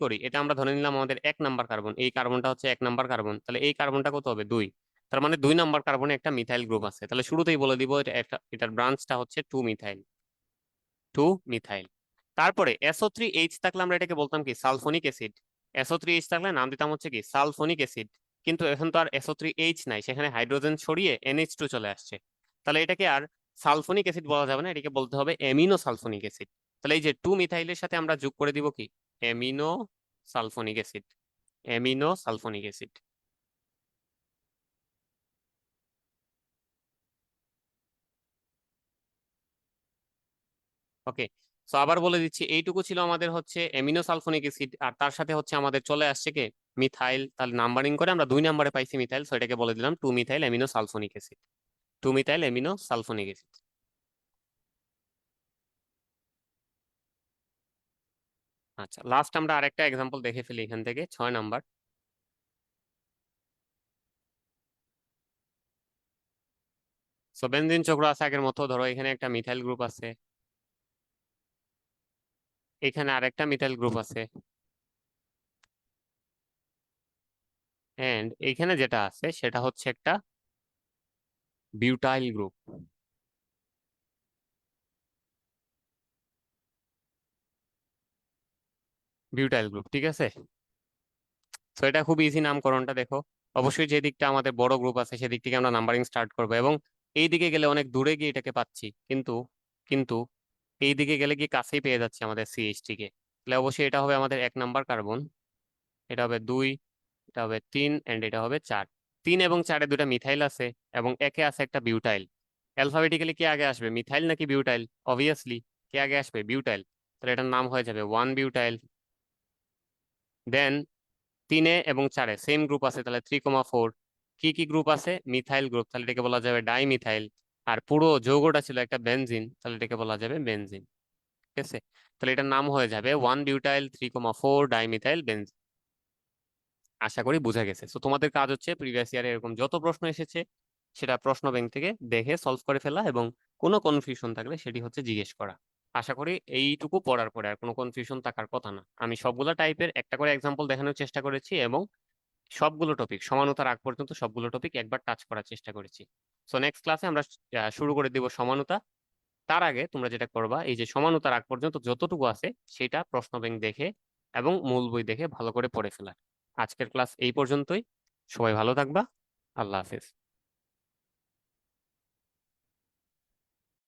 করি এটা আমরা ধরে নিলাম আমাদের 1 নাম্বার কার্বন, এই কার্বনটা হচ্ছে 1 নাম্বার কার্বন, তাহলে এই কার্বনটা কত হবে? 2। তার মানে 2 নাম্বার কার্বনে একটা মিথাইল গ্রুপ আছে। তাহলে শুরুতেই বলে দিব এটার ব্রাঞ্চটা হচ্ছে 2 মিথাইল, 2 মিথাইল। তারপরে SO3H থাকলে আমরা এটাকে বলতাম কি? Sulphonic acid. SO3H থাকলে নাম দিতাম হচ্ছে কি? Sulphonic acid. কিন্তু এখন তো আর SO3H নাই, সেখানে হাইড্রোজেন ছড়িয়ে NH2 চলে আসছে। তাহলে এটাকে আর সালফোনিক অ্যাসিড বলা যাবে না, এটাকে বলতে হবে অ্যামিনো সালফোনিক অ্যাসিড। তাহলে এই যে 2 মিথাইলের সাথে আমরা যোগ করে দিব কি? Amino sulfonic acid, amino sulfonic acid. Okay, তো আবার বলে দিচ্ছি, এইটুকু ছিল আমাদের হচ্ছে অ্যামিনো সালফোনিক অ্যাসিড, আর তার সাথে হচ্ছে আমাদের চলে আসছে কে? মিথাইল। তাহলে নাম্বারিং করে আমরা 2 নাম্বারে পাইছি মিথাইল, সো এটাকে বলে দিলাম 2 methyl amino sulfonic acid, 2 methyl amino sulfonic acid. আচ্ছা, লাস্ট আমরা আরেকটা এক্সাম্পল দেখে ফেলি এখান থেকে, 6 নাম্বার। সো বেনজিন চক্র আছে আগের মতো, ধরো এখানে একটা মিথাইল গ্রুপ আছে, এখানে আরেকটা মিথাইল গ্রুপ আছে, এন্ড এইখানে যেটা আছে সেটা হচ্ছে একটা বিউটাইল গ্রুপ, বিউটাইল গ্রুপ। ঠিক আছে, তো এটা খুব ইজি নামকরণটা, দেখো অবশ্যই যে দিকটা আমাদের বড় গ্রুপ আছে সেদিক থেকে আমরা নাম্বারিং স্টার্ট করবো, এবং এই দিকে গেলে অনেক দূরে গিয়ে এটাকে পাচ্ছি, কিন্তু কিন্তু এই দিকে গেলে কি কাছেই পেয়ে যাচ্ছে আমাদের CH3 কে। তাহলে অবশ্যই এটা হবে আমাদের 1 নাম্বার কার্বন, এটা হবে 2, এটা হবে 3 এন্ড এটা হবে 4। 3 এবং 4-এ দুটা মিথাইল আছে এবং একে আছে একটা বিউটাইল। অ্যালফাবেটিক্যালি কি আগে আসবে, মিথাইল নাকি বিউটাইল? অবভিয়াসলি কি আগে আসবে, বিউটাইল। তাহলে এটার নাম হয়ে যাবে 1 বিউটাইল। দেন 3-এ এবং 4-এ সেম গ্রুপ আছে, তাহলে 3,4। কি কি গ্রুপ আছে? মিথাইল গ্রুপ, তাহলে এটাকে বলা যাবে ডাইমিথাইল। আর পুরো যৌগটা ছিল একটা বেনজিন, তাহলে এটাকে বলা যাবে বেনজিন। ঠিক আছে, তাহলে এটার নাম হয়ে যাবে 1 বিউটাইল 3,4 ডাইমিথাইল বেনজিন। আশা করি বোঝা গেছে। তো তোমাদের কাজ হচ্ছে প্রিভিয়াস ইয়ারে এরকম যত প্রশ্ন এসেছে সেটা প্রশ্ন ব্যাংক থেকে দেখে সলভ করে ফেলা, এবং কোনো কনফিউশন থাকলে সেটি হচ্ছে জিজ্ঞেস করা। আশা করি এইটুকু পড়ার পরে আর কোনো কনফিউশন থাকার কথা না। আমি সবগুলো টাইপের একটা করে এক্সাম্পল দেখানোর চেষ্টা করেছি, এবং সবগুলো টপিক সমানতার আগ পর্যন্ত সবগুলো টপিক একবার টাচ করার চেষ্টা করেছি। সো নেক্সট ক্লাসে আমরা শুরু করে দিব সমানতা। তার আগে তোমরা যেটা করবা, এই যে সমানতার আগ পর্যন্ত যতটুকু আছে সেটা প্রশ্ন ব্যাংক দেখে এবং মূল বই দেখে ভালো করে পড়ে ফেলা। আজকের ক্লাস এই পর্যন্তই। সবাই ভালো থাকবা। আল্লাহ হাফেজ।